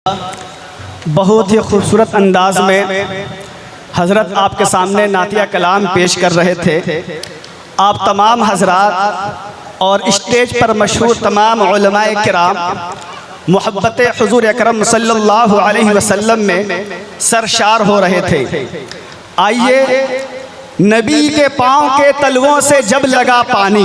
बहुत ही खूबसूरत अंदाज में हज़रत आपके सामने नातिया कलाम पेश कर रहे थे। आप तमाम हज़रात और स्टेज पर मशहूर तमाम उलमाए किराम मोहब्बत हुज़ूर अकरम सल्लल्लाहु अलैहि वसल्लम में सरशार हो रहे थे। आइए, नबी के पाँव के तलवों से जब लगा पानी,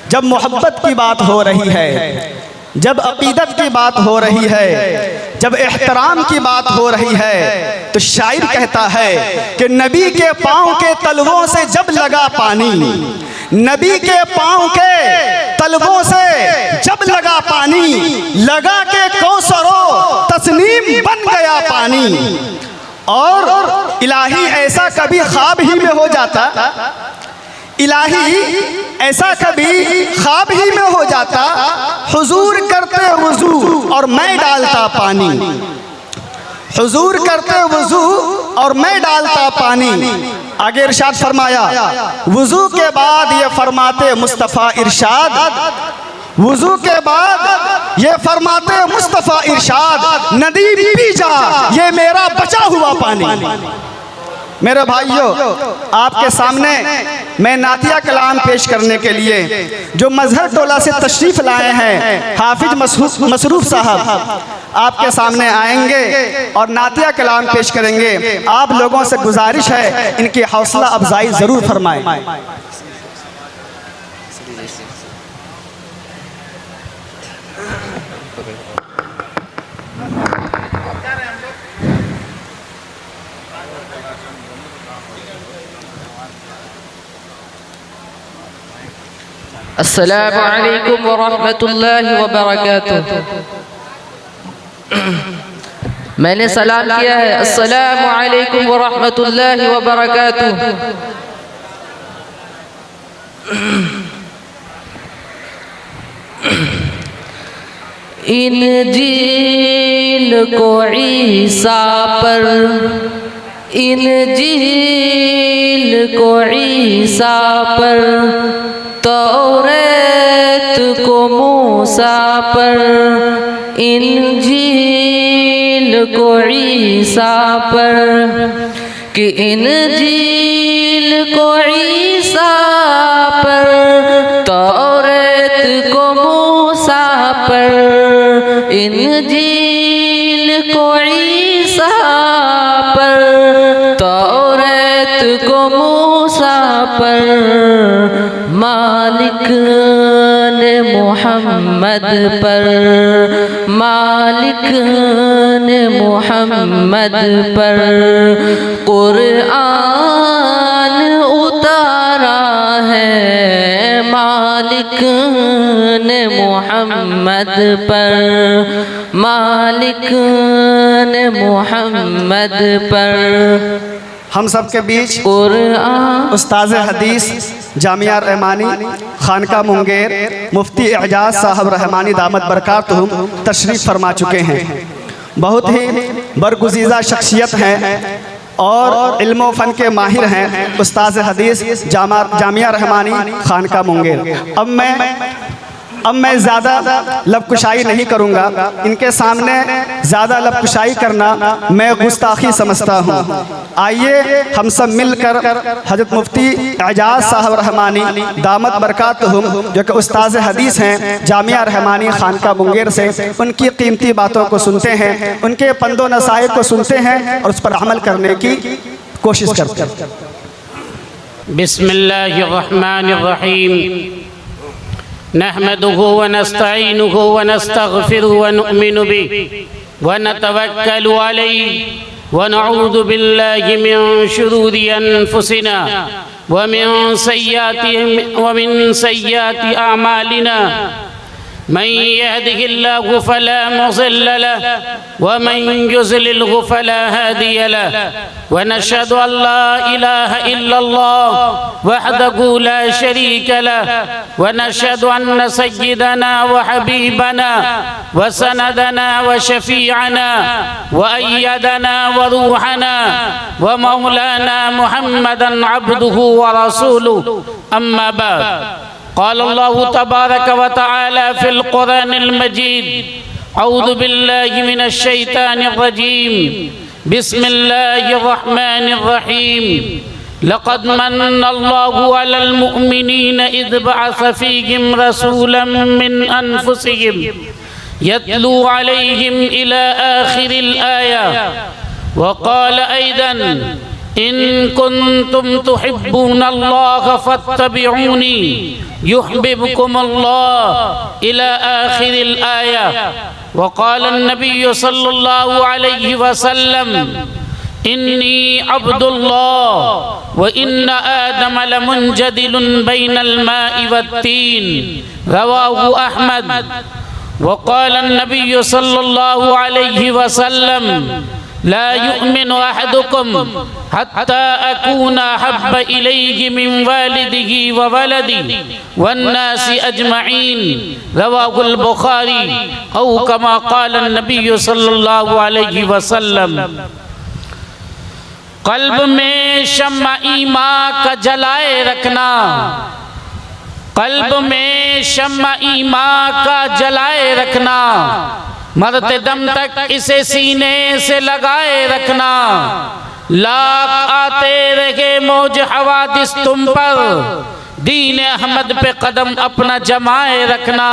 जब मोहब्बत की बात हो रही है, जब अकीदत की बात हो रही है, जब एहतराम की बात हो रही है, तो शायर कहता है कि नबी के पाँव के तलवों से जब लगा पानी, नबी के पाँव के तलवों से जब लगा पानी, लगा के कौसरो तस्नीम बन गया पानी। और इलाही ऐसा कभी ख्वाब ही में हो जाता, इलाही ऐसा कभी ख्वाब ही में हो जाता, हुजूर करते वुजू और मैं डालता पानी, हुजूर करते वुजू और मैं डालता पानी। आगे इरशाद फरमाया, वुजू के बाद ये फरमाते मुस्तफ़ा इरशाद, वुजू के बाद ये फरमाते मुस्तफ़ा इरशाद, नदी पी जा ये मेरा बचा हुआ पानी। मेरे भाइयों, आपके सामने मैं नातिया कलाम पेश करने के लिए जो मजहर टोला से तशरीफ़ लाए हैं हाफिज मसरूफ़ साहब आपके सामने आएंगे और नातिया कलाम पेश करेंगे। आप लोगों से गुजारिश है इनकी हौसला अफजाई ज़रूर फरमाएं। अस्सलामु अलैकुम व रहमतुल्लाहि व बरकातुहू। मैंने सलाम किया है, अस्सलामु अलैकुम व रहमतुल्लाहि व बरकातुहू। इंजील को ईसा पर, इंजील को ईसा पर, तौरात को मूसा पर, इंजील को ईसा पर, कि इंजील को ईसा पर, तौरात को मूसा पर, इंजील को ईसा पर, तौरात को मूसा पर, मालिक ने मोहम्मद पर, मालिक ने मोहम्मद पर कुरान उतारा है, मालिक ने मोहम्मद पर, मालिक ने मोहम्मद पर। हम सब के बीच उस्ताद हदीस जामिया रहमानी खानका मुंगेर मुफ्ती एजाज साहब रहमानी दामत बरकातुहुम तशरीफ़ फरमा चुके हैं। बहुत ही बरगुज़ीदा शख्सियत हैं और इल्म व फ़न के माहिर हैं उस्ताद हदीस जामिया रहमानी खानका मुंगेर। अब मैं ज़्यादा लबकुशाई नहीं करूँगा, इनके सामने ज़्यादा लबकुशाई करना मैं गुस्ताखी समझता हूँ। आइए हम सब मिलकर हज़रत मुफ्ती एजाज साहब रहमानी दामत बरकातुहुम जो कि उस्ताद हदीस हैं जामिया रहमानी खानका मुंगेर से, उनकी कीमती बातों को सुनते हैं, उनके पंदो नसाइह को सुनते हैं और उस पर अमल करने की कोशिश करते हैं। बिस्मिल्लाहिर्रहमानिर्रहीम, नहमदुहु व नस्तईनुहु व नस्तगफिरुहु व नुअमिनु बिहि व नतवक्कलु अलैहि व नऊज़ु बिल्लाहि मिन शुरूरि अनफुसिना व मिन सय्यिआति अअमालिना। मन यहदिहिल्लाहु फला मुज़िल्ल लहु व मन युज़लिल्हु फला हादिय लहु व नशहदु अल्ला इलाहा इल्लल्लाह वहदहु ला शरीका लहु व नशहदु अन्न सय्यिदना व हबीबना व सनदना व शफीअना व अय्यदना व रूहना व मौलाना मुहम्मदन अब्दुहु व रसूलुहु। अम्मा बाद, क़ाल अल्लाहु तबारक व तआला फ़िल क़ुरानिल मजीद, औज़ु बिल्लाहि मिनश शैतानिर रजीम। बिस्मिल्लाहिर रहमानिर रहीम। लक़द मन्नल्लाहु अलल मुअमिनीन इज़ बअस फ़ीहिम रसूलन मिन अनफुसिहिम यत्लू अलैहिम इला आखिरिल आया व क़ाल ऐदन इन कुन्तुम तुहिब्बूनल्लाह फत्तबिऊनी युहब्बिबकुमुल्लाह इला आखिरिल आया व क़ाल अन्नबिय्यु सल्लल्लाहु अलैहि वसल्लम इन्नी अब्दुल्लाह व इन्न आदम लमुंजदिलुन बैनल माइ वत्तीन रवाहु अहमद। व क़ाल अन्नबिय्यु सल्लल्लाहु अलैहि वसल्लम ला युमिनु अहदुकुम हत्ता अकूना अहब्ब इलैहि मिन वालिदिही व वलदी वन्नासि अजमईन रवाहुल बुखारी औ कमा क़ाल अन्नबिय्यु सल्लल्लाहु अलैहि वसल्लम। कल्ब में शम्मा ईमान का जलाए रखना, कल्ब में शम्मा ईमान का जलाए रखना, मरते दम तक इसे सीने से लगाए रखना। लाख आते रहे मौज हवादिस तुम पर, दीन अहमद पे कदम अपना जमाए रखना।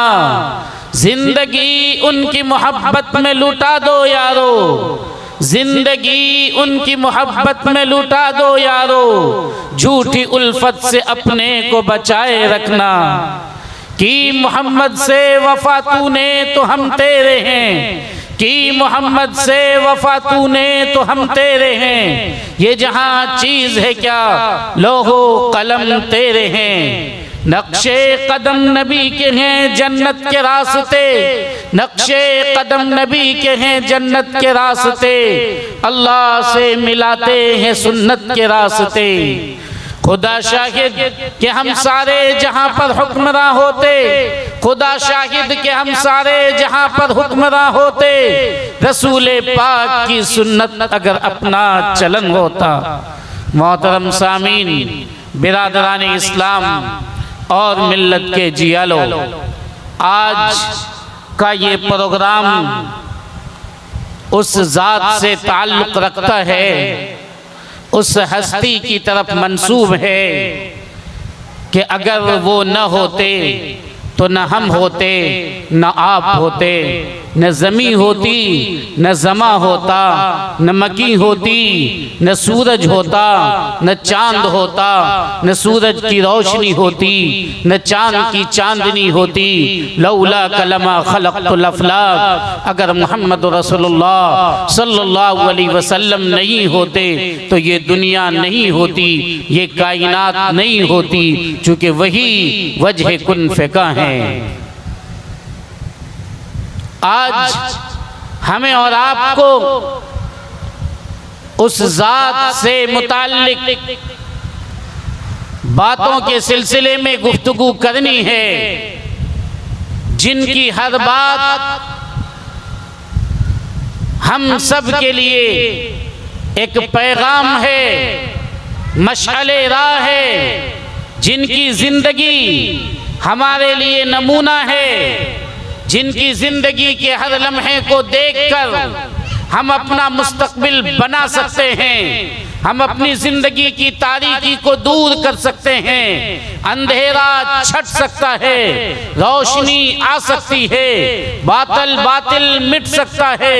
जिंदगी उनकी मोहब्बत में लुटा दो यारो, जिंदगी उनकी मोहब्बत में लुटा दो यारो। झूठी उल्फत से अपने को बचाए रखना। कि मोहम्मद से वफा तूने तो हम तेरे हैं, कि मोहम्मद से वफा तूने तो हम तेरे हैं। ये जहां चीज है क्या लोहो कलम तेरे हैं। नक्शे कदम नबी के हैं जन्नत के रास्ते, नक्शे कदम नबी के हैं जन्नत के रास्ते। अल्लाह से मिलाते हैं सुन्नत के रास्ते। खुदा शाहिद कि हम सारे जहां पर हुक्मरां होते, खुदा शाहिद कि हम सारे जहां पर हुक्मरां होते। रसूले पाक की सुन्नत अगर अपना चलन होता। मोहतरम सामीन, बिरादरान इस्लाम और मिल्लत के जियालो, आज का ये प्रोग्राम उस ज़ात से ताल्लुक़ रखता है, उस हस्ती की तरफ मंसूब है कि अगर वो न होते तो न हम होते, न आप होते, न ज़मी होती, न ज़मा होता, न मकी होती, न सूरज होता, न चांद होता, न सूरज की रोशनी होती, न चांद की चांदनी होती। लौला कलमा खलक़तुल अफ़लाक, अगर मोहम्मद रसूलुल्लाह सल्लल्लाहु अलैहि वसल्लम नहीं होते तो ये दुनिया नहीं होती, ये कायनात नहीं होती, चूँकि वही वजह कुन फ़िका है। आज हमें और आपको उस ज़ात से मुताल्लिक बातों के सिलसिले में गुफ्तगू करनी है, जिनकी हर बात हम सब के लिए एक पैगाम है, मशअले राह है, जिनकी जिंदगी हमारे लिए नमूना है, जिनकी जिंदगी के हर लम्हे को देखकर हम अपना मुस्तकबिल बना सकते हैं, हम अपनी जिंदगी की तारीकी को दूर कर सकते हैं। अंधेरा छट सकता है, रोशनी आ सकती है, बातिल बातिल मिट सकता है,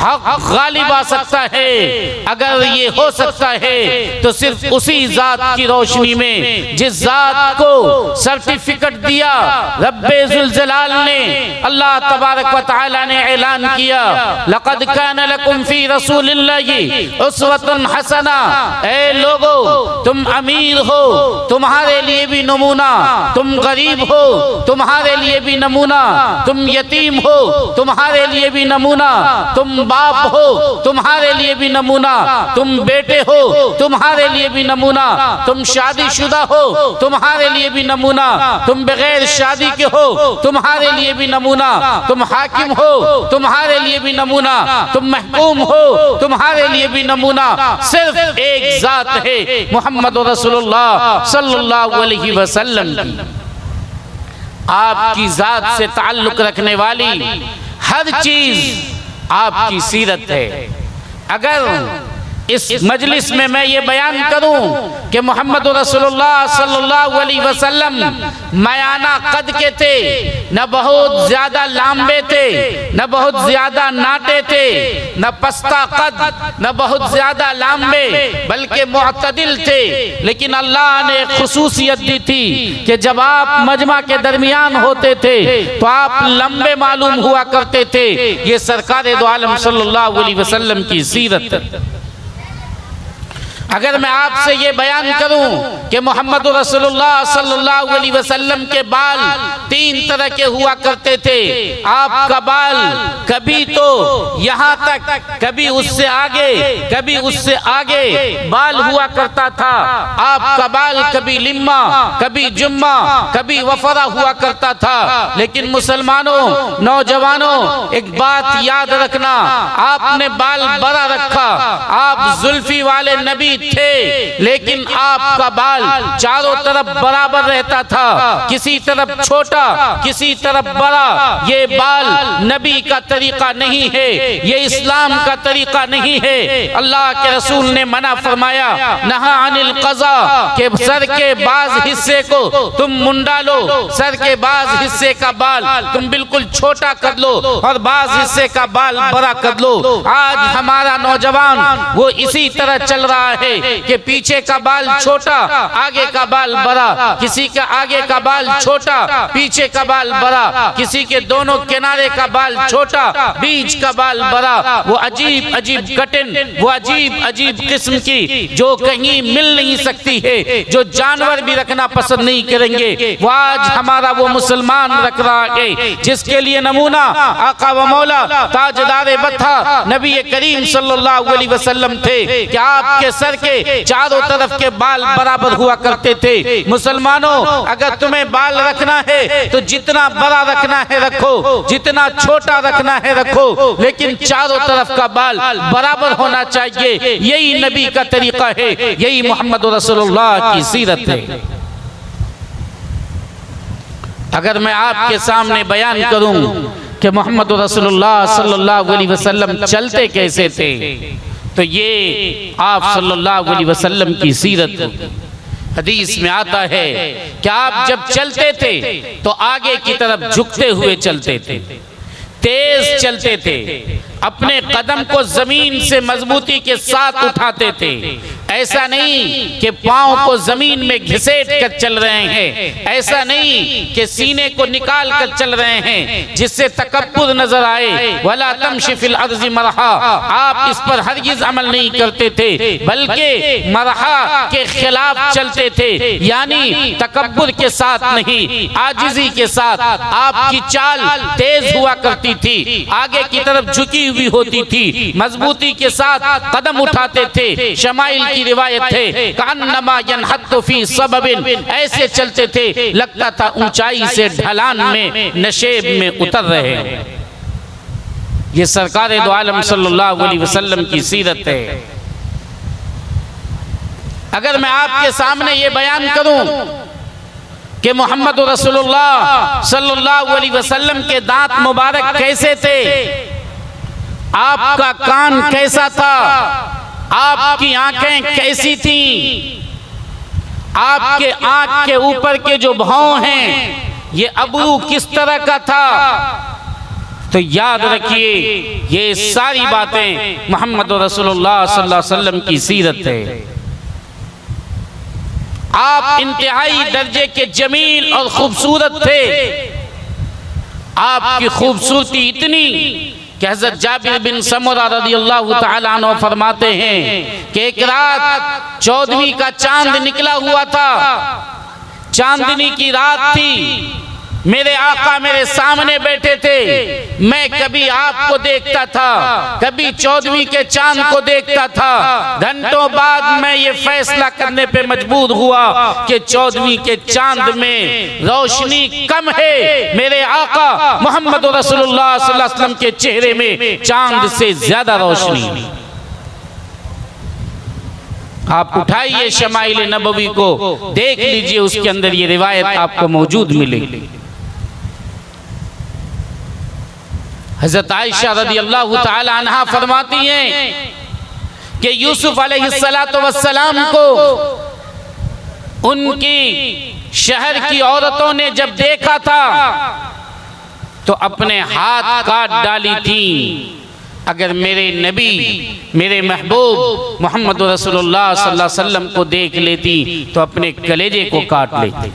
हक गालिब आ सकता है। अगर ये हो सकता है तो सिर्फ उसी जात की रोशनी में जिस जात को सर्टिफिकेट दिया रब्बे जुल जलाल ने, अल्लाह तबारक व तआला ने ऐलान किया, लक़द कान लकुम फी रसूलिल्लाहि उस्वतुन हसना। ऐ लोगो, तुम अमीर हो, तुम्हारे लिए भी नमूना, तुम गरीब हो, तुम्हारे लिए भी नमूना, तुम यतीम हो, तुम्हारे लिए भी नमूना, तुम बाप हो, तुम्हारे लिए भी नमूना, तुम बेटे हो, तुम्हारे लिए भी नमूना, तुम शादीशुदा हो, तुम्हारे लिए भी नमूना, तुम बगैर शादी के हो, तुम्हारे लिए भी नमूना, तुम हाकिम हो, तुम्हारे लिए भी नमूना, तुम महकूम हो, तुम्हारे लिए भी नमूना। सिर्फ एक जात है मोहम्मद रसूलुल्लाह सल्लल्लाहु अलैहि वसल्लम की। आपकी जात से ताल्लुक रखने वाली हर चीज आपकी सीरत है। अगर इस मजलिस में मैं ये बयान करूं कि मोहम्मद रसूलुल्लाह सल्लल्लाहु अलैहि वसल्लम मयाना कद के थे, न बहुत ज्यादा लांबे थे, न बहुत ज्यादा नाटे थे, न पस्ता कद, न बहुत ज्यादा लांबे, बल्कि मुअतदिल थे। लेकिन अल्लाह ने खुसूसियत दी थी कि जब आप मजमा के दरमियान होते थे तो आप लंबे मालूम हुआ करते थे। ये सरकार दो आलम सल्लल्लाहु अलैहि वसल्लम की सीरत। अगर मैं आपसे ये बयान करूं कि मोहम्मद रसूलुल्लाह सल्लल्लाहु अलैहि वसल्लम के बाल 3 तरह के हुआ करते थे। आपका बाल कभी तो यहाँ तक, कभी उससे आगे, कभी उससे आगे बाल हुआ करता था। आपका बाल कभी लिम्मा, कभी जुम्मा, कभी वफरा हुआ करता था। लेकिन मुसलमानों, नौजवानों, एक बात याद रखना, आपने बाल बड़ा रखा, आप जुल्फी वाले नबी थे, लेकिन आपका बाल चारों तरफ बराबर रहता था, किसी तरफ छोटा, किसी तरफ बड़ा। ये बाल नबी का तरीका नहीं है, ये इस्लाम का तरीका नहीं है। अल्लाह के रसूल ने मना फरमाया, नहा अनिल क़ज़ा, के सर के बाज हिस्से को तुम मुंडा लो, सर के बाज हिस्से का बाल तुम बिल्कुल छोटा कर लो और बाज हिस्से का बाल बड़ा कर लो। आज हमारा नौजवान वो इसी तरह चल रहा है कि पीछे का बाल छोटा, आगे का बाल बड़ा, किसी का आगे का बाल छोटा, पीछे का बाल बड़ा, किसी के दोनों किनारे का बाल छोटा, बीच का बाल बड़ा। वो अजीब अजीब कटिंग, वो अजीब अजीब किस्म की जो कहीं मिल नहीं सकती है, जो जानवर भी रखना पसंद नहीं करेंगे, वो आज हमारा वो मुसलमान रख रहा है जिसके लिए नमूना आका व मौला ताजदार बथा नबी करीम सल्लल्लाहु अलैहि वसल्लम थे कि आपके सर के चारों तरफ के बाल बराबर हुआ करते थे। मुसलमानों, अगर तुम्हें बाल रखना है तो जितना बड़ा रखना है रखो, जितना छोटा रखना है रखो, लेकिन चारों तरफ का बाल बराबर होना चाहिए। यही नबी का तरीका है, यही मोहम्मद रसूलुल्लाह की सीरत है। अगर मैं आपके सामने बयान करूं कि मोहम्मद रसूलुल्लाह सल्लल्लाहु अलैहि वसल्लम चलते कैसे थे, तो ये आप सल्लल्लाहु अलैहि वसल्लम की सीरत। हदीस में आता है कि आप जब चलते थे तो आगे की तरफ झुकते हुए चलते थे, तेज चलते थे, अपने कदम को जमीन से मजबूती के साथ उठाते थे। ऐसा नहीं कि पांव को जमीन में घिसेट कर चल रहे हैं, ऐसा नहीं कि सीने को निकाल कर चल रहे हैं जिससे तकब्बुर नजर आए। वला तमशी फिल अर्ज़ि मरहा, आप इस पर हरगिज अमल नहीं करते थे, बल्कि मरहा के खिलाफ चलते थे, यानी तकब्बुर के साथ नहीं, आजिजी के साथ। आपकी चाल तेज हुआ करती थी, आगे की तरफ झुकी हुई होती थी, मजबूती के साथ कदम उठाते थे। शमाइल की रिवायत है, कान्नमा यनहत्तु फी सबबिन, ऐसे चलते थे लगता था ऊंचाई से ढलान में नशेब में उतर रहे हैं। ये सरकार दो आलम सल्लल्लाहु अलैहि वसल्लम की सीरत है। अगर मैं आपके सामने ये बयान करूं कि मोहम्मद रसूलुल्लाह सल्लल्लाहु अलैहि वसल्लम के दांत मुबारक कैसे थे, आपका कान कैसा था, आपकी आंखें कैसी थी, आपके आंख के ऊपर के जो भौं हैं ये अबरू किस तरह का था, तो याद रखिए ये सारी बातें मोहम्मद रसूलुल्लाह सल्लल्लाहु अलैहि वसल्लम की सीरत है। आप इंतहाई दर्जे के जमील और खूबसूरत थे। आपकी खूबसूरती इतनी कि हज़रत जाबिर बिन समुरा रज़ियल्लाहु तआला अन्हु फरमाते हैं कि एक रात 14वीं का चांद निकला हुआ था, चांदनी की रात थी, मेरे आका मेरे सामने बैठे थे, मैं कभी आपको देखता था, कभी 14वीं के चांद को देखता था। घंटों बाद मैं ये फैसला करने पे मजबूर हुआ कि 14वीं के चांद में रोशनी कम है, मेरे आका मोहम्मद रसूलुल्लाह सल्लल्लाहु अलैहि वसल्लम के चेहरे में चांद से ज्यादा रोशनी। आप उठाइए शमाइल नबवी को, देख लीजिए, उसके अंदर ये रिवायत आपको मौजूद मिलेगी। हज़रत आयशा रज़ियल्लाहु ताला अन्हा फरमाती हैं कि यूसुफ अलैहिस्सलातु वस्सलाम को उनकी शहर की औरतों ने जब देखा था तो अपने हाथ काट डाली थी। अगर मेरे नबी, मेरे महबूब मोहम्मद रसूलुल्लाह सल्लल्लाहु अलैहि वसल्लम को देख लेती तो अपने कलेजे को काट लेती।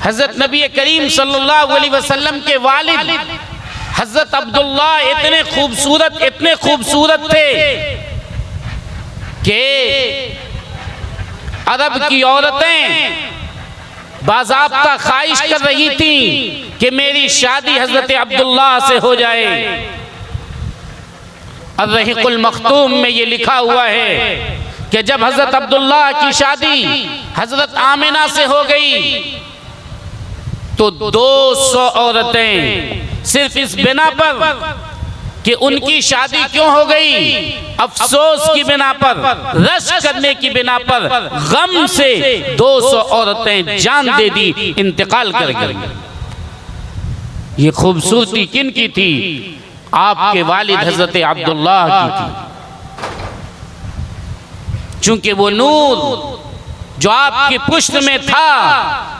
हज़रत नबी करीम सल्लल्लाहु अलैहि वसल्लम के वालिद हज़रत अब्दुल्ला इतने खूबसूरत थे कि अरब की औरतें बाज़ाब्ता ख्वाहिश कर रही थी कि मेरी शादी हज़रत अब्दुल्ला से हो जाए। अर्रहिकुल मख्तूम में ये लिखा हुआ है कि जब हज़रत अब्दुल्ला की शादी हज़रत आमिना से हो गई तो 200 औरतें सिर्फ इस बिना पर कि उनकी शादी क्यों हो गई, अफसोस की बिना पर, रश करने की बिना पर, गम से 200 औरतें जान दे दी, इंतकाल कर गई। ये खूबसूरती किन की थी? आपके वालिद हज़रत अब्दुल्लाह की थी। चूंकि वो नूर जो आपकी पुष्ट में था,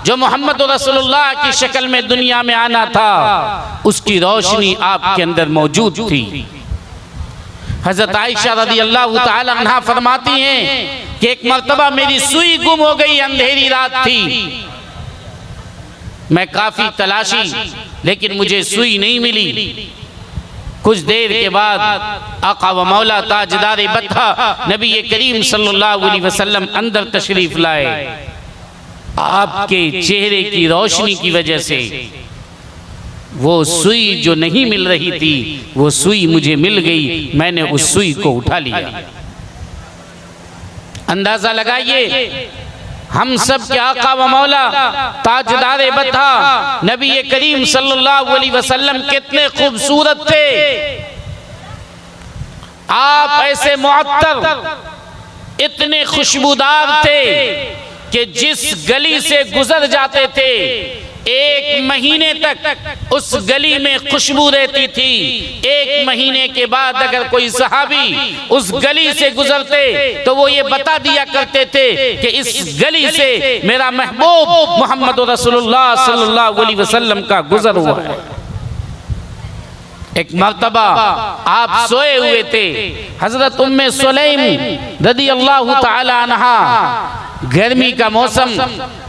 जो मोहम्मद रसूलुल्लाह की शक्ल में दुनिया में आना था, उसकी रोशनी आपके अंदर मौजूद थी। हज़रत आयशा रज़ियल्लाहु ताला अन्हा फरमाती हैं कि एक मर्तबा मेरी सुई गुम हो गई, अंधेरी रात थी, मैं काफी तलाशी लेकिन मुझे सुई नहीं मिली। कुछ देर के बाद आका व मौला ताजदार बत्ता नबी करीम सल्लल्लाहु अलैहि वसल्लम अंदर तशरीफ लाए। आपके चेहरे की रोशनी की वजह से वो सुई जो नहीं मिल रही थी वो सुई मुझे मिल गई, मैंने उस सुई को उठा लिया। अंदाजा लगाइए हम सब के आका व मौला ताजदार बता नबी करीम सल्लल्लाहु अलैहि वसल्लम कितने खूबसूरत थे। आप ऐसे मुअत्तर, इतने खुशबूदार थे कि जिस गली से गुजर जाते थे 1 महीने तक उस गली में खुशबू रहती थी। 1 महीने के बाद अगर कोई सहाबी उस गली से गुजरते तो वो ये बता दिया करते थे कि इस गली से मेरा महबूब मोहम्मद रसूलुल्लाह सल्लल्लाहु अलैहि वसल्लम का गुजर हुआ है। एक मर्तबा आप सोए हुए थे, हजरत उम्मे सुलैम रज़ियल्लाहु ताला अन्हा, गर्मी का मौसम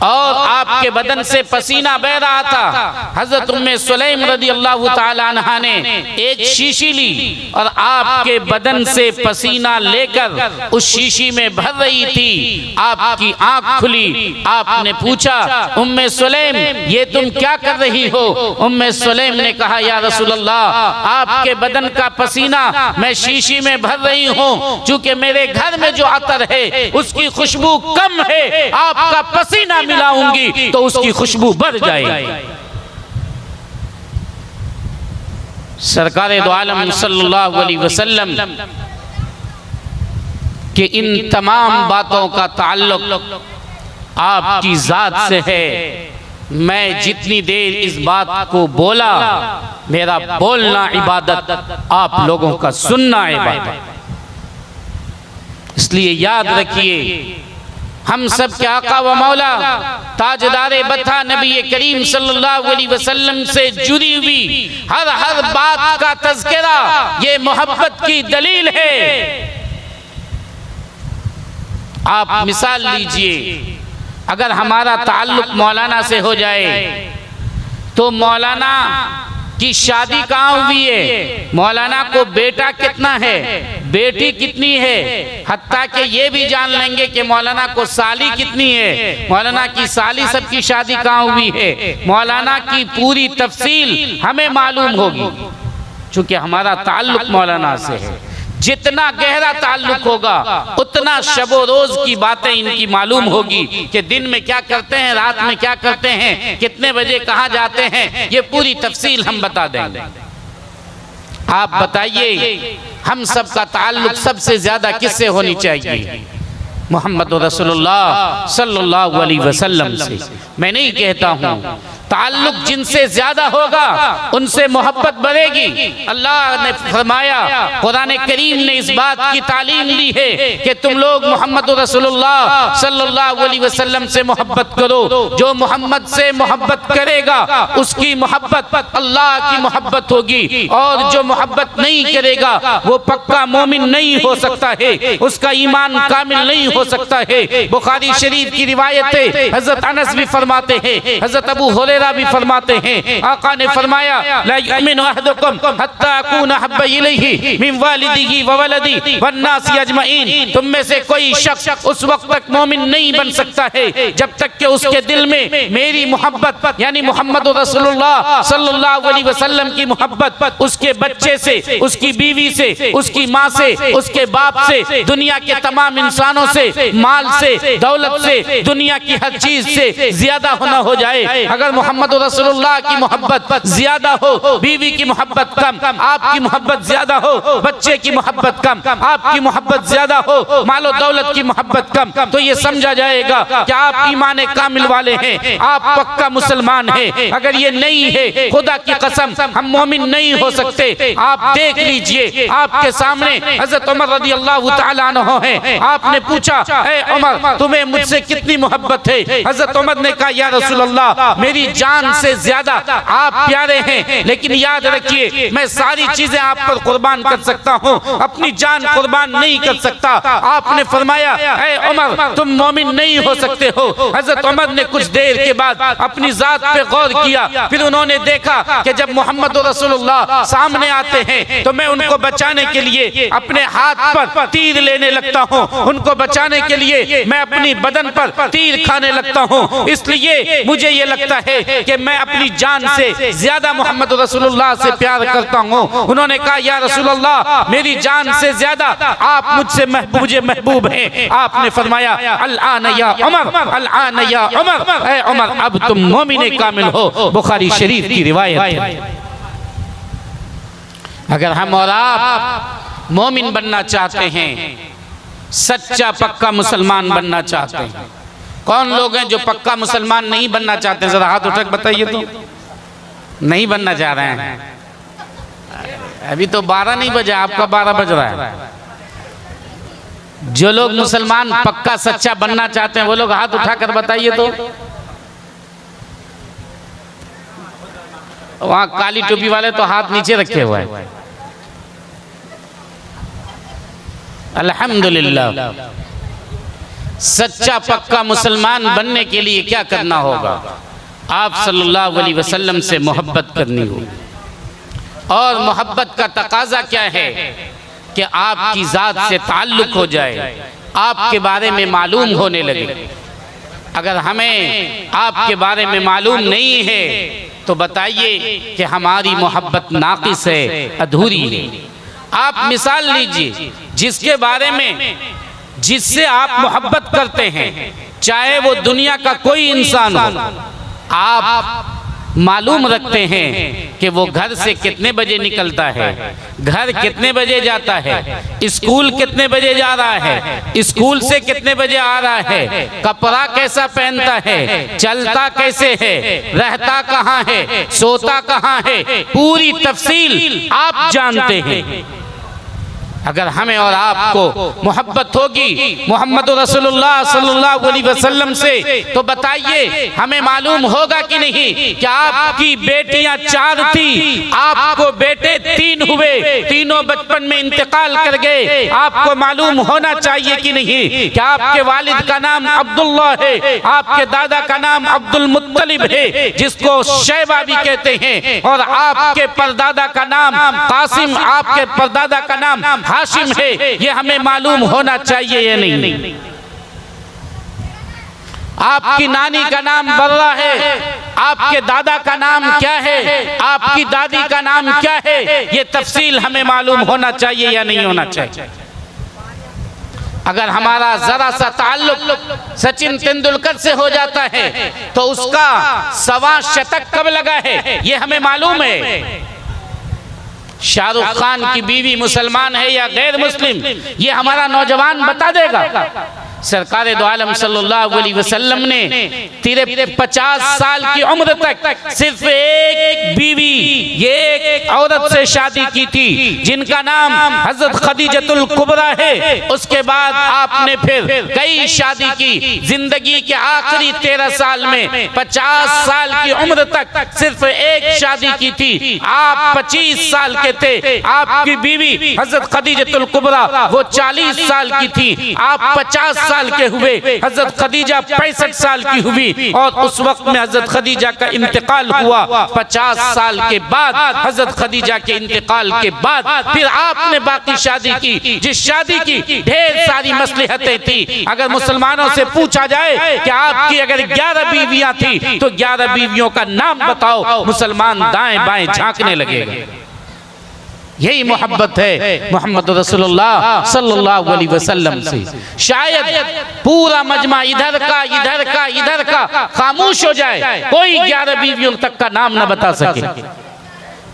और आपके बदन से पसीना बह रहा था। हजरत उम्मे सुलैम रज़ियल्लाहु ताला अन्हा ने एक शीशी ली और आपके बदन से पसीना लेकर उस शीशी में भर रही थी। आपकी आंख खुली, आपने पूछा उम्मे सुलैम ये तुम क्या कर रही हो? उम्मे सुलैम ने कहा या रसूलल्लाह आपके बदन का पसीना मैं शीशी में भर रही हूँ, चूंकि मेरे घर में जो अतर है उसकी खुशबू कम है, आपका पसीना मिलाऊंगी तो उसकी खुशबू बढ़ जाएगी। सरकारे दो आलम सल्लल्लाहु अलैहि वसल्लम के इन तमाम बातों का ताल्लुक आपकी जात से है। मैं जितनी देर इस बात को बोला, मेरा बोलना इबादत, आप लोगों का सुनना इबादत। इसलिए याद रखिए हम सब के आका व मौला ताजदार बता नबी करीम सल्लल्लाहु अलैहि वसल्लम से जुड़ी हुई हर बात का तज़किरा ये मोहब्बत की दलील है। आप मिसाल लीजिए, अगर हमारा ताल्लुक मौलाना से हो जाए तो मौलाना की शादी कहाँ हुई है, मौलाना को बेटा कितना है, बेटी कितनी है, हत्ता कि ये भी जान लेंगे कि मौलाना को साली कितनी है, मौलाना की साली सबकी शादी कहाँ हुई है, मौलाना की पूरी तफसील हमें मालूम होगी, चूंकि हमारा ताल्लुक मौलाना से है। जितना गहरा ताल्लुक होगा उतना शबो रोज की बातें इनकी मालूम होगी कि दिन में क्या करते हैं, रात में क्या करते हैं, कितने बजे कहाँ जाते हैं, ये पूरी तफसील हम बता देंगे। आप बताइए हम सब का ताल्लुक सबसे ज्यादा किससे होनी चाहिए? मोहम्मद रसूलुल्लाह सल्लल्लाहु अलैहि वसल्लम से। मैं नहीं कहता हूँ ताल्लुक जिनसे ज्यादा होगा उनसे मोहब्बत बढ़ेगी। अल्लाह ने फरमाया, कुरान करीम ने इस बात की तालीम दी है कि तुम लोग मोहम्मद रसूलुल्लाह सल्लल्लाहु अलैहि वसल्लम से मोहब्बत करो। जो मोहम्मद से मोहब्बत करेगा उसकी मोहब्बत अल्लाह की मोहब्बत होगी, और जो मोहब्बत नहीं करेगा वो पक्का मोमिन नहीं हो सकता है, उसका ईमान कामिल नहीं हो सकता है। बुखारी शरीफ की रिवायत है, हजरत अनस भी फरमाते हैं, हजरत अबू हुरैरा भी फरमाते हैं, आका ने फरमाया, ला युमिनु अहदुकुम हत्ता अकूना हब्बा इलैहि मिन वालिदिही व वलदी वन नासी अजमईन। तुम में से कोई शख्स उस वक्त तक मोमिन नहीं बन सकता है जब तक कि उसके दिल में मेरी मोहब्बत यानी मोहम्मद रसूलुल्लाह सल्लल्लाहु अलैहि वसल्लम की मोहब्बत उसके बच्चे से, उसकी बीवी से, उसकी माँ से, उसके बाप से, दुनिया के तमाम इंसानों से, माल से, दौलत से, दुनिया की हर चीज से ज्यादा होना हो जाए। अगर मोहम्मद रसूलुल्लाह की मोहब्बत ज्यादा हो, बीवी की मोहब्बत कम, आपकी मोहब्बत ज्यादा हो, बच्चे की मोहब्बत कम, आपकी मोहब्बत ज्यादा हो, मालो दौलत की मोहब्बत कम, तो ये समझा जाएगा कि आप ईमान कामिल वाले हैं, आप पक्का मुसलमान हैं। अगर ये नहीं है, खुदा की कसम हम मोमिन नहीं हो सकते। आप देख लीजिए, आपके सामने हजरत उमर रज़ियल्लाहु तआला अन्हु हैं। आपने पूछा, ए उमर तुम्हें मुझसे कितनी मोहब्बत है? हजरत उमर ने कहा, या रसूल अल्लाह मेरी जान से ज्यादा आप प्यारे हैं, लेकिन याद रखिए मैं सारी चीजें आप पर कुर्बान कर सकता हूँ, अपनी जान कुर्बान नहीं कर सकता। आपने फरमाया, ए उमर तुम मोमिन नहीं हो सकते हो। हजरत उमर ने कुछ देर के बाद अपनी जात पे गौर किया, फिर उन्होंने देखा कि जब मोहम्मद रसूलुल्लाह सामने आते हैं तो मैं उनको बचाने के लिए अपने हाथ पर तीर लेने लगता हूँ, उनको बचाने के लिए मैं अपनी बदन पर तीर खाने लगता हूँ। इसलिए मुझे ये लगता है कि मैं अपनी जान से ज्यादा मोहम्मद रसूलुल्लाह से प्यार करता हूँ। उन्होंने कहा, या रसूलुल्लाह मेरी जान से ज्यादा आप मुझसे मुझे महबूब हैं। आपने फरमाया, अल-आन या उमर, अल-आन या उमर, ए उमर अब तुम मोमिन कामिल हो। बुखारी शरीफ की रिवायत है। अगर हम और आप मोमिन बनना चाहते हैं, सच्चा पक्का मुसलमान बनना चाहते हैं, कौन लोग हैं जो पक्का मुसलमान नहीं बनना चाहते? जरा हाथ उठा बताइए तो। नहीं बनना चाह रहे हैं? अभी तो 12 नहीं बजा, आपका 12 बज रहा है। जो लोग मुसलमान पक्का सच्चा बनना चाहते हैं वो लोग हाथ उठाकर बताइए तो। वहां काली टोपी वाले तो हाथ नीचे रखे हुए हैं। अल्हम्दुलिल्लाह। सच्चा पक्का मुसलमान बनने के लिए क्या करना होगा? आप सल्लल्लाहु अलैहि वसल्लम से मोहब्बत करनी होगी। और मोहब्बत का तकाजा क्या है कि आपकी ज़ात से ताल्लुक़ हो जाए, आपके बारे में मालूम होने लगे। अगर हमें आपके बारे में मालूम नहीं है तो बताइए कि हमारी मोहब्बत नाक़िस है, अधूरी है। आप मिसाल लीजिए, जिसके बारे में जिससे आप मोहब्बत करते हैं, चाहे वो दुनिया का कोई इंसान हो, आप मालूम रखते हैं कि वो घर से कितने बजे निकलता है, घर कितने बजे जाता है, स्कूल कितने बजे जा रहा है, स्कूल से कितने बजे आ रहा है, कपड़ा कैसा पहनता है, चलता कैसे है, रहता कहाँ है, सोता कहाँ है, पूरी तफसील आप जानते हैं। अगर हमें और आपको मोहब्बत होगी मोहम्मद रसूलुल्लाह सल्लल्लाहु अलैहि वसल्लम से, तो बताइए हमें मालूम होगा कि नहीं कि आपकी बेटियां 4 थी, आपको बेटे 3 हुए, तीनों बचपन में इंतकाल कर गए। आपको मालूम होना चाहिए कि नहीं कि आपके वालिद का नाम अब्दुल्लाह है, आपके दादा का नाम अब्दुल मुत्तलिब है, जिसको शैबा भी कहते हैं, और आपके परदादा का नाम कासिम, आपके परदादा का नाम हाशिम है। ये हमें मालूम होना चाहिए या नहीं? आपकी नानी का नाम बर्रा है, आपके दादा का नाम क्या है, आपकी दादी का नाम क्या है, ये तफसील हमें मालूम होना चाहिए या नहीं होना चाहिए? अगर हमारा जरा सा ताल्लुक सचिन तेंदुलकर से हो जाता है तो उसका 1.25 शतक कब लगा है ये हमें मालूम है। शाहरुख खान की बीवी मुसलमान है या गैर मुस्लिम, ये हमारा नौजवान बता देगा। सरकार दो आलम सल्लल्लाहु अलैहि वसल्लम ने तेरे 50 साल की उम्र तक सिर्फ एक बीवी, ये एक औरत से शादी की थी जिनका नाम हजरत खदीजतुल कुबरा है। उसके बाद आपने फिर कई शादी की। जिंदगी के आखिरी 13 साल में 50 साल की उम्र तक सिर्फ एक शादी की थी। आप 25 साल के थे, आपकी बीवी हजरत खदीजतुल कुबरा वो 40 साल की थी, आप 50 साल के हुए, हजरत खदीजा 65 साल की हुई और उस वक्त में हजरत खदीजा का इंतकाल हुआ। 50 साल के बाद हजरत खदीजा के इंतकाल के बाद फिर आपने बाकी शादी की, जिस शादी की ढेर सारी मसलहतें थी। अगर मुसलमानों से पूछा जाए कि आपकी अगर 11 बीवियां थी तो 11 बीवियों का नाम बताओ, मुसलमान दाएं बाएं झांकने लगेगा। यही मोहब्बत है मोहम्मद रसूलुल्लाह सल्लल्लाहु अलैहि वसल्लम से। शायद पूरा मजमा इधर का खामोश हो जाए, कोई 11 बीवियों तक का नाम न बता सके।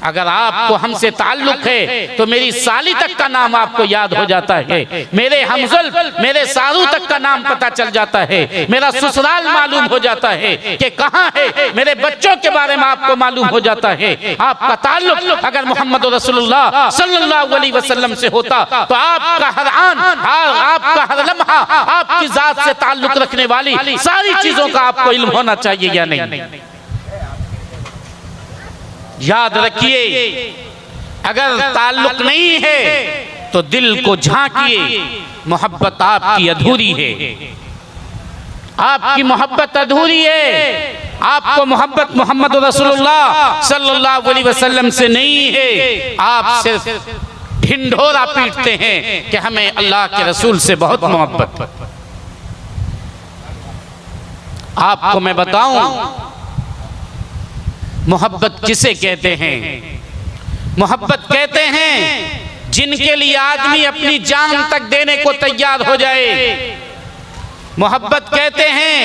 अगर आपको हमसे ताल्लुक है तो मेरी साली तक का नाम आपको याद हो जाता है, मेरे हमजुल मेरे सारू तक का नाम पता चल जाता है, मेरा ससुराल मालूम हो जाता है कि कहाँ है, मेरे बच्चों के बारे में आपको मालूम हो जाता है। आपका ताल्लुक अगर मोहम्मद रसूलुल्लाह सल्लल्लाहु अलैहि वसल्लम से होता तो आपका हर आन, आपका हर लम्हा, आपकी जात से ताल्लुक रखने वाली सारी चीजों का आपको इल्म होना चाहिए या नहीं। याद रखिए, अगर ताल्लुक नहीं है तो दिल को झांकिए, मोहब्बत आपकी अधूरी है, आपकी मोहब्बत अधूरी है। आपको मोहब्बत मोहम्मद रसूलुल्लाह सल्लल्लाहु अलैहि वसल्लम से नहीं है। आप सिर्फ ढिंढोरा पीटते हैं कि हमें अल्लाह के रसूल से बहुत मोहब्बत। आपको मैं बताऊं मोहब्बत किसे कहते हैं। मोहब्बत कहते हैं जिनके लिए आदमी अपनी जान तक देने को तैयार हो जाए। मोहब्बत कहते हैं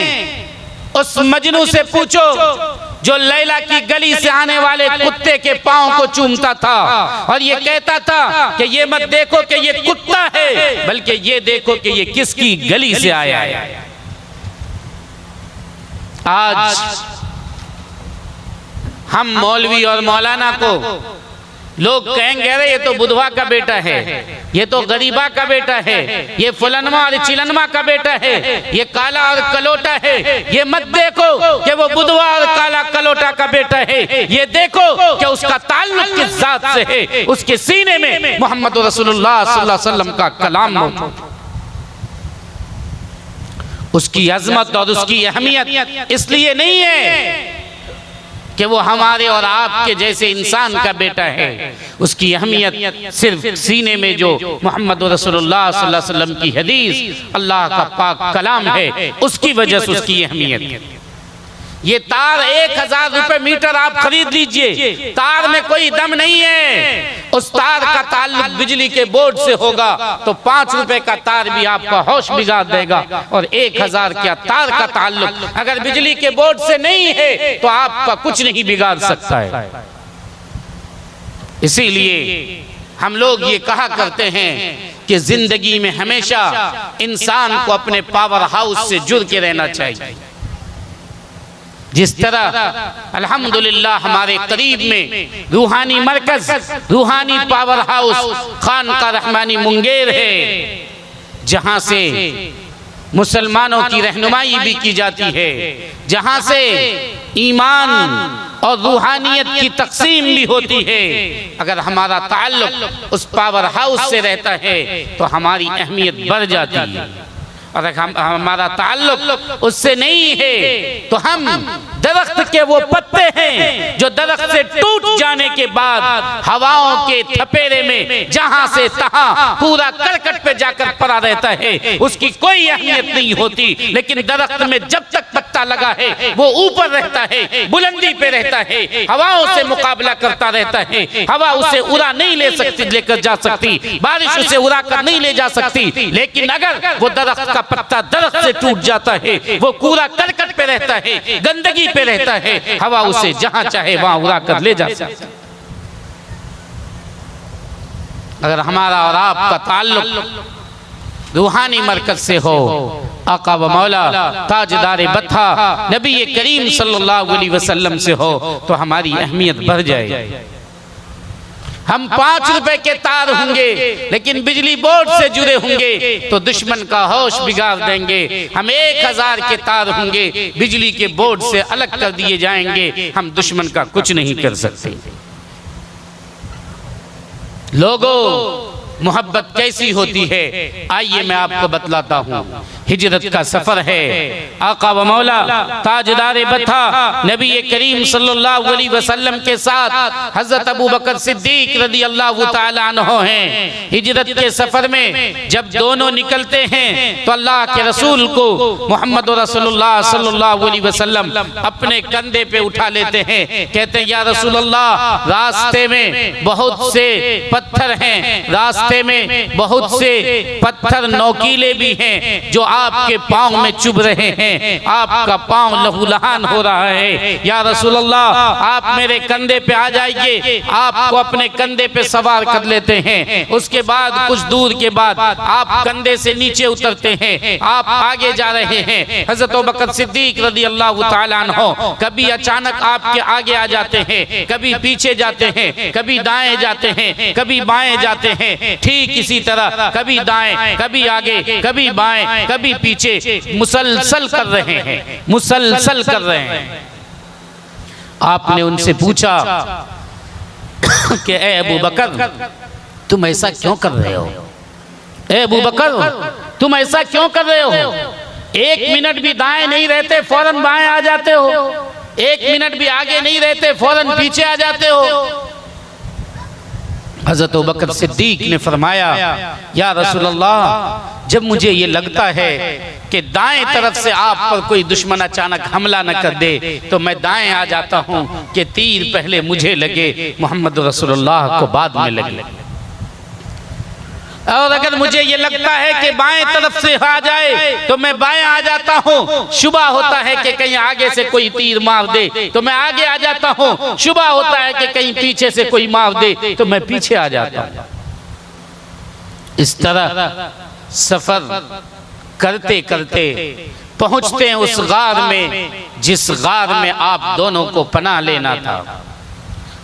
उस मजनू से पूछो जो लैला की गली से आने वाले कुत्ते के पांव को चूमता था और ये कहता था कि ये मत देखो कि ये कुत्ता है, बल्कि ये देखो कि ये किसकी गली से आया है। आज हम मौलवी और मौलाना को लोग कहेंगे अरे ये तो बुधवा का बेटा है, ये तो गरीबा का बेटा है, ये फुलनमा और चिलनमा का बेटा है, ये काला और कलोटा है। ये मत देखो कि वो बुधवा और काला कलोटा का बेटा है, ये देखो कि उसका ताल्लुक किस जात से है। उसके सीने में मोहम्मद रसूलुल्लाह सल्लल्लाहु अलैहि वसल्लम का कलाम मौजूद। उसकी अजमत और उसकी अहमियत इसलिए नहीं है कि वो हमारे और आपके जैसे इंसान का बेटा है, उसकी अहमियत सिर्फ सीने में जो मोहम्मद रसूलुल्लाह सल्लल्लाहु अलैहि वसल्लम की हदीस अल्लाह का पाक कलाम है, उसकी वजह से उसकी अहमियत। ये तार 1000 रुपए मीटर आप खरीद लीजिए, तार में कोई दम नहीं है। उस तार का ताल्लुक बिजली के बोर्ड से होगा तो 5 रुपए का तार भी आपका होश बिगाड़ देगा, और 1000 का तार का ताल्लुक अगर बिजली के बोर्ड से नहीं है तो आपका कुछ नहीं बिगाड़ सकता है। इसीलिए हम लोग ये कहा करते हैं कि जिंदगी में हमेशा इंसान को अपने पावर हाउस से जुड़ के रहना चाहिए। जिस तरह अल्हम्दुलिल्लाह हमारे करीब में रूहानी मरकज, रूहानी पावर हाउस खानका रहमानी मुंगेर है, जहां से मुसलमानों की रहनुमाई भी की जाती है, जहां से ईमान और रूहानियत की तकसीम भी होती है। अगर हमारा ताल्लुक उस पावर हाउस से रहता है तो हमारी अहमियत बढ़ जाती है, और अगर हमारा ताल्लुक उससे नहीं है तो हम दरख्त के वो पत्ते हैं जो दरख्त से टूट जाने के बाद हवाओं के थपेरे में जहां से तहां पूरा करकट पे जाकर पड़ा रहता है, उसकी कोई अहमियत नहीं होती। लेकिन दरख्त में जब तक पत्ता लगा है वो ऊपर रहता है, बुलंदी पे रहता है, हवाओं से मुकाबला करता रहता है। हवा उसे उड़ा नहीं ले सकती, लेकर जा सकती, बारिश उसे उड़ा कर नहीं ले जा सकती। लेकिन अगर वो दरख्त का पत्ता दरख्त से टूट जाता है, वो कूड़ा करकट पे रहता है, गंदगी पे रहता है, हवा उसे जहां चाहे वहां उड़ा कर ले जा सकती। अगर हमारा और आपका ताल्लुक रूहानी मरकज से हो आका व मौला ताजदार बथा नबी करीम सल्लल्लाहु अलैहि वसल्लम से हो तो हमारी अहमियत बढ़ जाए। हम 5 रुपए के तार होंगे लेकिन बिजली बोर्ड से जुड़े होंगे तो दुश्मन का होश बिगाड़ देंगे। हम 1000 के तार होंगे बिजली के बोर्ड से अलग कर दिए जाएंगे, हम दुश्मन का कुछ नहीं कर सकते। लोगों, मोहब्बत कैसी होती है आइए मैं आपको बतलाता हूँ। हिजरत का सफर है, आका व मौला ताजदार बथा नबी करीम सल्लल्लाहु अलैहि वसल्लम के साथ हजरत अबू बकर सिद्दीक रज़ी अल्लाह तआला अन्हु हैं। हिजरत के सफर में जब दोनों निकलते हैं तो अल्लाह के रसूल को मोहम्मद रसूलुल्लाह सल्लल्लाहु अलैहि वसल्लम अपने कंधे पे उठा लेते हैं। कहते हैं या रसूल अल्लाह, रास्ते में बहुत से पत्थर हैं, रास्ते में बहुत से पत्थर नोकीले भी हैं जो आपके पांव में चुभ रहे हैं, आपका पांव लहूलहान हो रहा है। या रसूल अल्लाह, आप मेरे कंधे पे आ जाइए। आपको अपने कंधे पे सवार कर लेते हैं। उसके बाद कुछ दूर के बाद आप कंधे से नीचे उतरते हैं, आप आगे जा रहे हैं। हजरत अबू बकर सिद्दीक रज़ी अल्लाह तआला अन्हु कभी अचानक आपके आगे आ जाते हैं, कभी पीछे जाते हैं, कभी दाएं जाते हैं, कभी बाएं जाते हैं। ठीक इसी तरह कभी दाएं, कभी आगे, कभी बाएं, कभी पीछे मुसलसल कर रहे हैं, मुसलसल कर रहे हैं। आपने उनसे पूछा कि ए अबू बकर, तुम ऐसा क्यों कर रहे हो? ए अबू बकर, तुम ऐसा क्यों कर रहे हो? 1 मिनट भी दाएं नहीं रहते फौरन बाएं आ जाते हो, 1 मिनट भी आगे नहीं रहते फौरन पीछे आ जाते हो। हज़रत अबू बकर सिद्दीक ने फरमाया या रसूल अल्लाह, जब मुझे ये लगता है कि दाएं तरफ से आप पर कोई दुश्मन अचानक हमला न कर दे तो मैं दाएं आ जाता हूँ कि तीर पहले मुझे लगे, मोहम्मद रसूलुल्लाह को बाद में लगे। और अगर मुझे ये लगता है कि बाएं तरफ से आ जाए तो मैं बाएं आ जाता हूँ। शुबा होता है कि कहीं आगे से कोई तीर मार दे तो मैं आगे आ जाता हूँ। शुबा होता है कि कहीं पीछे से कोई मार दे तो मैं पीछे आ जाता हूँ। इस तरह सफर करते करते पहुंचते हैं उस गार में जिस गार में आप दोनों को पनाह लेना था।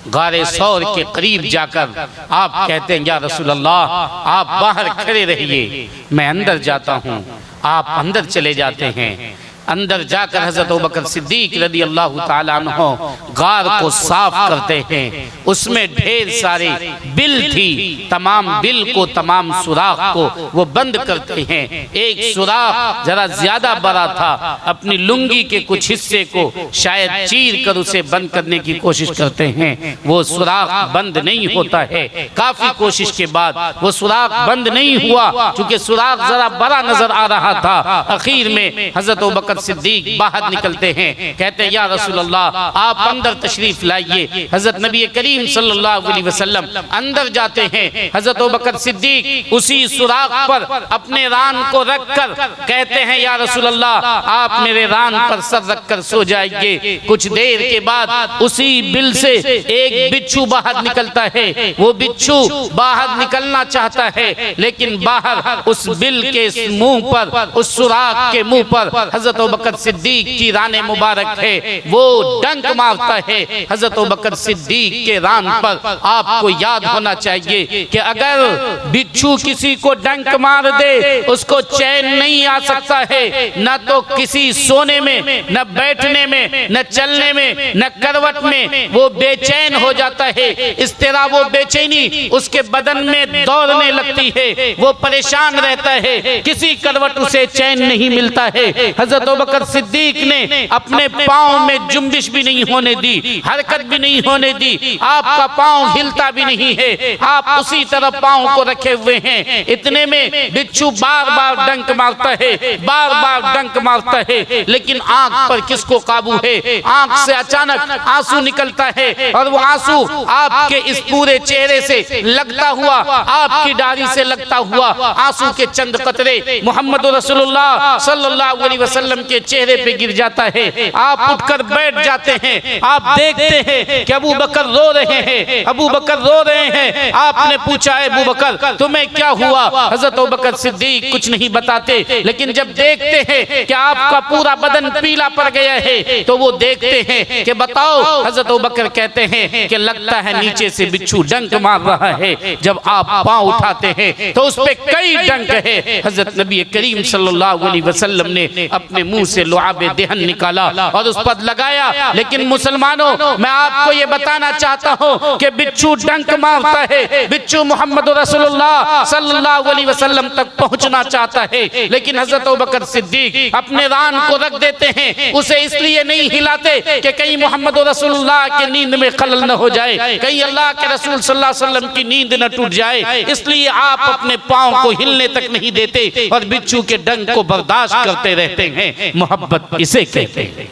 गारे सौर के करीब जाकर आप कहते हैं या रसूल अल्लाह, आप बाहर खड़े रहिए, मैं अंदर जाता हूँ। आप अंदर चले जाते हैं। अंदर जाकर हज़रत अबू बकर सिद्दीक रज़ी अल्लाह तआला अन्हु गार को साफ करते हैं। उसमें ढेर सारे बिल थी, तमाम बिल को, तमाम सुराख को वो बंद करते हैं। एक सुराख जरा ज्यादा बड़ा था, अपनी लुंगी के कुछ हिस्से को शायद चीर कर उसे बंद करने की कोशिश करते हैं। वो सुराख बंद नहीं होता है। काफी कोशिश के बाद वो सुराख बंद नहीं हुआ, क्योंकि सुराख जरा बड़ा नजर आ रहा था। आखिर में हज़रत अबू बकर सिद्दीक बाहर निकलते हैं, कहते हैं या रसूल अल्लाह, आप अंदर तशरीफ लाइए। हजरत नबी करीम सल्लल्लाहु अलैहि वसल्लम अंदर जाते हैं। हजरत अबू बकर सिद्दीक उसी सुराख पर अपने रान को रखकर कहते हैं या रसूल अल्लाह, आप मेरे रान पर सर रखकर सो जाइए। कुछ देर के बाद उसी बिल से एक बिच्छू बाहर निकलता है। वो बिच्छू बाहर निकलना चाहता है, लेकिन बाहर उस बिल के मुंह पर, उस सुराख के मुंह पर हजरत अबू बकर सिद्दीक की राने मुबारक है। वो डंक मारता है। हजरत अबू बकर सिद्दीक के रान पर आपको याद होना चाहिए कि अगर बिच्छू किसी को डंक मार दे उसको चैन नहीं आ सकता है, न तो किसी सोने में, न बैठने में, न चलने में, न करवट में। वो बेचैन हो जाता है। इस तरह वो बेचैनी उसके बदन में दौड़ने लगती है। वो परेशान रहता है, किसी करवट उसे चैन नहीं मिलता है। हजरत अबू बकर सिद्दीक ने अपने पांव में जुम्बिश भी नहीं होने दी, हरकत भी नहीं होने दी। आपका पांव हिलता भी नहीं है, आप उसी तरह पांव को रखे हुए हैं। इतने में बिच्छू बार बार डंक मारता है, बार बार डंक मारता है, लेकिन आंख पर किसको काबू है। आंख से अचानक आंसू निकलता है और वो आंसू आपके इस पूरे चेहरे से लगता हुआ, आपकी दाढ़ी से लगता हुआ आंसू के चंद कतरे मोहम्मद रसूलुल्लाह सल्लल्लाहु अलैहि वसल्लम वसल्लम के चेहरे पे गिर जाता है। आप उठकर बैठ जाते हैं, आप देखते हैं कि अबू बकर रो रहे हैं, अबू बकर रो रहे हैं। आपने पूछा है अबू बकर तुम्हें क्या हुआ? हजरत अबू बकर सिद्दीक कुछ नहीं बताते, लेकिन जब देखते हैं कि आपका पूरा बदन पीला पड़ गया है तो वो देखते हैं कि बताओ। हजरत अबू बकर कहते हैं कि लगता है नीचे से बिच्छू डंक मार रहा है। जब आप पांव उठाते हैं तो उस पे कई डंक है। हजरत नबी करीम सल्लल्लाहु अलैहि वसल्लम ने अपने मुंह से लुआब देहन निकाला और उस पर लगाया। लेकिन मुसलमानों, मैं आपको ये बताना चाहता हूँ कि बिच्छू डंक मारता है, बिच्छू मोहम्मद रसूलुल्लाह सल्लल्लाहु अलैहि वसल्लम तक पहुंचना चाहता है, लेकिन हजरत अबू बकर सिद्दीक अपने रान को रख देते हैं। उसे इसलिए नहीं हिलाते कि कहीं मोहम्मद रसूलुल्लाह की नींद में खलल न हो जाए, कहीं अल्लाह के रसूल सल्लल्लाहु अलैहि वसल्लम की नींद न टूट जाए, इसलिए आप अपने पांव को हिलने तक नहीं देते और बिच्छू के डंक को बर्दाश्त करते रहते हैं। मोहब्बत इसे कहते हैं।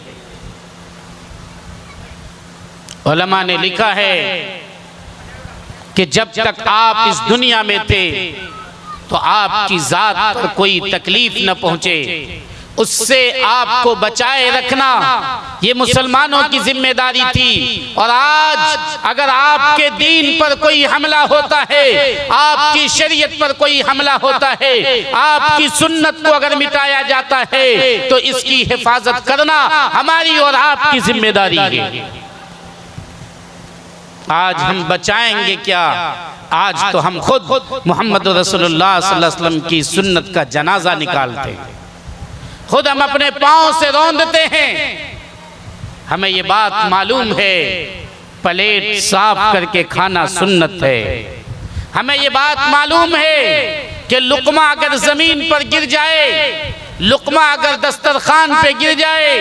उलमा ने लिखा है कि जब तक आप इस दुनिया में थे तो आपकी जात पर कोई तकलीफ न पहुंचे, उससे आपको बचाए रखना ये मुसलमानों की जिम्मेदारी थी। और आज अगर आपके दीन पर कोई हमला होता है, आपकी शरीयत पर कोई हमला होता है, आपकी सुन्नत को अगर मिटाया जाता है तो इसकी हिफाजत करना हमारी और आपकी जिम्मेदारी है। आज हम बचाएंगे क्या? आज तो हम खुद मोहम्मद रसूलुल्लाह सल्लल्लाहु अलैहि वसल्लम की सुन्नत का जनाजा निकालते हैं, खुद हम अपने पांव से रौंदते हैं। हमें ये बात मालूम है प्लेट साफ करके खाना सुन्नत है। हमें ये बात मालूम है कि लुकमा अगर जमीन पर गिर जाए, लुकमा अगर दस्तरखान पे गिर जाए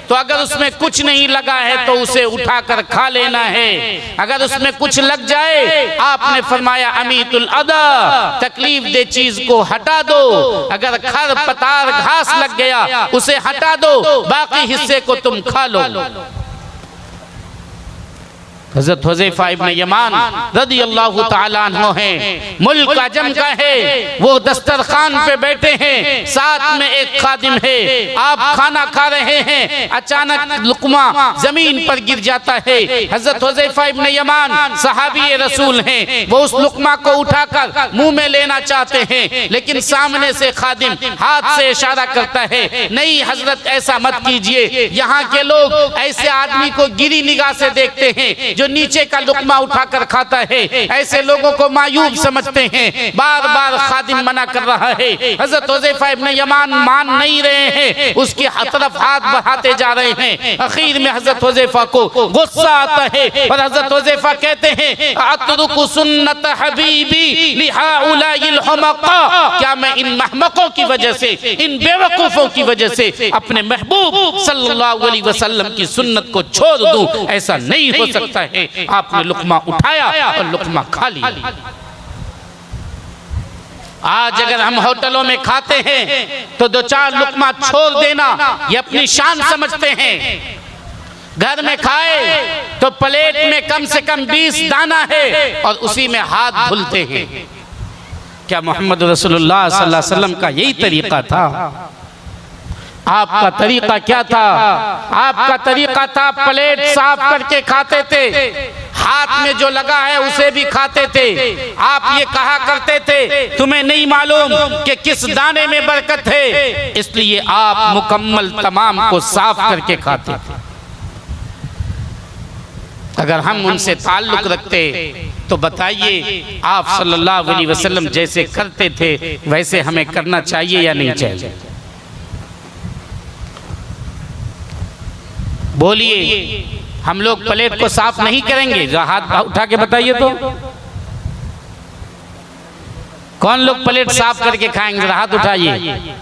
तो अगर उसमें कुछ नहीं लगा है तो उसे उठाकर खा लेना है। अगर उसमें कुछ लग जाए, आपने फरमाया अमीतुल अदा, तकलीफ दे चीज को हटा दो। अगर खर पतार घास लग गया उसे हटा दो, बाकी हिस्से को तुम खा लो। हज़रत हुज़ैफा इब्न यमान रज़ियल्लाहु ताला अन्हु हैं, मुल्क अजम का है, वो दस्तरखान पे बैठे हैं, साथ में एक खादिम है। आप खाना खा रहे हैं, अचानक लुकमा जमीन पर गिर जाता है। हज़रत हुज़ैफा इब्न यमान सहाबी रसूल हैं, वो उस लुकमा को उठाकर मुंह में लेना चाहते हैं, लेकिन सामने से खादिम हाथ से इशारा करता है, नहीं हजरत ऐसा मत कीजिए। यहाँ के लोग ऐसे आदमी को गिरी निगाह से देखते हैं जो नीचे का लुकमा उठाकर खाता है, ऐसे लोगों को मायूब समझते हैं। बार बार खादिम मना कर रहा है। हजरत हुज़ैफा इब्न यमान मान नहीं रहे हैं, उसकी तरफ हाथ बढ़ाते जा रहे हैं। आखिर में हजरत हुज़ैफा को गुस्सा आता है और हजरत हुज़ैफा कहते हैं, अतरुकु सुन्नत हबीबी लिहाउलाइल हुमक़ा, क्या मैं इन महमकों की वजह से, इन बेवकूफों की वजह से अपने महबूब सल्लल्लाहु अलैहि वसल्लम की सुन्नत को छोड़ दूं? ऐसा नहीं हो सकता है। आपने लुकमा उठाया और लुकमा खा लिया। आज अगर हम होटलों में खाते हैं तो दो चार लुकमा छोड़ देना ये अपनी शान समझते हैं। घर में खाए तो प्लेट में कम से कम 20 दाना है और उसी में हाथ धुलते हैं। क्या मोहम्मद रसूलुल्लाह सल्लल्लाहु अलैहि वसल्लम का यही तरीका था? आपका तरीका क्या था? आपका तरीका था प्लेट साफ करके खाते थे, हाथ में जो लगा है उसे भी खाते थे। आप ये कहा करते थे तुम्हें नहीं मालूम कि किस दाने में बरकत है, इसलिए आप मुकम्मल तमाम को साफ करके खाते थे। अगर हम उनसे ताल्लुक रखते तो बताइए आप सल्लल्लाहु अलैहि वसल्लम जैसे करते थे वैसे हमें करना चाहिए या नहीं चाहिए? बोलिए, हम लोग प्लेट को साफ नहीं करेंगे? जो हाथ उठा के बताइए तो कौन लोग प्लेट साफ करके खाएंगे? हाथ उठाइए।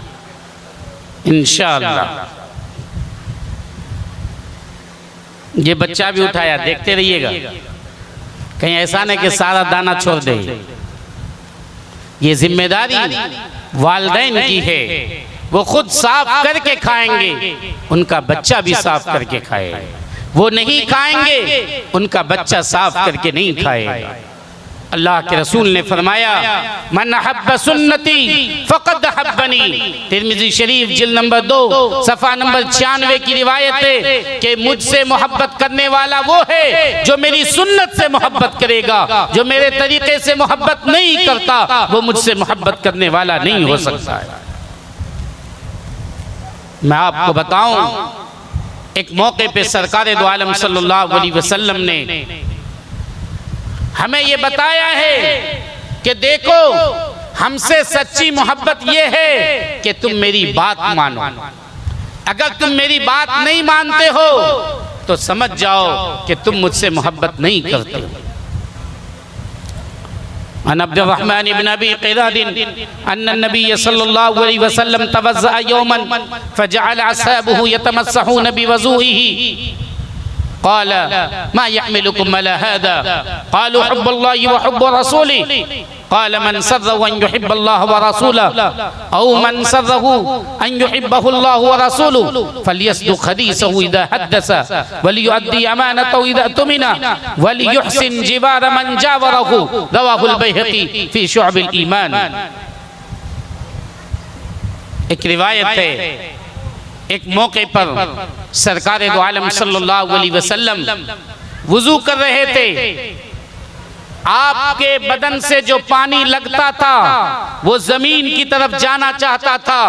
इंशाअल्लाह। ये बच्चा भी उठाया, देखते रहिएगा कहीं ऐसा नहीं कि सारा दाना छोड़ दे। ये जिम्मेदारी वालिदैन की है, वो खुद साफ करके खाएंगे, उनका बच्चा भी साफ करके खाए। वो नहीं खाएंगे, उनका बच्चा साफ करके नहीं खाएगा। अल्लाह के रसूल ने फरमाया मन हब्ब सुन्नती फ़क़द हब्बनी। तिर्मिज़ी शरीफ जिल्द नंबर 2 सफ़ा नंबर 96 की रिवायत है कि मुझसे मोहब्बत करने वाला वो है जो मेरी सुन्नत से मोहब्बत करेगा। जो मेरे तरीके से मोहब्बत नहीं करता वो मुझसे मोहब्बत करने वाला नहीं हो सकता है। मैं आपको बताऊं, एक मौके पे सरकार दो आलम सल्लल्लाहु अलैहि वसल्लम ने हमें ये बताया है कि देखो, हमसे सच्ची मोहब्बत ये है कि तुम मेरी बात मानो। अगर तुम मेरी बात नहीं मानते हो तो समझ जाओ कि तुम मुझसे मोहब्बत नहीं करते। अन अब्दुर्रहमान इब्न अबी क़िराद अन्न नबी सल्लल्लाहु अलैहि वसल्लम तवज़्ज़अ यौमन फजअल असहाबुहु यतमस्सहून बिवज़ूइही क़ाल मा यहमिलुकुम अला हाज़ा क़ालू हुब्बुल्लाहि व हुब्बु रसूलिही क़ाल मन सर्रहु अन युहिब्बल्लाह व रसूलहु औ मन सर्रहु अन युहिब्बहुल्लाह व रसूलुहु फलयस्दुक़ हदीसहु इज़ा हद्दसा वलियुअद्दि अमानतहु इज़ा तुमिना वलियुहसिन जिवार मन जावरहु रवाहुल बैहक़ी फ़ी शुअबिल ईमान। एक रिवायत है, एक मौके पर सरकार दो आलम सल्लल्लाहु अलैहि वसल्लम वुज़ू कर रहे थे। आपके बदन से जो पानी लगता था वो जमीन की तरफ जाना चाहता था,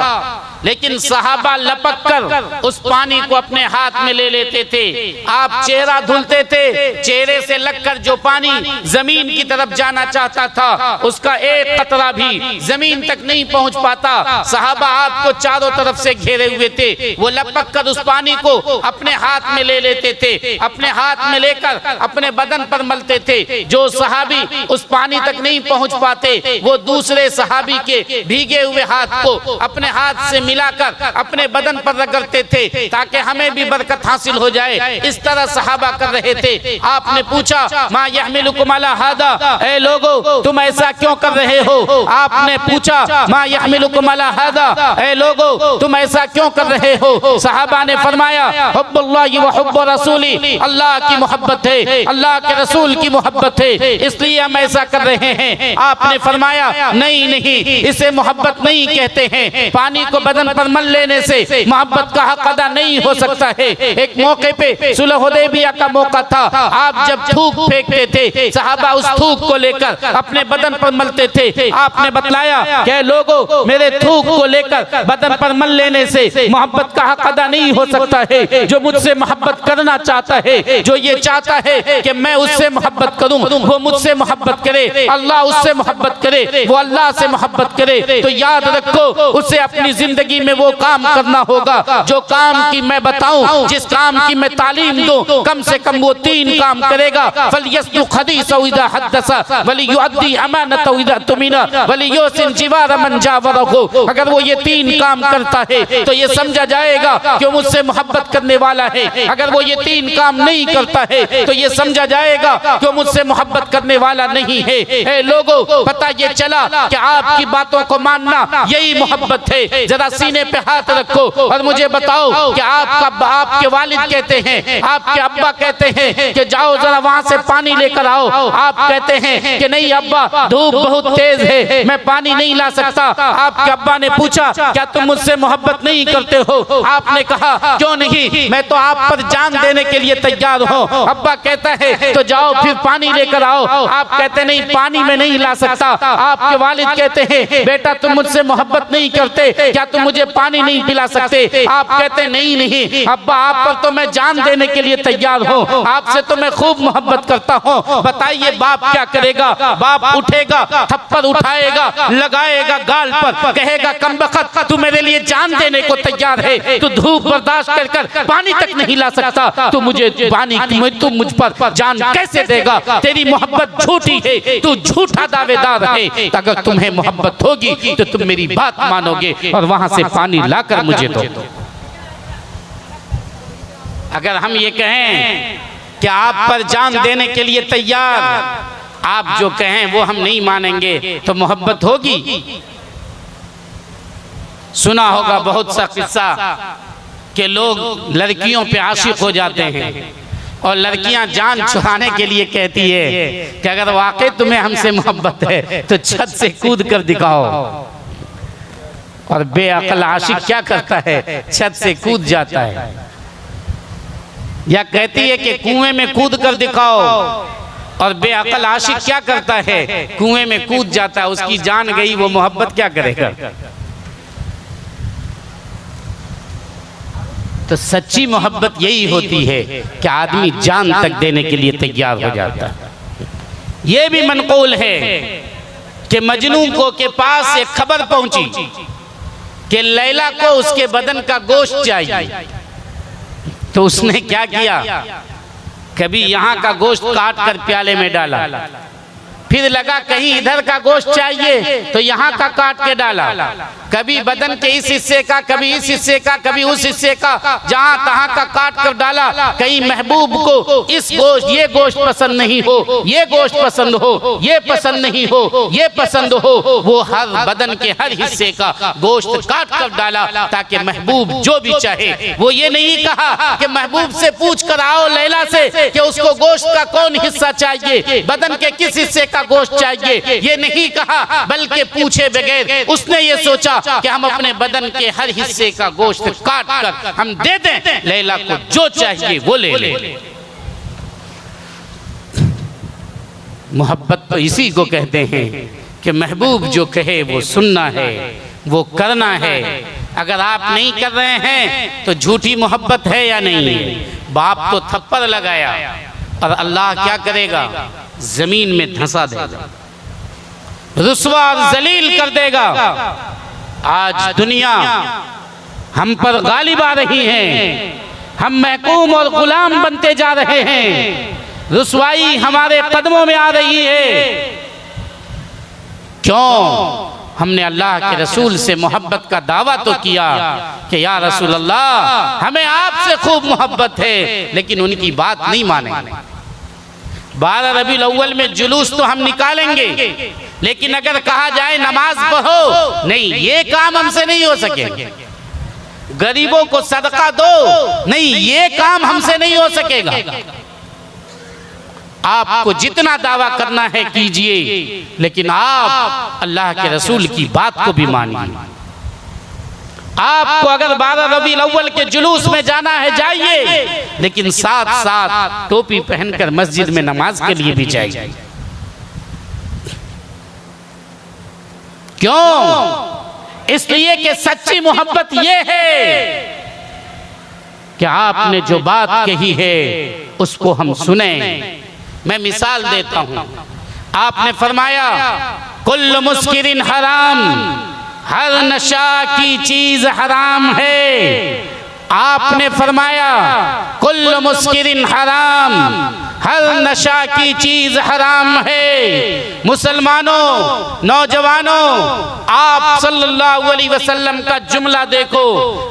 लेकिन सहाबा लपक कर उस पानी को अपने हाथ में ले लेते थे। आप चेहरा धुलते थे, चेहरे से लगकर जो पानी जमीन की तरफ जाना चाहता था उसका एक कतरा भी जमीन तक नहीं पहुंच पाता। सहाबा आपको चारों तरफ से घेरे हुए थे, वो लपक कर उस पानी को अपने हाथ में ले लेते थे, अपने हाथ में लेकर अपने बदन पर मलते थे। जो सहाबी उस पानी तक नहीं पहुंच पाते वो दूसरे सहाबी के भीगे हुए हाथ को अपने हाथ से मिलाकर अपने बदन पर रगड़ते थे ताकि हमें भी बरकत हासिल हो जाए। इस तरह सहाबा कर रहे थे। आपने पूछा मा यहमिलुकुम अला हादा, ए लोगो तुम ऐसा क्यों कर रहे हो? आपने पूछा मा यहमिलुकुम अला हादा, ए लोगो तुम ऐसा क्यों कर रहे हो? सहाबा ने फरमाया हुब्बुल्लाहि व हुब्बु रसूली, अल्लाह की मोहब्बत है, अल्लाह के रसूल की मोहब्बत है, इसलिए हम ऐसा कर रहे हैं। आपने फरमाया नहीं नहीं, इसे मोहब्बत नहीं कहते हैं। पानी को बदन पर मल लेने से मोहब्बत का हक अदा नहीं हो सकता है। एक मौके पे सुलह हुदैबिया का मौका था। आप जब थूक फेंकते थे सहाबा उस थूक को लेकर अपने बदन पर मलते थे। आपने बतलाया कि लोगों मेरे थूक को लेकर बदन पर मल लेने से मोहब्बत का हक अदा नहीं हो सकता है। जो मुझसे मोहब्बत करना चाहता है, जो ये चाहता है कि मैं उससे मोहब्बत करूं, वो मुझसे मोहब्बत करे, अल्लाह उससे मोहब्बत करे, वो अल्लाह से मोहब्बत करे। तो याद रखो उसे अपनी जिंदगी में वो काम करना होगा जो काम की मैं बताऊं, जिस काम की मैं तालीम दूं। कम से कम वो 3 काम करेगा। फलयस्दुक़ हदीसहु इज़ा हद्दसा वलियुअद्दि अमानतहु इज़ा तुमिना वलियुहसिन जिवार मन जावरहु। अगर वो ये 3 काम करता है तो ये समझा जाएगा कि वो मुझसे मोहब्बत करने वाला है। अगर वो ये 3 काम नहीं करता है तो ये समझा जाएगा कि वो मुझसे मोहब्बत करने वाला नहीं है। ए लोगों, पता ये चला कि आपकी बातों को मानना यही मोहब्बत है। जरा सीने पे हाथ रखो और मुझे बताओ कि आपके वालिद कहते हैं, आपके अब्बा कहते हैं कि जाओ जरा वहां से पानी लेकर आओ। आप कहते हैं कि नहीं अब्बा, धूप बहुत तेज है, मैं पानी नहीं ला सकता। आपके अब्बा ने पूछा क्या तुम मुझसे मोहब्बत नहीं करते हो? आपने कहा क्यों नहीं, मैं तो आप पर जान देने के लिए तैयार हूँ। अब्बा कहता है तो जाओ फिर पानी लेकर आओ। आप कहते नहीं पानी में नहीं ला सकता। आपके वालिद कहते हैं बेटा तुम मुझसे मोहब्बत नहीं करते, क्या तुम मुझे पानी नहीं पिला सकते? आप कहते नहीं नहीं अब्बा, आप पर तो मैं जान देने के लिए तैयार हूँ, आपसे तो मैं खूब मोहब्बत करता हूँ। बताइए बाप क्या करेगा? बाप उठेगा, थप्पड़ उठाएगा, लगाएगा गाल पर, कहेगा कमबख्त तू मेरे लिए जान देने को तैयार है, तू धूप बर्दाश्त कर पानी तक नहीं ला सकता, तू मुझे पानी तू मुझ पर जान कैसे देगा? तेरी मोहब्बत झूठी है, तू झूठा दावेदार है। अगर तुम्हें मोहब्बत होगी तो तुम मेरी बात मानोगे और वहां से पानी लाकर मुझे दो। अगर हम ये कहें कि आप पर जान देने के लिए तैयार, आप जो कहें वो हम नहीं मानेंगे, तो मोहब्बत होगी? सुना होगा बहुत सा किस्सा कि लोग लड़कियों पे आशिक हो जाते हैं, और लड़कियां जान छुड़ाने के लिए कहती है कि अगर वाकई तुम्हें हमसे मोहब्बत है तो छत से कूद कर दिखाओ। और बेअक्ल आशिक क्या करता है, छत से कूद जाता है। या कहती है कि कुएं में कूद कर दिखाओ, और बेअक्ल आशिक क्या करता है, कुएं में कूद जाता है। उसकी जान गई, वो मोहब्बत क्या करेगा। तो सच्ची मोहब्बत यही होती है कि आदमी जान तक देने के लिए तैयार हो जाता है। ये भी मनकूल है कि मजनू को के पास एक खबर पहुंची कि लैला को उसके बदन का गोश्त चाहिए। तो उसने क्या किया, कभी यहाँ का गोश्त काट कर प्याले में डाला, फिर लगा कहीं इधर का गोश्त चाहिए तो यहाँ का काट के डाला, कभी बदन के इस हिस्से का, कभी इस हिस्से का, कभी उस हिस्से का, जहाँ तहाँ का काट कर डाला। कहीं महबूब को इस गोश्त, ये गोश्त पसंद नहीं हो, ये गोश्त पसंद हो, ये पसंद नहीं हो, ये पसंद हो। वो हर बदन के हर हिस्से का गोश्त काट कर डाला ताकि महबूब जो भी चाहे। वो ये नहीं कहा कि महबूब से पूछ कर आओ लैला से कि उसको गोश्त का कौन हिस्सा चाहिए, बदन के किस हिस्से का गोश्त चाहिए, ये नहीं कहा। बल्कि पूछे बगैर उसने ये सोचा कि हम अपने बदन के हर हिस्से का गोश्त काट कर हम दे दें, लैला को जो चाहिए वो ले ले। मोहब्बत तो इसी को कहते हैं कि महबूब जो कहे वो सुनना है, वो करना है। अगर आप नहीं कर रहे हैं तो झूठी मोहब्बत है या नहीं है। बाप तो थप्पड़ लगाया और अल्लाह क्या करेगा, जमीन में धंसा देगा, रुस्वा और जलील कर देगा। आज दुनिया हम पर गालिब आ रही है, हम महकूम और गुलाम बनते जा रहे हैं, रुस्वाई हमारे कदमों में आ रही है। क्यों? हमने अल्लाह के रसूल से मोहब्बत का दावा तो किया कि या रसूल अल्लाह हमें आपसे खूब मोहब्बत है, लेकिन उनकी बात नहीं मानेंगे। 12 रबीउल अव्वल में जुलूस तो हम निकालेंगे, लेकिन अगर कहा जाए नमाज पढ़ो, नहीं, ये काम हमसे नहीं हो सकेगा। गरीबों को सदका दो, नहीं, ये काम हमसे नहीं हो सकेगा। आपको जितना दावा करना है कीजिए, लेकिन आप अल्लाह के रसूल की बात को भी मानिए। आपको अगर 12 रबीउल अव्वल के जुलूस में जाना है जाइए, लेकिन साथ साथ टोपी पहनकर मस्जिद में नमाज के लिए भी जाइए। क्यों? इसलिए कि सच्ची मोहब्बत ये है कि आपने जो बात कही है उसको हम सुने। मैं मिसाल देता हूं। आपने फरमाया कुल्लु मुस्किरिन हराम, हर नशा की चीज हराम है। आपने फरमाया कुल्लु मुस्किरिन हराम, हर नशा की चीज हराम है। मुसलमानों, नौजवानों, आप सल्लल्लाहु अलैहि वसल्लम का जुमला देखो।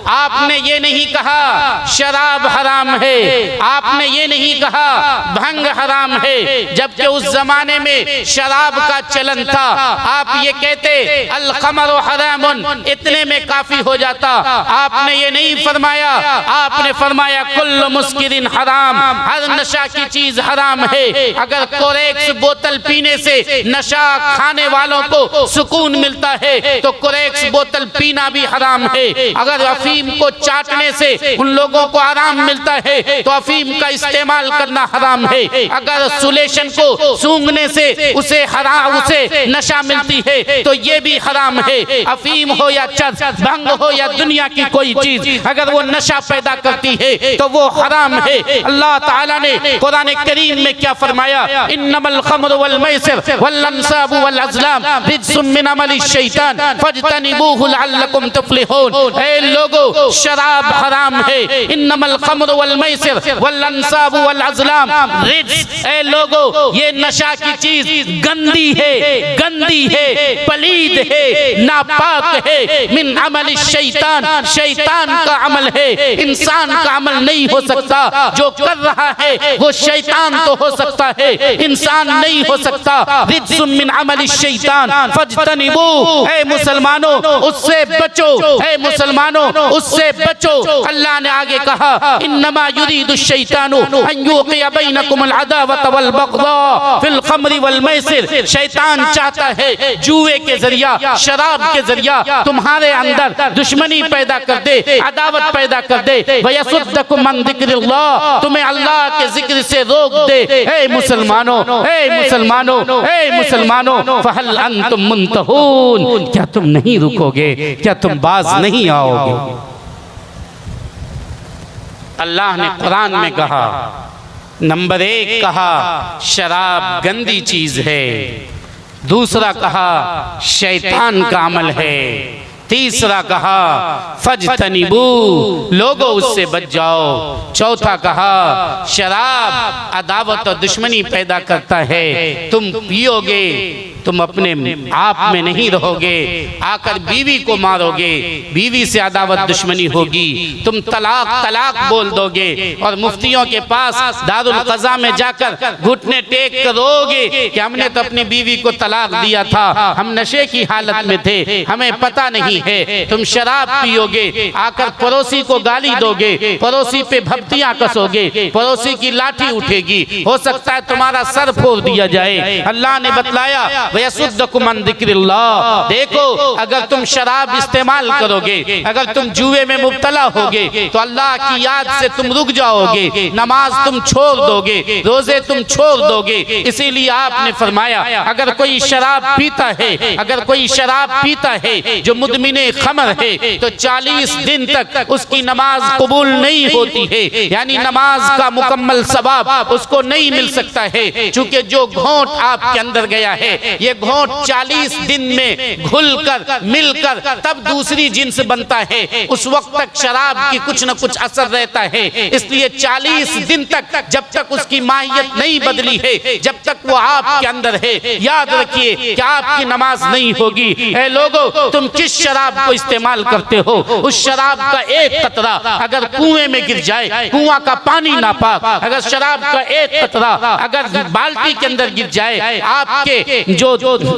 आपने ये नहीं कहा शराब हराम है, आपने ये नहीं कहा भंग हराम है, जबकि उस जमाने में शराब का चलन था। आप ये कहते अल खमरु हरामुन, इतने में काफी हो जाता। आपने ये नहीं फरमाया, आपने फरमाया कुल्लु मुस्किरिन हराम, हर नशा की चीज हराम है। अगर कोरेक्स बोतल पीने से नशा खाने वालों को सुकून मिलता है तो कोरेक्स बोतल पीना भी हराम है। अगर अफीम को चाटने से उन लोगों को आराम मिलता है तो अफीम का इस्तेमाल करना हराम है। अगर सुलेशन को सूंघने से उसे नशा मिलती है तो ये भी हराम है। अफीम हो या चर्च, भंग हो या दुनिया की कोई चीज, अगर वो नशा पैदा करती है तो वो हराम है। अल्लाह ताला ने कुरान करीम में क्या फरमाया, इन्नमल खम्रु वल मैसिर वल अंसाबु वल अज़लाम रिज्सुम मिन अमलि शैतान फज्तनिबूहु लअल्लकुम तुफ्लिहून। ऐ लोगो, शराब हराम है। इन्नमल खम्रु वल मैसिर वल अंसाबु वल अज़लाम रिज्स, ऐ लोगो, ये नशा की चीज गंदी है, गंदी है, पलीद है, नापाक है। मिन अमलि शैतान, शैतान का अमल है, इंसान का अमल नहीं हो सकता। जो कर रहा है वो शैतान शैतान तो हो सकता है, इंसान नहीं हो सकता। रिज्जुम मिन अमल शैतान फज्तनिबू, ऐ मुसलमानों उससे बचो, ऐ मुसलमानों उससे बचो। अल्लाह ने आगे कहा इन्नमा युरीदु शैतानु अन युक़िया बैनकुमुल अदावत वल बग़दा फिल खम्रि वल मैसिर। शैतान चाहता है जुए के जरिया, शराब के जरिया तुम्हारे अंदर दुश्मनी पैदा कर दे, अदावत पैदा कर दे। वयसुद्दकुम अन ज़िक्रिल्लाह, तुम्हें अल्लाह के जिक्र से रोक दे। ऐ मुसलमानों, ऐ मुसलमानों, ऐ मुसलमानों, फहल अंतुम मुंतहून, क्या तुम नहीं रुकोगे, क्या तुम बाज नहीं आओगे। अल्लाह ने कुरान में कहा, नंबर 1 कहा शराब गंदी चीज है, दूसरा कहा शैतान का अमल है, तीसरा कहा फज्तनिबू, लोगों उससे बच जाओ, चौथा कहा शराब अदावत और दुश्मनी पैदा करता है, तुम पियोगे तुम अपने आप में नहीं रहोगे, आकर बीवी को मारोगे, बीवी से अदावत दुश्मनी होगी, तुम तलाक तलाक बोल दोगे और मुफ्तियों के पास दारुल क़ज़ा में जाकर घुटने टेक कर रोगे कि हमने तो अपनी बीवी को तलाक दिया था, हम नशे की हालत में थे, हमें पता नहीं है। तुम शराब पियोगे, आकर पड़ोसी को गाली दोगे, पड़ोसी पे भपतियां कसोगे, पड़ोसी की लाठी उठेगी, हो सकता है तुम्हारा सर फोड़ दिया जाए। अल्लाह ने बतलाया वयसुद्दकुम अन ज़िक्रिल्लाह, देखो अगर तुम शराब इस्तेमाल करोगे, अगर तुम जुए में मुब्तला होगे तो अल्लाह की याद से तुम रुक जाओगे, नमाज तुम छोड़ दोगे, रोजे तुम छोड़ दोगे। इसीलिए आपने फरमाया अगर कोई शराब पीता है, अगर कोई शराब पीता है जो मुदमिने खमर है तो 40 दिन तक उसकी नमाज कबूल नहीं होती है, यानी नमाज का मुकम्मल सवाब उसको नहीं मिल सकता है। चूंकि जो घोंट आपके अंदर गया है, ये घोंट 40 दिन में घुलकर मिलकर तब दूसरी जिन्स बनता है, उस वक्त तक शराब की कुछ न कुछ असर रहता है। इसलिए 40 दिन तक जब तक उसकी माहियत नहीं बदली है, जब तक वो आपके अंदर है, याद रखिए कि आपकी नमाज नहीं होगी। ऐ लोगों, तुम किस शराब को इस्तेमाल करते हो, उस शराब का एक कतरा अगर कुएं में गिर जाए, कुआं का पानी नापाक, अगर शराब का एक कतरा अगर बाल्टी के अंदर गिर जाए, आपके जो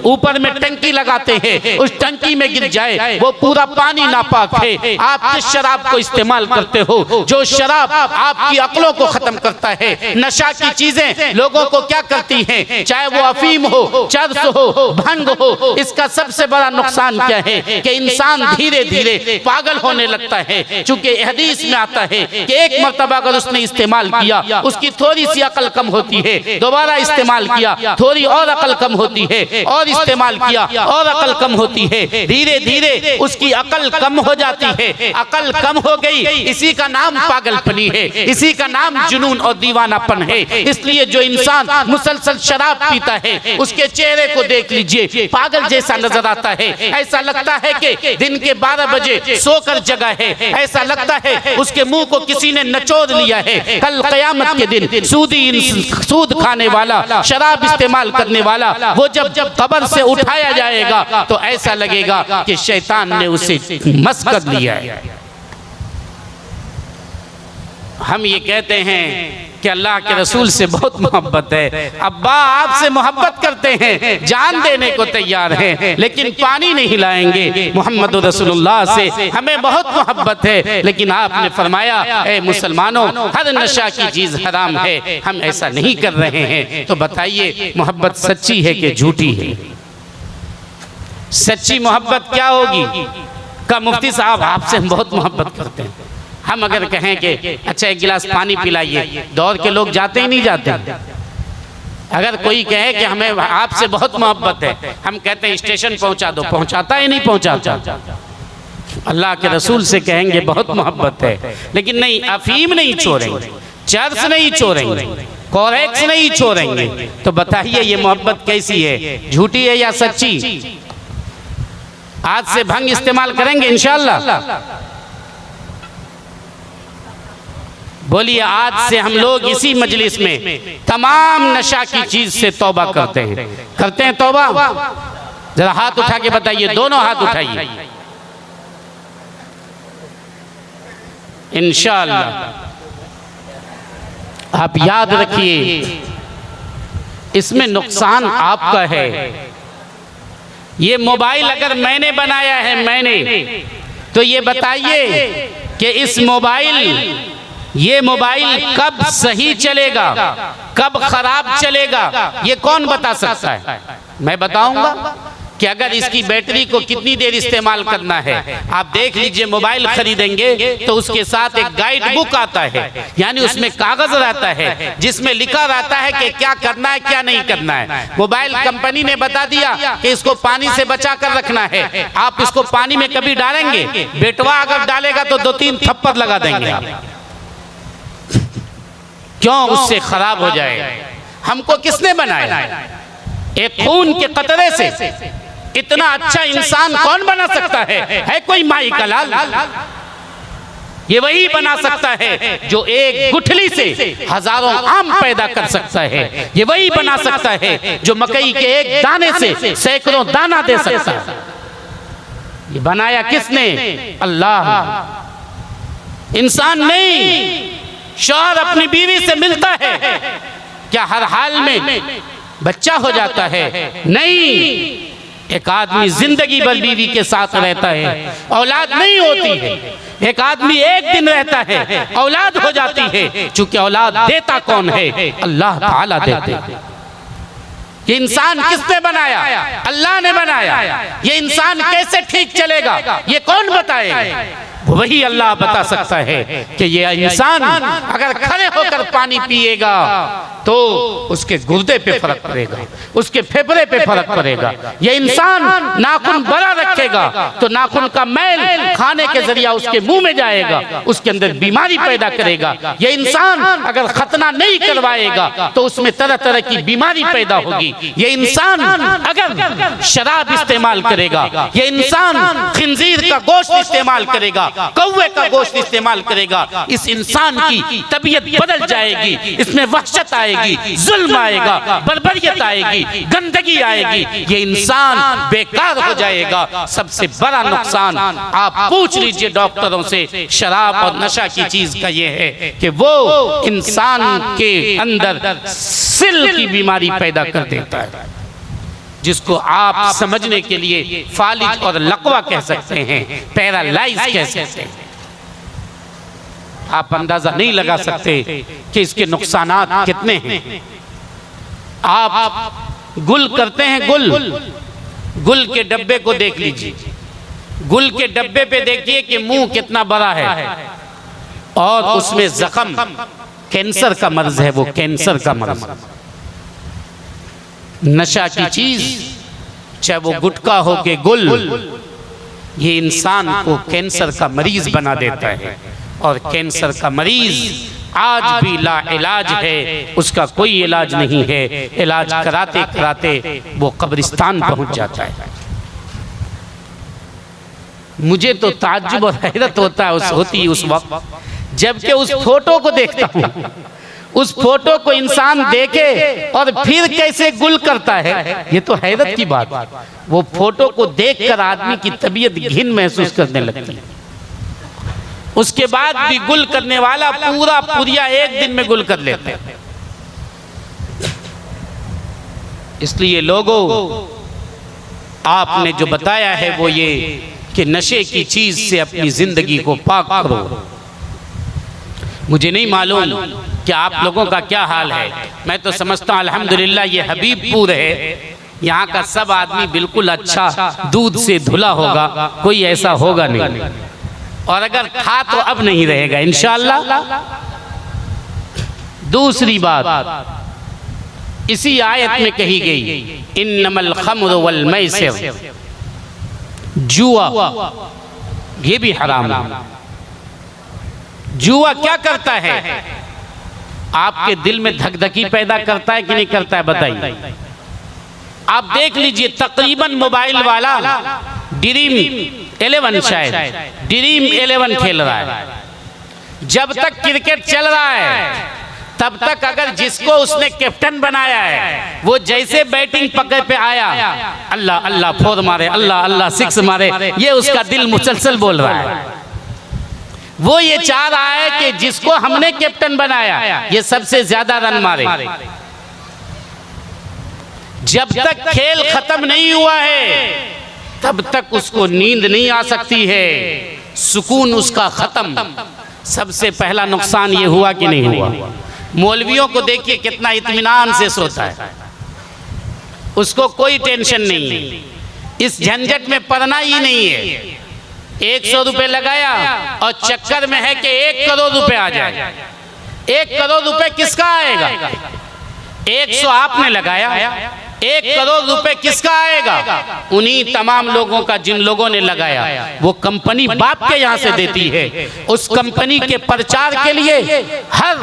ऊपर में टंकी लगाते हैं उस टंकी में गिर जाए, वो पूरा पानी नापाक है। आप किस शराब को इस्तेमाल करते हो, जो शराब आपकी अक्लों को खत्म करता है। नशा की चीजें लोगों को क्या करती हैं, चाहे वो अफीम हो, चरस हो, भंग हो, इसका सबसे बड़ा नुकसान क्या है कि इंसान धीरे धीरे पागल होने लगता है। चूंकि हदीस में आता है कि एक मर्तबा अगर उसने इस्तेमाल किया, उसकी थोड़ी सी अकल कम होती है, दोबारा इस्तेमाल किया, थोड़ी और अकल कम होती है, और इस्तेमाल किया और अकल कम होती है, धीरे धीरे उसकी अकल कम हो जाती है। अकल कम हो गई, इसी का नाम पागलपनी है, इसी का नाम जुनून और दीवानापन है। इसलिए जो इंसान मुसलसल शराब पीता है, उसके चेहरे को देख लीजिए, पागल जैसा नजर आता है। ऐसा लगता है कि दिन के 12 बजे सोकर जगा है, ऐसा लगता है उसके मुंह को किसी ने नचोड़ लिया है। कल क़यामत के दिन सूद खाने वाला, शराब इस्तेमाल करने वाला, वो जब कब्र से उठाया जाएगा तो ऐसा लगेगा कि शैतान ने उसे मस कर लिया है। हम ये कहते हैं कि अल्लाह के रसूल से बहुत मोहब्बत है, अब्बा आपसे मोहब्बत करते हैं, जान देने को तैयार हैं, लेकिन पानी नहीं लाएंगे। मोहम्मद रसूलुल्लाह से हमें बहुत मोहब्बत है, लेकिन आपने फरमाया ऐ मुसलमानों, हर नशा की चीज हराम है, हम ऐसा नहीं कर रहे हैं। तो बताइए मोहब्बत सच्ची है कि झूठी है? सच्ची मोहब्बत क्या होगी? का मुफ्ती साहब आपसे हम बहुत मोहब्बत करते हैं। हम अगर कहें कि अच्छा एक गिलास पानी पिलाइए, दौड़ के लोग जाते ही नहीं जाते। अगर कोई कहे कि हमें आपसे बहुत मोहब्बत है, हम कहते हैं स्टेशन पहुंचा दो, पहुंचाता ही नहीं पहुंचाता। अल्लाह के रसूल से कहेंगे बहुत मोहब्बत है, लेकिन नहीं, अफीम नहीं छोड़ेंगे, चर्स नहीं छोड़ेंगे, कोरेक्स नहीं छोड़ेंगे। तो बताइए ये मोहब्बत कैसी है, झूठी है या सच्ची? आज से भंग इस्तेमाल करेंगे इंशाअल्लाह? बोलिए आज से हम लोग इसी मजलिस में तमाम नशा की चीज से तौबा करते हैं तौबा? जरा हाथ उठा के बताइए, दोनों हाथ उठाइए। इंशाअल्लाह आप याद रखिए, इसमें नुकसान आपका है। ये मोबाइल अगर मैंने बनाया है, मैंने, तो ये बताइए कि ये मोबाइल कब सही चलेगा, कब खराब चलेगा, ये कौन बता सकता है? मैं बताऊंगा कि अगर इसकी बैटरी को कितनी देर इस्तेमाल करना है। आप देख लीजिए, मोबाइल खरीदेंगे तो उसके साथ एक गाइड बुक आता है, यानी उसमें कागज रहता है जिसमें लिखा रहता है कि क्या करना है क्या नहीं करना है। मोबाइल कंपनी ने बता दिया कि इसको पानी से बचा कर रखना है, आप इसको पानी में कभी डालेंगे, बेटवा अगर डालेगा तो 2-3 थप्पड़ लगा देंगे आप, क्यों? उससे खराब हो जाए। हमको किसने बनाया? एक खून के कतरे से इतना अच्छा इंसान कौन बना सकता है कोई माई का लाल? ये वही बना सकता है जो एक गुठली से हजारों आम पैदा कर सकता है। ये वही बना सकता है जो मकई के एक दाने से सैकड़ों दाना दे सकता है। ये बनाया किसने? अल्लाह। इंसान नहीं। शौहर अपनी बीवी से मिलता है, क्या हर हाल में बच्चा हो जाता है? नहीं। एक आदमी जिंदगी भर बीवी के साथ रहता है, औलाद नहीं होती है। एक आदमी एक दिन रहता है, औलाद हो जाती है। चूंकि औलाद देता कौन है? अल्लाह ताला देते हैं। ये इंसान किसने बनाया? अल्लाह ने बनाया। ये इंसान कैसे ठीक चलेगा, ये कौन बताएगा? वही अल्लाह बता सकता है कि ये इंसान अगर खड़े होकर पानी पिएगा तो उसके गुर्दे पे फर्क पड़ेगा, उसके फेफड़े पे फर्क पड़ेगा। ये इंसान नाखून बड़ा रखेगा तो नाखून का मैल खाने के जरिया उसके मुंह में जाएगा, उसके अंदर बीमारी पैदा करेगा। ये इंसान अगर खतना नहीं करवाएगा तो उसमें तरह तरह की बीमारी पैदा होगी। ये इंसान अगर शराब इस्तेमाल करेगा, ये इंसान खिंजीर का गोश्त इस्तेमाल करेगा, कौवे का गोश्त इस्तेमाल करेगा, इस इंसान की तबीयत बदल जाएगी, इसमें वहशत आएगी, जुल्म आएगा, बर्बरियत आएगी, गंदगी आएगी। ये इंसान बेकार हो जाएगा। सबसे बड़ा नुकसान आप पूछ लीजिए डॉक्टरों से शराब और नशा की चीज का ये है कि वो इंसान के अंदर सिल की बीमारी पैदा कर देता है, जिसको आप समझने के लिए फालिज और लकवा कह सकते हैं, पैरालाइज कह सकते हैं। आप अंदाजा नहीं लगा सकते कि इसके नुकसानात कितने हैं। आप गुल करते हैं, गुल के डब्बे को देख लीजिए, गुल के डब्बे पे देखिए कि मुंह कितना बड़ा है और उसमें जख्म, कैंसर का मर्ज है, वो कैंसर का मर्ज। नशा की चीज, चाहे वो गुटखा हो के गुल, ये इंसान को कैंसर का मरीज बना देता है। और कैंसर का मरीज आज भी ला इलाज है, उसका कोई इलाज नहीं है। इलाज कराते कराते वो कब्रिस्तान पहुंच जाता है। मुझे तो ताज्जुब और हैरत होती है उस वक्त जबकि उस फोटो को देखता हूँ। उस फोटो को इंसान देखे और फिर कैसे गुल करता है, ये तो हैरत की बात है। वो फोटो को देखकर आदमी की तबीयत घिन महसूस करने लगती है। उसके बाद भी गुल करने वाला पूरा एक दिन में गुल कर लेते हैं। इसलिए लोगों, आपने जो बताया है वो ये कि नशे की चीज से अपनी जिंदगी को पाक करो। मुझे नहीं मालूम कि आप लोगों का क्या हाल है। मैं तो समझता हूँ अल्हम्दुलिल्लाह ये हबीबपुर है, यहाँ का सब आदमी बिल्कुल अच्छा दूध से धुला होगा, कोई ऐसा होगा नहीं। और अगर था तो अब नहीं रहेगा इंशाअल्लाह। दूसरी बात इसी आयत में कही गई, इन्नमल खम्र वल मैसिर, जुआ ये भी हराम है। जुआ क्या करता है? आपके दिल में धकधकी पैदा करता है कि नहीं करता है? बताइए। आप देख लीजिए, तकरीबन मोबाइल वाला ड्रीम 11 शायद ड्रीम 11 खेल रहा है। जब तक क्रिकेट चल रहा है तब तक अगर जिसको उसने कैप्टन बनाया है वो जैसे बैटिंग पकड़ पे आया, अल्लाह अल्लाह फोर मारे, अल्लाह अल्लाह सिक्स मारे, ये उसका दिल मुसलसल बोल रहा है। वो ये चाह रहा है कि जिसको हमने कैप्टन बनाया ये सबसे ज्यादा रन मारे। जब तक खेल खत्म नहीं हुआ है तब तक उसको नींद नहीं आ सकती है, सुकून उसका खत्म। सबसे पहला नुकसान ये हुआ कि नहीं हुआ। मौलवियों को देखिए कितना इत्मीनान से सोता है, उसको कोई टेंशन नहीं है, इस झंझट में पड़ना ही नहीं है। 100 रुपए लगाया और चक्कर में है कि 1 करोड़ रुपए आ जाए। 1 करोड़ रुपए किसका आएगा? 100 आपने लगाया, 1 करोड़ रुपए किसका आएगा? उन्हीं तमाम लोगों का जिन लोगों ने लगाया। वो कंपनी बाप के यहाँ से देती है। उस कंपनी के प्रचार के लिए हर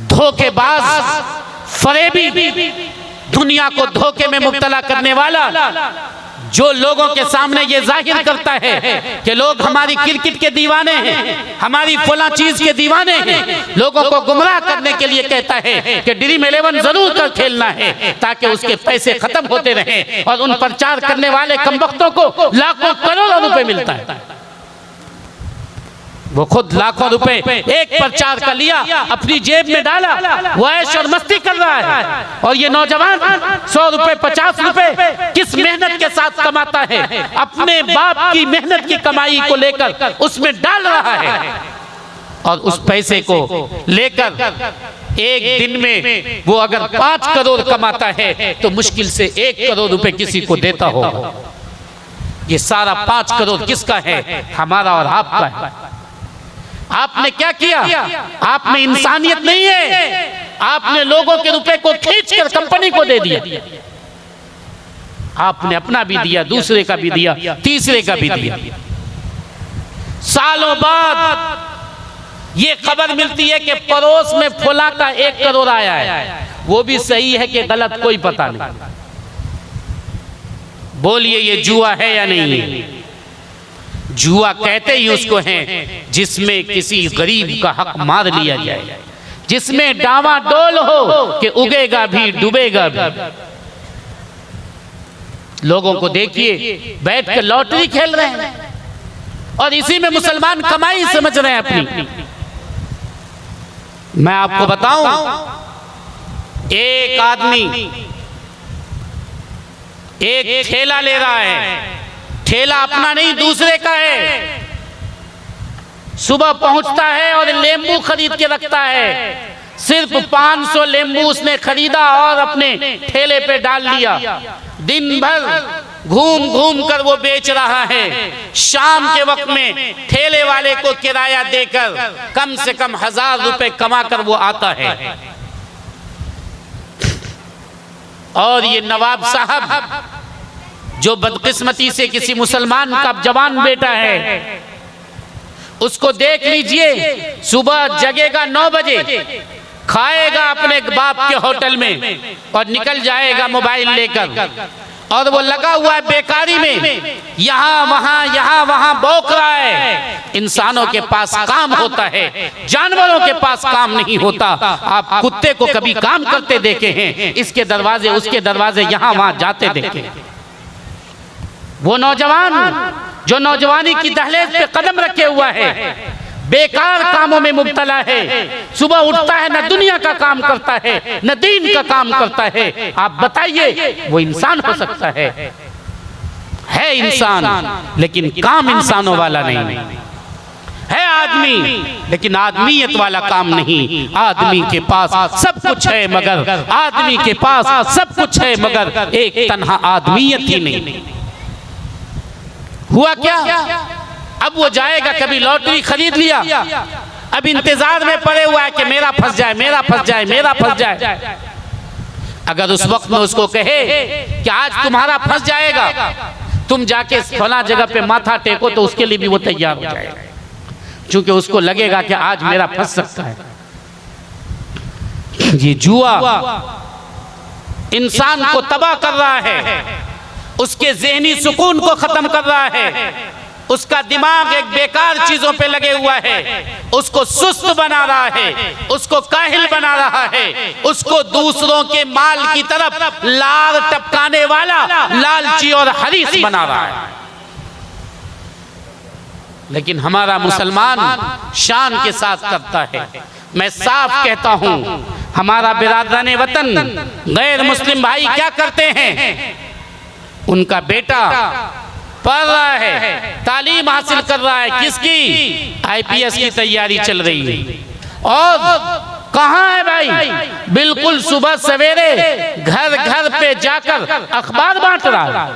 धोखेबाज, फरेबी, दुनिया को धोखे में मुब्तला करने वाला, जो लोगों के सामने ये जाहिर करता है कि लोग हमारी क्रिकेट के दीवाने हैं, हमारी फला चीज के दीवाने हैं, लोगों को गुमराह करने के लिए कहता है कि ड्रीम 11 जरूर कर खेलना है ताकि उसके पैसे खत्म होते रहें। और उन प्रचार करने वाले कमबख्तों को लाखों करोड़ों रुपए मिलता है। वो खुद लाखों रुपए एक प्रचार का लिया, अपनी जेब में डाला, वो ऐश और मस्ती कर रहा है। और ये नौजवान 100 रुपए 50 रुपए किस मेहनत के साथ कमाता है? अपने बाप की मेहनत की कमाई को लेकर उसमें डाल रहा है। और उस पैसे को लेकर एक दिन में वो अगर 5 करोड़ कमाता है तो मुश्किल से 1 करोड़ रुपए किसी को देता होगा। ये सारा 5 करोड़ किसका है? हमारा और आपका है। आपने क्या किया? आप में इंसानियत नहीं है। आपने लोगों के रुपए को खींचकर कंपनी को दे दिया। आपने अपना भी दिया, दूसरे का भी दिया, तीसरे का भी दिया। सालों बाद ये खबर मिलती है कि पड़ोस में फुला का 1 करोड़ आया है। वो भी सही है कि गलत कोई पता नहीं। बोलिए ये जुआ है या नहीं है? जुआ कहते ही उसको हैं जिसमें किसी गरीब का हक मार लिया जाए, जिसमें डावाडोल हो कि उगेगा भी डूबेगा भी। लोगों को देखिए बैठ कर लॉटरी खेल रहे हैं और इसी में मुसलमान कमाई समझ रहे हैं अपनी। मैं आपको बताऊं, एक आदमी एक ठेला ले रहा है, ठेला अपना नहीं दूसरे का है। सुबह पहुंचता है और लेम्बू खरीद के रखता है। सिर्फ 500 लेम्बू उसने खरीदा और अपने ठेले पे डाल लिया। दिन भर घूम घूम कर वो बेच रहा है। शाम के वक्त में ठेले वाले को किराया देकर कम से कम 1000 रुपए कमा कर वो आता है। और ये नवाब साहब जो बदकिस्मती से किसी मुसलमान का जवान बेटा है, उसको देख लीजिए, सुबह जगेगा 9 बजे, खाएगा अपने बाप के होटल में और निकल जाएगा मोबाइल लेकर। और वो लगा हुआ है बेकारी में, यहाँ वहां बौक रहा है। इंसानों के पास काम होता है, जानवरों के पास काम नहीं होता। आप कुत्ते को कभी काम करते देखे हैं? इसके दरवाजे उसके दरवाजे यहाँ वहां जाते देखे। वो नौजवान जो नौजवानी की दहलीज पे कदम रखे हुआ है, बेकार कामों में मुब्तला है। सुबह उठता है, न दुनिया का काम करता है, न दीन का काम करता है। आप बताइए वो इंसान हो सकता है इंसान, लेकिन काम इंसानों वाला नहीं है। आदमी लेकिन आदमियत वाला काम नहीं। आदमी के पास सब कुछ है मगर आदमी के पास सब कुछ है मगर एक तन्हा आदमियत ही नहीं। हुआ क्या? अब वो जाएगा, कभी लॉटरी खरीद लिया, अब इंतजार में पड़े हुआ है कि मेरा फंस जाए, मेरा फंस जाए, मेरा फंस जाए। अगर उस वक्त में उसको कहे कि आज तुम्हारा फंस जाएगा, तुम जाके फला जगह पे माथा टेको, तो उसके लिए भी वो तैयार हो जाएगा, क्योंकि उसको लगेगा कि आज मेरा फंस सकता है। ये जुआ इंसान को तबाह कर रहा है, उसके ज़हनी सुकून को खत्म कर रहा है। उसका दिमाग एक बेकार चीजों पे लगे हुआ है, उसको सुस्त बना रहा है, उसको काहिल बना रहा है, उसको दूसरों के माल की तरफ लार टपकाने वाला लालची और हरीस बना रहा है। लेकिन हमारा मुसलमान शान के साथ करता है। मैं साफ कहता हूं, हमारा बिरादरान वतन गैर मुस्लिम भाई क्या करते हैं, उनका बेटा पढ़ रहा है, तालीम हासिल कर रहा है, किसकी, IPS की तैयारी चल रही है, और कहाँ है भाई, बिल्कुल सुबह सवेरे घर घर पे जाकर अखबार बांट रहा है।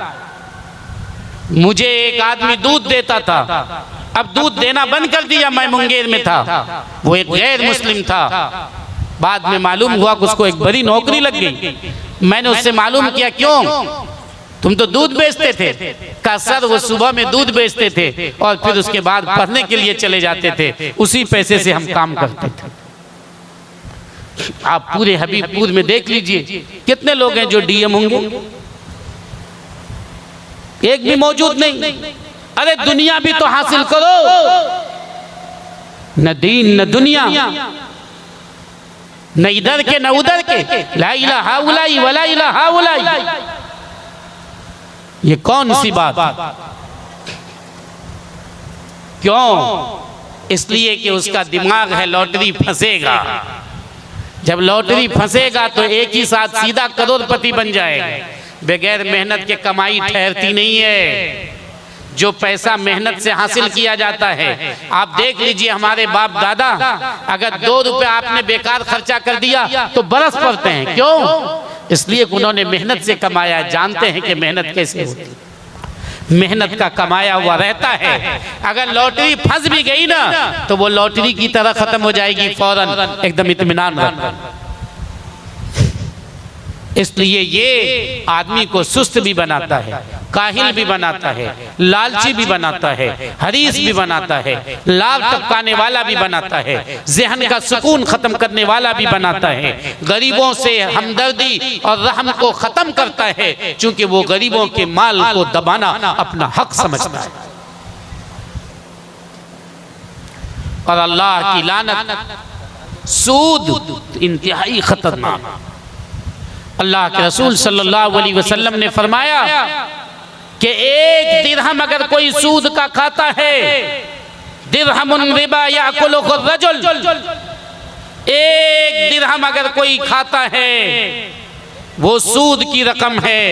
मुझे एक आदमी दूध देता था, अब दूध देना बंद कर दिया, मैं मुंगेर में था, वो एक गैर मुस्लिम था। बाद में मालूम हुआ कि उसको एक बड़ी नौकरी लग गई। मैंने उससे मालूम किया, क्यों, तुम तो दूध बेचते थे। कहा सर वो सुबह में दूध बेचते थे और फिर उसके बाद पढ़ने के लिए चले जाते थे, उसी पैसे से हम काम करते थे। आप पूरे हबीबपुर में देख लीजिए कितने लोग हैं जो DM होंगे, एक भी मौजूद नहीं। अरे दुनिया भी तो हासिल करो, न दीन न दुनिया, न इधर के न उधर के, ला इलाहा उलाई वला इलाहा उलाई, ये कौन सी बात। क्यों, इसलिए कि उसका दिमाग है लॉटरी फंसेगा। जब लॉटरी फंसेगा तो एक ही साथ सीधा करोड़पति बन जाएगा। बगैर मेहनत के कमाई ठहरती नहीं है। जो पैसा मेहनत से हासिल किया जाता है, आप देख लीजिए हमारे बाप दादा, अगर 2 रुपए आपने बेकार खर्चा कर दिया तो बरस पड़ते हैं। क्यों, इसलिए उन्होंने मेहनत से कमाया, जानते हैं कि मेहनत कैसे होती है, मेहनत का कमाया हुआ रहता है। अगर लॉटरी फंस भी गई ना तो वो लॉटरी की तरह खत्म हो जाएगी फौरन, एकदम इत्मीनान रखकर। इसलिए ये आदमी को सुस्त भी बनाता है, काहिल भी बनाता है, लालची भी बनाता है, हरीस भी बनाता है, लाभ टपकाने वाला भी बनाता है, ज़हन का सुकून खत्म करने वाला भी बनाता है, गरीबों से हमदर्दी और रहम को खत्म करता है, क्योंकि वो गरीबों के माल को दबाना अपना हक समझता है। और अल्लाह की लानत, सूद इंतहाई खतरनाक। अल्लाह के रसूल सल्लल्लाहु अलैहि वसल्लम ने फरमाया कि 1 दिरहम अगर कोई सूद का खाता है, दिरहमुन रिबा याकुलुहु रजुल, 1 दिरहम अगर कोई खाता है वो सूद की रकम है,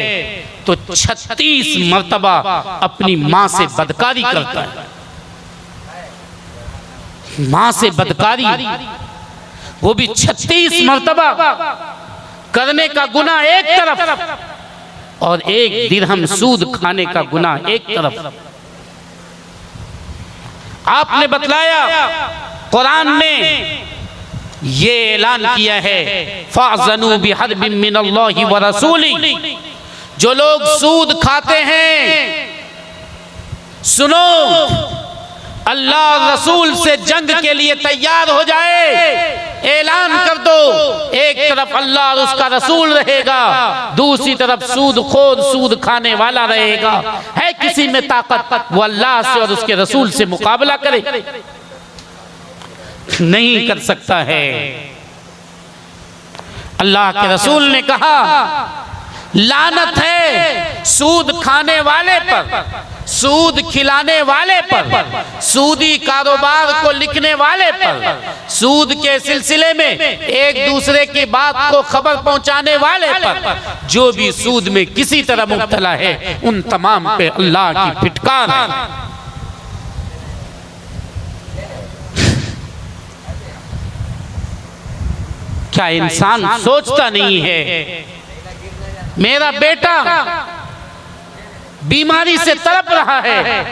तो 36 मर्तबा अपनी माँ से बदकारी करता है। माँ से बदकारी, वो भी 36 मर्तबा करने का गुनाह एक तरफ, और 1 दिरहम सूद खाने का गुनाह एक तरफ। आपने बतलाया, कुरान ने ये ऐलान किया है, फ़अज़नु बिहर्बिन मिनल्लाहि व रसूलिही, जो लोग सूद खाते हैं, सुनो, अल्लाह रसूल से जंग के लिए तैयार हो जाए। ऐलान कर दो, एक तरफ अल्लाह और उसका रसूल रहेगा, दूसरी तरफ सूद खोर सूद खाने वाला रहेगा। है किसी में ताकत वो अल्लाह से और उसके रसूल से मुकाबला करे? नहीं कर सकता है। अल्लाह के रसूल ने कहा, लानत है सूद खाने वाले पर, सूद खिलाने वाले पर, सूदी कारोबार को लिखने वाले पर, सूद के सिलसिले में एक दूसरे की बात को खबर पहुंचाने वाले पर, जो भी सूद में किसी तरह मुब्तला है, उन तमाम पे अल्लाह की फिटकार है। क्या इंसान सोचता नहीं है, मेरा बेटा बीमारी से तड़प रहा है,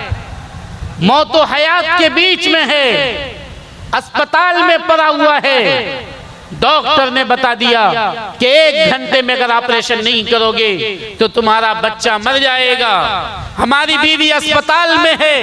मौत और हयात के बीच में है, अस्पताल में पड़ा हुआ है, डॉक्टर ने बता दिया कि 1 घंटे में अगर ऑपरेशन नहीं करोगे तो तुम्हारा बच्चा मर जाएगा। हमारी बीवी अस्पताल में है,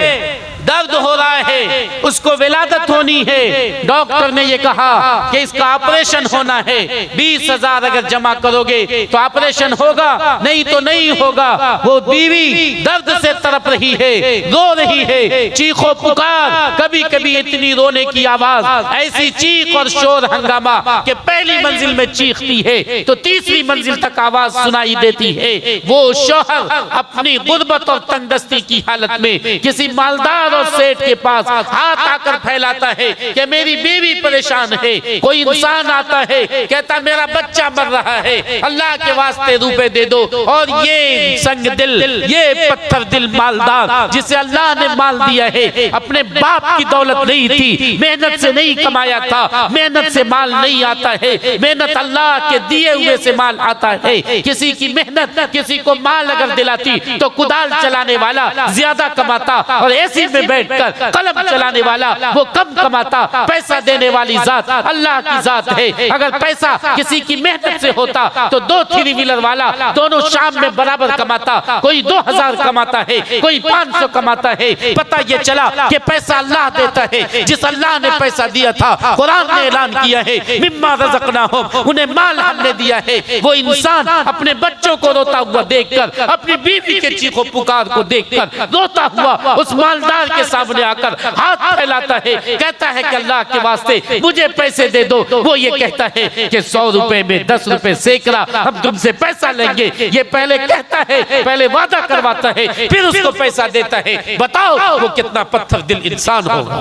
दर्द हो रहा है, उसको विलादत होनी है, डॉक्टर ने ये कहा कि इसका ऑपरेशन होना है, 20,000 अगर जमा करोगे तो ऑपरेशन होगा, नहीं तो नहीं होगा। वो बीवी दर्द से तड़प रही है, रो रही है, चीखो पुकार, कभी कभी इतनी रोने की आवाज, ऐसी चीख और शोर हंगामा कि पहली मंजिल में चीखती है तो तीसरी मंजिल तक आवाज सुनाई देती है। वो शौहर अपनी गुर्बत और तंगदस्ती की हालत में किसी मालदार हजारों सेठ के पास हाथ आकर फैलाता है कि मेरी बीवी परेशान है। कोई इंसान आता है कहता मेरा बच्चा मर रहा है, अल्लाह के वास्ते रुपए दे दो। और ये संग दिल, ये पत्थर दिल मालदार जिसे अल्लाह ने माल दिया है, अपने बाप की दौलत नहीं थी, मेहनत से नहीं कमाया था, मेहनत से माल नहीं आता है, मेहनत अल्लाह के दिए हुए से माल आता है। किसी की मेहनत किसी को माल अगर दिलाती तो कुदाल चलाने वाला ज्यादा कमाता, और एसी में बैठकर कलम चलाने वाला वो कम कमाता। पैसा देने वाली जात अल्लाह की जात है। अगर पैसा किसी की मेहनत से होता तो 2 थ्री व्हीलर वाला दोनों शाम में बराबर कमाता। कोई 2000 कमाता है, कोई 500 कमाता है। पता ये चला कि पैसा अल्लाह देता है। जिस अल्लाह ने पैसा दिया था, कुरान ने ऐलान किया है मिम्मा रज़क़नाहुम, उन्हें माल हमने दिया है। वो इंसान अपने बच्चों को रोता हुआ देखकर, अपनी बीवी के चीखों पुकार को देखकर रोता हुआ उस मालदार के सामने आकर हाथ फैलाता है, कहता है कि अल्लाह के वास्ते मुझे पैसे दे दो। वो ये कहता है कि 100 रुपए में 10 रुपए सैकड़ा हम तुमसे पैसा लेंगे। ये पहले कहता है, पहले वादा करवाता है, फिर उसको पैसा देता है। बताओ वो कितना पत्थर दिल इंसान होगा।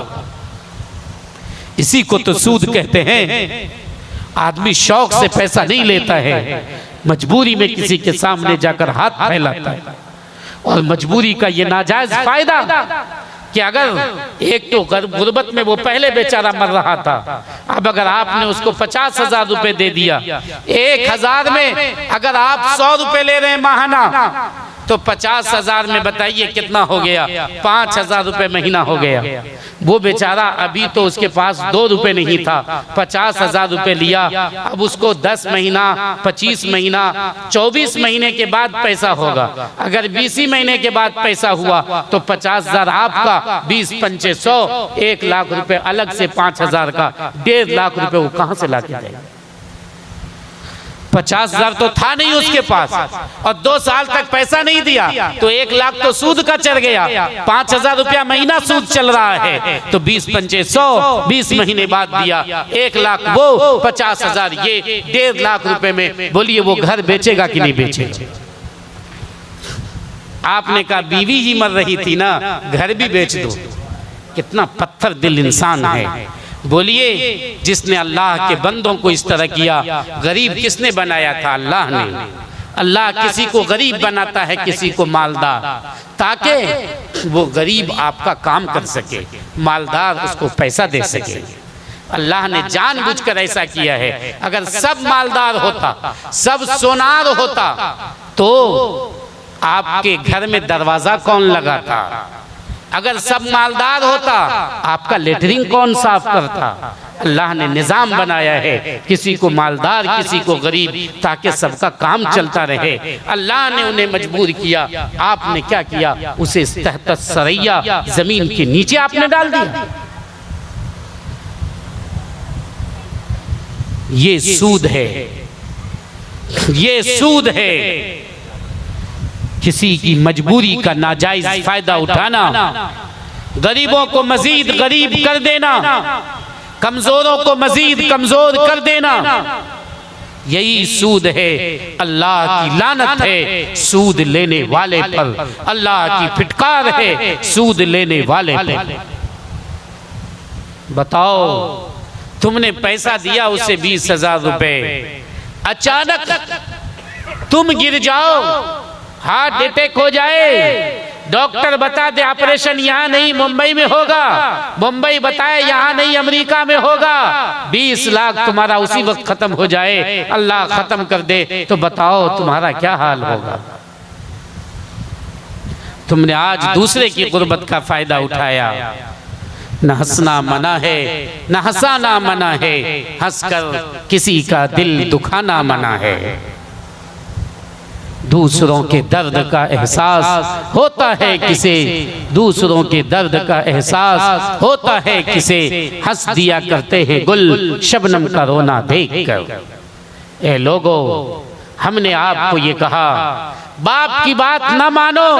इसी को तो सूद कहते हैं। आदमी शौक से पैसा नहीं लेता है, मजबूरी में किसी के सामने जाकर हाथ फैलाता है। और मजबूरी का ये नाजायज फायदा कि अगर एक तो गुर्बत में वो पहले बेचारा मर रहा था, अब अगर आपने उसको 50,000 रुपए दे दिया, 1000 में अगर आप 100 रुपए ले रहे हैं माहाना, तो 50,000 में बताइए कितना हो गया? 5,000 रुपए महीना हो गया। वो बेचारा अभी तो उसके पास 2 रुपए नहीं था, 50,000 रुपए लिया। अब उसको 10 महीना, 25 महीना, 24 महीने के बाद पैसा होगा। अगर 20 महीने के बाद पैसा हुआ तो 50,000 आपका, 20 पंचे 100, 1 लाख रुपए अलग से 5,000 का, 1.5 लाख रुपए वो कहां से लाके देगा? 50,000 तो था नहीं उसके पास, और 2 साल तक पैसा नहीं दिया तो 1 लाख तो सूद का चढ़ गया। 5,000 रुपया महीना सूद चल रहा है, तो 20 पंचे 100, 20 महीने बाद दिया 1 लाख, वो 50,000, ये 1.5 लाख रुपए में बोलिए वो घर बेचेगा कि नहीं बेचेगा? आपने कहा बीवी ही मर रही थी ना, घर भी बेच दो। कितना पत्थर दिल इंसान है। बोलिए जिसने अल्लाह के बंदों को इस तरह किया, गरीब किसने बनाया था? अल्लाह ने। अल्लाह किसी को गरीब बनाता है, किसी को मालदार, ताकि वो गरीब आपका काम कर सके, मालदार उसको पैसा दे सके। अल्लाह ने जानबूझकर ऐसा किया है। अगर सब मालदार होता, सब सोनार होता, तो आपके घर में दरवाजा कौन लगाता? अगर सब मालदार होता, आपका लेटरिन कौन साफ करता? अल्लाह ने निजाम बनाया है, किसी को मालदार, किसी को गरीब, ताकि सबका काम चलता रहे। अल्लाह ने उन्हें मजबूर किया। आपने क्या किया? उसे तहत सरैया, जमीन के नीचे आपने डाल दिया। ये सूद है, ये सूद है। किसी की मजबूरी का नाजायज फायदा उठाना, गरीबों को मजीद गरीब कर देना, कमजोरों को मजीद कमजोर कर देना, यही सूद है। अल्लाह की लानत है सूद लेने वाले पर, अल्लाह की फिटकार है सूद लेने वाले पर। बताओ, तुमने पैसा दिया उसे 20,000 रुपए, अचानक तुम गिर जाओ, हार्ट अटैक हो जाए, डॉक्टर बता दे ऑपरेशन यहाँ नहीं मुंबई में होगा, मुंबई बताए यहाँ नहीं अमेरिका में होगा, 20 लाख तुम्हारा उसी वक्त खत्म हो जाए, अल्लाह खत्म कर दे, तो बताओ तुम्हारा क्या हाल होगा? तुमने आज दूसरे की गुर्बत का फायदा उठाया। न हंसना मना है, न हंसाना मना है, हंसकर किसी का दिल दुखाना मना है। दूसरों के दर्द का एहसास होता है किसे, दूसरों के दर्द का एहसास होता है किसे, हंस दिया करते हैं गुल शबनम का रोना देखकर। ए लोगों, हमने आपको ये कहा, बाप की बात न मानो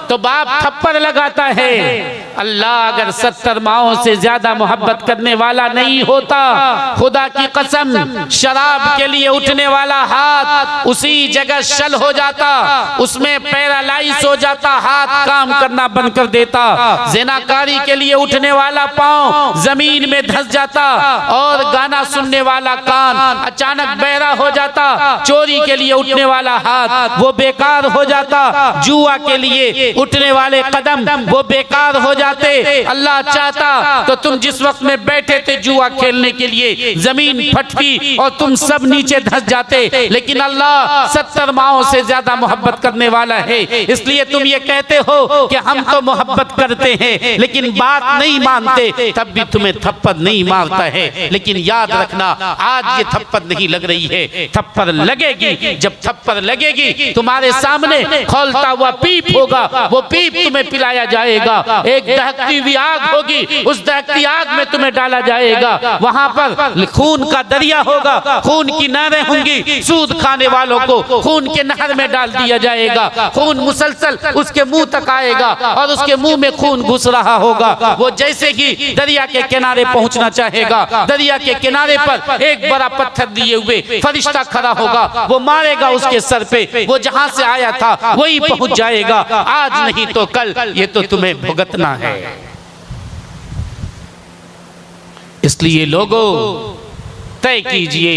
तो बाप थप्पड़ लगाता है, अल्लाह अगर 70 माओं से ज्यादा मोहब्बत करने वाला नहीं होता, खुदा की कसम शराब के लिए उठने वाला हाथ उसी जगह शल हो जाता, उसमें पैरालाइज हो जाता, हाथ काम करना बंद कर देता। ज़िनाकारी के लिए उठने वाला पांव जमीन में धंस जाता और गाना सुनने वाला कान अचानक बहरा हो जाता। चोरी के लिए उठने वाला हाथ वो बेकार हो जाता। जुआ के लिए उठने वाले कदम वो बेकार हो जाते। अल्लाह चाहता तो तुम जिस वक्त में बैठे थे जुआ खेलने के लिए जमीन फटती और तुम सब नीचे धंस जाते, लेकिन अल्लाह 70 माओं से ज्यादा मोहब्बत करने वाला है। इसलिए तुम ये कहते हो कि हम तो मोहब्बत करते हैं लेकिन बात नहीं मानते, तब भी तुम्हें थप्पड़ नहीं मारता है। लेकिन याद रखना, आज ये थप्पड़ नहीं लग रही है, थप्पड़ लगेगी। जब थप्पड़ लगेगी तुम्हारे सामने खौलता हुआ पीप होगा, वो पीप तुम्हें पिलाया जाएगा। एक दहकती हुई आग होगी, उस दहकती आग में तुम्हें डाला जाएगा। वहां पर खून का दरिया होगा, खून की नहरें होंगी, सूद खाने वालों को खून के नहर में डाल दिया जाएगा। खून मुसलसल उसके मुंह तक आएगा और उसके मुंह में खून घुस रहा होगा। वो जैसे ही दरिया के किनारे पहुंचना चाहेगा, दरिया के किनारे पर एक बड़ा पत्थर लिए हुए फरिश्ता खड़ा होगा, वो मारेगा उसके सर पे। वो जहां से आया था वही पहुंच जाएगा। आज नहीं तो कल ये तो तुम्हें भुगतना है। इसलिए लोगों तय कीजिए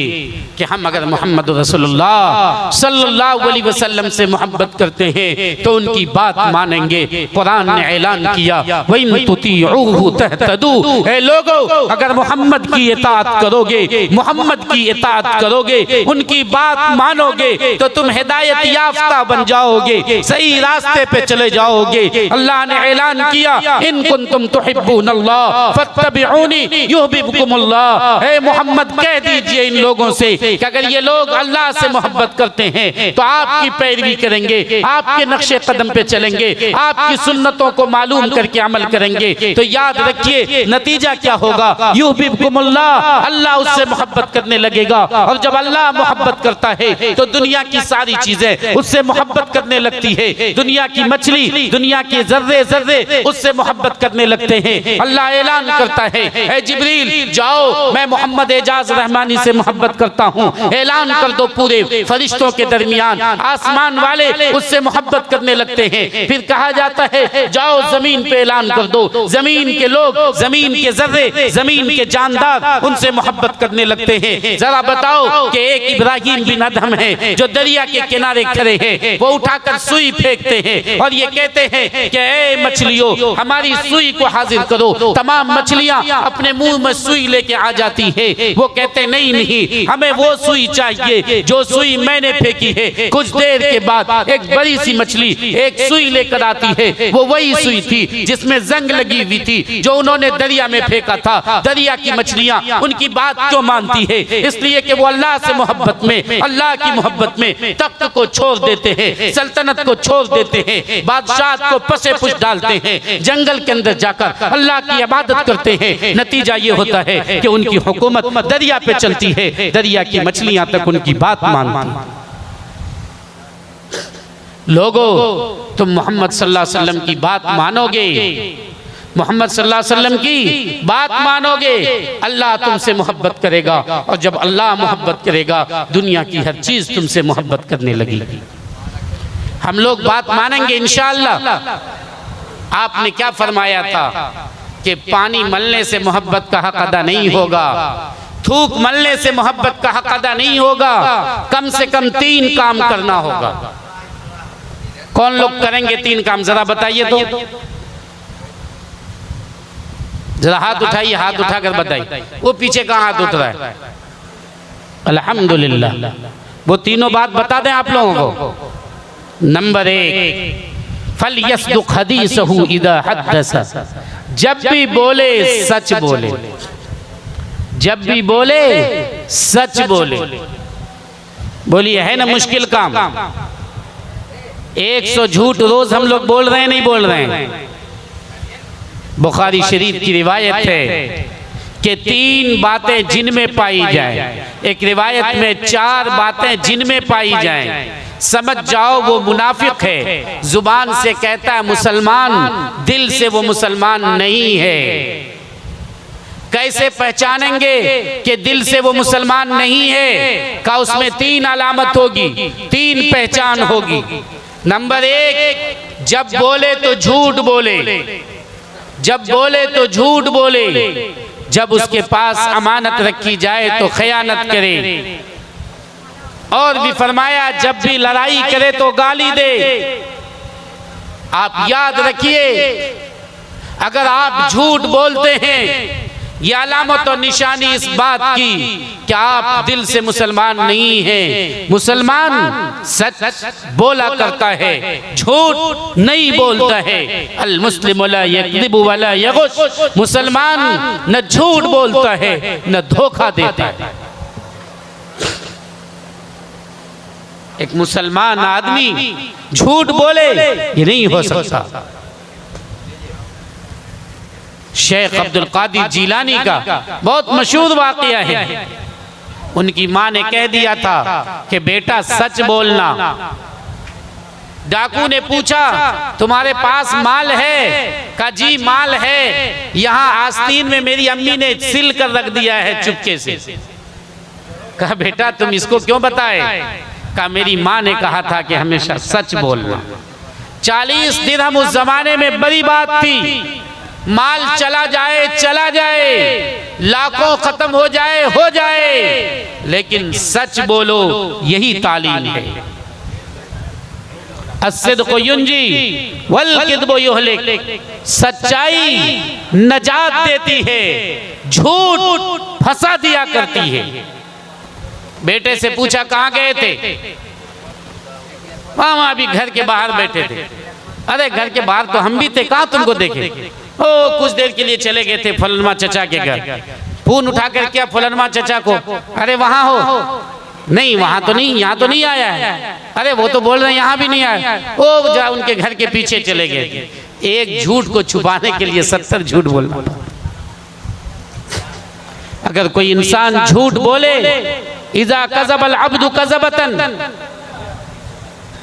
कि हम अगर मोहम्मद रसूलुल्लाह सल्लल्लाहु अलैहि वसल्लम से मोहब्बत करते हैं तो उनकी बात मानेंगे। कुरान ने ऐलान किया, वइन तुतीऊहु तहतदू, ए लोगों अगर मोहम्मद की इताअत करोगे, मोहम्मद की इताअत करोगे, उनकी बात मानोगे तो तुम हिदायत याफ्ता बन जाओगे, सही रास्ते पे चले जाओगे। अल्लाह ने ऐलान किया, इन कुंतुम तुहिब्बूनल्लाह फत्तबिऊनी युहब्बुकुमुल्लाह। ए मोहम्मद कह दीजिए इन लोगों से कि अगर ये लोग अल्लाह से मोहब्बत करते हैं तो आपकी पैरवी करेंगे, आपके नक्शे कदम पे चलेंगे, आपकी सुन्नतों को मालूम करके अमल करेंगे। तो याद रखिए नतीजा क्या होगा, युहिब्बुकुमुल्लाह, अल्लाह उससे मोहब्बत करने लगेगा। और जब अल्लाह मोहब्बत करता है तो दुनिया की सारी चीजें उससे मोहब्बत करने लगती है। दुनिया की मछली, दुनिया के जर्रे जर्रे उससे मोहब्बत करने लगते हैं। अल्लाह ऐलान करता है, ए जिब्रील जाओ, मैं मोहम्मद एजाज रहमानी से मोहब्बत करता हूँ, ऐलान कर दो पूरे फरिश्तों के दरमियान। आसमान वाले उससे मोहब्बत करने लगते हैं। फिर कहा जाता है जाओ जमीन पे ऐलान कर दो, जमीन के लोग, जमीन के जर्रे, जमीन के जानदार उनसे मोहब्बत करने लगते हैं। जरा बताओ कि एक इब्राहिम बिन अदहम है जो दरिया के किनारे खड़े हैं, वो उठाकर सुई फेंकते हैं और ये कहते हैं कि ए मछलियों हमारी सुई को हाजिर करो। तमाम मछलियां अपने मुंह में सुई लेके आ जाती है। वो कहते नहीं नहीं, हमें वो सुई चाहिए जो सुई मैंने फेंकी है। कुछ देर के बाद एक बड़ी सी मछली एक सुई लेकर आती है। वो वही सुई थी जिसमें जंग लगी हुई थी जो उन्होंने दरिया में फेंका था। दरिया की मछलियां उनकी बात क्यों मानती है? इसलिए कि वो अल्लाह से मोहब्बत में, अल्लाह की मोहब्बत में तख्त को छोड़ देते हैं, सल्तनत को छोड़ देते हैं, बादशाह को पसे पुश डालते हैं, जंगल के अंदर जाकर अल्लाह की इबादत करते हैं। नतीजा ये होता है कि उनकी हुकूमत दरिया पे चलती है, दरिया की मछलियां तक उनकी बात मानती। लोगों तुम मोहम्मद सल्लल्लाहु अलैहि वसल्लम की बात मानोगे, मोहम्मद सल्लल्लाहु अलैहि वसल्लम की बात मानोगे, अल्लाह तुमसे मोहब्बत करेगा। और जब अल्लाह मोहब्बत करेगा दुनिया की हर चीज तुमसे मोहब्बत करने लगेगी। हम लोग बात मानेंगे इंशाअल्लाह। आपने क्या फरमाया था कि पानी मलने से मोहब्बत का हक अदा नहीं होगा, थूक मलने से मोहब्बत का हक अदा नहीं होगा, कम से कम 3 काम करना होगा। कौन लोग करेंगे 3 काम जरा बताइए तो, जरा हाथ उठाइए, हाथ उठाकर बताइए। वो पीछे कहाँ हाथ उठ रहा है? अल्हम्दुलिल्लाह। वो तीनों बात बता दें आप लोगों को। नंबर 1, फलयस्दुक हदीसहु इदा हद्दसा, जब भी बोले सच बोले, जब भी बोले सच बोले। बोलिए है ना मुश्किल काम? 100 झूठ रोज हम लोग बोल रहे हैं, नहीं बोल रहे हैं? बुखारी शरीफ की रिवायत है कि 3 बातें जिनमें पाई जाए, एक रिवायत में 4 बातें जिनमें पाई जाए, समझ जाओ वो मुनाफिक है। जुबान से कहता है मुसलमान, दिल से वो मुसलमान नहीं है। कैसे पहचानेंगे कि दिल से वो मुसलमान नहीं है? का उसमें 3 अलामत होगी, 3 पहचान होगी। नंबर 1, जब बोले तो झूठ बोले, जब बोले तो झूठ बोले, जब उसके पास अमानत रखी जाए तो खयानत करे। और भी फरमाया जब भी लड़ाई करे तो गाली दे। आप याद रखिए, अगर आप झूठ बोलते हैं, यह अलामत और निशानी इस बात की कि आप दिल से मुसलमान नहीं हैं। मुसलमान सच बोला करता है, झूठ नहीं बोलता है। अल मुस्लिम ला यकज़िबु वला यग़ुश, मुसलमान न झूठ बोलता है न धोखा देता है। एक मुसलमान आदमी झूठ बोले ये नहीं हो सकता। शेख अब्दुल कादिर जीलानी का बहुत मशहूर वाक़या है। उनकी माँ ने कह दिया था कि बेटा सच बोलना। डाकू ने पूछा तुम्हारे पास माल है? कहा जी माल है, यहाँ आस्तीन में मेरी अम्मी ने सिल कर रख दिया है चुपके से। कहा बेटा तुम इसको क्यों बताए? कहा मेरी माँ ने कहा था कि हमेशा सच बोलना। 40 दिरहम उस जमाने में बड़ी बात थी। माल चला जाए, लाखों खत्म हो जाए, लेकिन सच बोलो, यही तालीम है। अस्सिद्क़ु युंजी वल किज़्बु युहलिक, सच्चाई नजात देती है, झूठ फंसा दिया करती है। बेटे से पूछा कहाँ गए थे? वहां भी घर के बाहर बैठे थे। अरे घर के बाहर तो हम भी थे, कहाँ तुमको देखे? ओ कुछ देर के लिए चले गए थे फलनमा चचा के घर। फोन उठाकर क्या फलनमा चचा को? अरे वहां हो? नहीं वहां तो नहीं, यहाँ तो नहीं आया है। अरे वो तो बोल रहे हैं यहाँ भी नहीं आया। ओ जा उनके घर के पीछे चले गए। एक झूठ को छुपाने के लिए 70 झूठ बोलना। अगर कोई इंसान झूठ बोले, इज़ा कज़बल अब्दु कज़बतन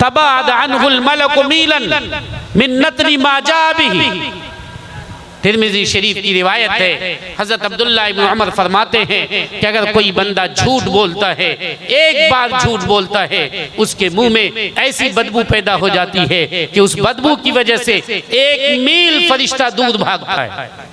तबाअद अन्हुल मलकु मीलन मिन नतनी मा जा बिही। तिर्मिज़ी शरीफ की रिवायत है, हज़रत अब्दुल्लाह इब्न उमर फरमाते हैं कि अगर कोई बंदा झूठ बोलता है, एक बार झूठ बोलता है, उसके मुंह में ऐसी बदबू पैदा हो जाती है कि उस बदबू की वजह से 1 मील फरिश्ता दूर भागता है।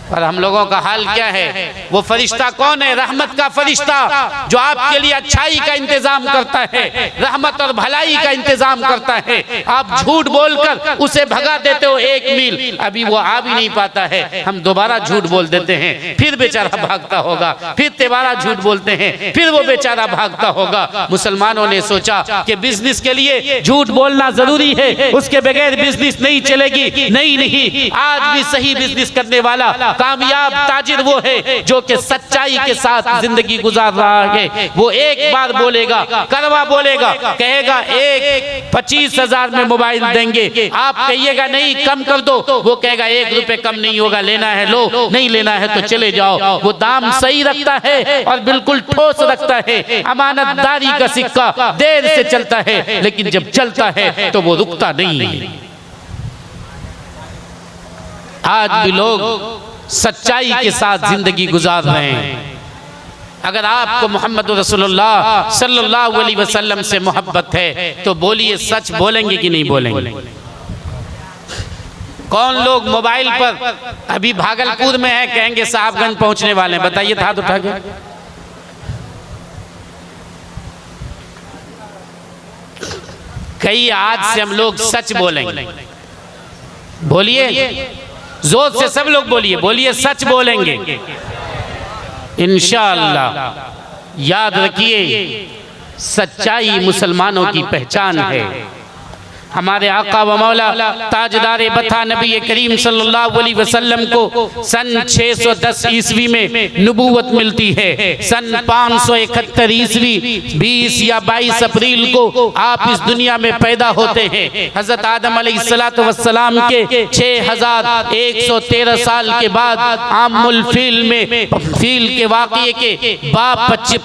और हम लोगों का हाल क्या है? वो फरिश्ता कौन है? रहमत का फरिश्ता, जो आपके लिए अच्छाई का इंतजाम करता है, रहमत और भलाई का इंतजाम करता है। आप झूठ बोलकर उसे भगा देते हो 1 मील, अभी वो आ भी नहीं पाता है, हम दोबारा झूठ बोल देते हैं, फिर बेचारा भागता होगा, फिर दोबारा झूठ बोलते हैं, फिर वो बेचारा भागता होगा। मुसलमानों ने सोचा कि बिजनेस के लिए झूठ बोलना जरूरी है, उसके बगैर बिजनेस नहीं चलेगी। नहीं, आज भी सही बिजनेस करने वाला कामयाब ताजिर वो है जो कि सच्चाई के साथ जिंदगी गुजार रहा है। वो एक बार बोलेगा, करवा बोलेगा, कहेगा 25,000 में मोबाइल देंगे, आप कहिएगा नहीं कम कर दो, वो कहेगा 1 रुपए कम नहीं होगा, लेना है लो, नहीं लेना है तो चले जाओ। वो दाम सही रखता है और बिल्कुल ठोस रखता है। अमानतदारी का सिक्का देर से चलता है, लेकिन जब चलता है तो वो रुकता नहीं है। आज भी लोग सच्चाई के साथ जिंदगी गुजार रहे हैं। अगर आपको मोहम्मद रसूलुल्लाह सल्लल्लाहु अलैहि वसल्लम से मोहब्बत है तो बोलिए, सच बोलेंगे कि नहीं बोलेंगे? कौन लोग मोबाइल पर अभी भागलपुर में है, कहेंगे साहबगंज पहुंचने वाले हैं? बताइए, हाथ उठा के। कई आज से हम लोग सच बोलेंगे। बोलिए, जोर से सब लोग बोलिए सच बोलेंगे इंशाअल्लाह। याद रखिए, सच्चाई मुसलमानों की पहचान है। हमारे आका व मौला ताजदार बथा नबी करीम सल्लल्लाहु अलैहि वसल्लम को सन 610 ईस्वी में नबूवत मिलती है। सन 571 ईस्वी 20 या 22 अप्रैल को आप इस दुनिया में पैदा होते हैं। हजरत आदम अलैहिस्सलातु वस्सलाम के 6113 साल के बाद आमुल फील में फील के वाक़ये के बाप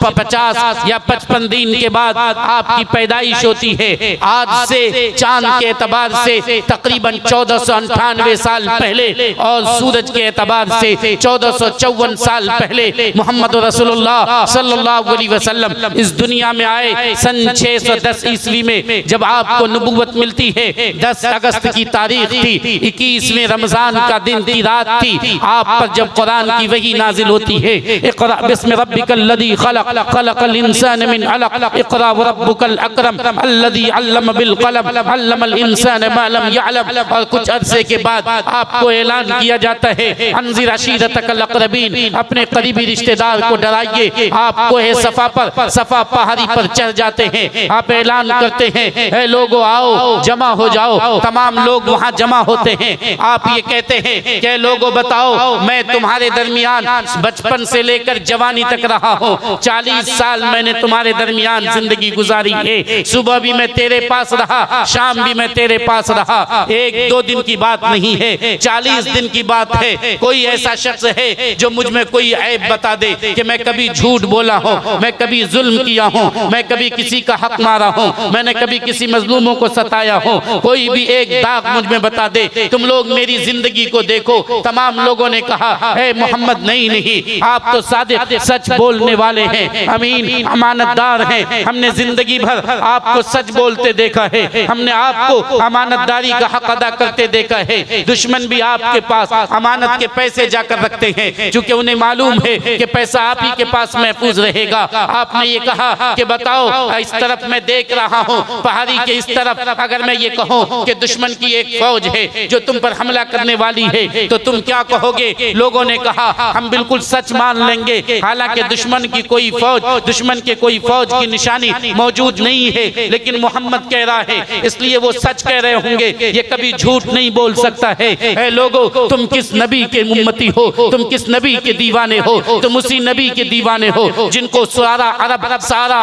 50 या 55 दिन के बाद आपकी पैदाइश होती है। आज से चांद के एतबार से तकरीबन 1498 साल पहले और सूरज के एतबार से 1454 साल पहले मोहम्मद रसूलुल्लाह सल्लल्लाहु अलैहि वसल्लम इस दुनिया में आए। सन 610 ईस्वी में जब आपको नबूवत मिलती है, 10 अगस्त की तारीख थी, 21वें रमजान का दिन की रात थी। आप पर जब कुरान की वही नाजिल होती है, इक़रा बिस्मि रब्बिकल लज़ी खलक़ खलक़ल इंसान मिन अलक़ इक़रा व रब्बुकल अकरम अल्लज़ी अल्लम बिल क़लम अल्लमल इंसान मा लम यअलम। और कुछ अरसे के बाद आपको ऐलान किया जाता है, अंज़िर अशीरतकल अक़रबीन, अपने करीबी रिश्तेदार को डराइए। आप कोहे सफा पहाड़ी पर चढ़ जाते हैं। आप ऐलान करते हैं, ऐ लोगो आओ जमा हो जाओ। तमाम लोग वहाँ जमा होते हैं। आप ये कहते हैं कि लोगो बताओ, मैं तुम्हारे दरमियान बचपन से लेकर जवानी तक रहा हूँ। 40 साल मैंने तुम्हारे दरमियान जिंदगी गुजारी है। सुबह भी मैं तेरे पास रहा, शाम भी मैं तेरे पास रहा। 1-2 दिन की बात नहीं है, 40 दिन की बात है। कोई ऐसा शख्स है जो मुझ में कोई ऐब बता दे कि मैं कभी झूठ बोला हूँ, मैं कभी जुल्म किया हूँ, मैं कभी किसी का हक मारा हूँ, मैंने कभी किसी मजलूमों को सताया हूँ, कोई भी एक दाग मुझ में बता दे। तुम लोग मेरी जिंदगी को देखो। तमाम लोगों ने कहा, है मोहम्मद नहीं, आप तो सादिक सच बोलने वाले हैं, अमीन अमानतदार हैं। हमने जिंदगी भर आपको सच बोलते देखा है, हमने आपको अमानतदारी का हक अदा करते देखा है। दुश्मन भी आपके पास अमानत के पैसे जाकर रखते हैं, क्योंकि उन्हें मालूम है कि पैसा आप ही के पास महफूज रहेगा। आपने ये कहा कि बताओ, इस तरफ मैं देख रहा हूँ, पहाड़ी के इस तरफ अगर मैं ये कहूँ कि दुश्मन की एक फौज है जो तुम पर हमला करने वाली है, तो तुम क्या कहोगे? लोगों ने कहा, हम बिल्कुल सच मान लेंगे। हालांकि दुश्मन की कोई फौज, दुश्मन के कोई फौज की निशानी मौजूद नहीं है, लेकिन मोहम्मद कह रहा है, इसलिए वो सच कह रहे होंगे। ये कभी झूठ नहीं बोल सकता है। ऐ लोगों, तुम किस नबी के उम्मती हो? तुम किस नबी के दीवाने हो? तुम उसी नबी के दीवाने हो जिनको सारा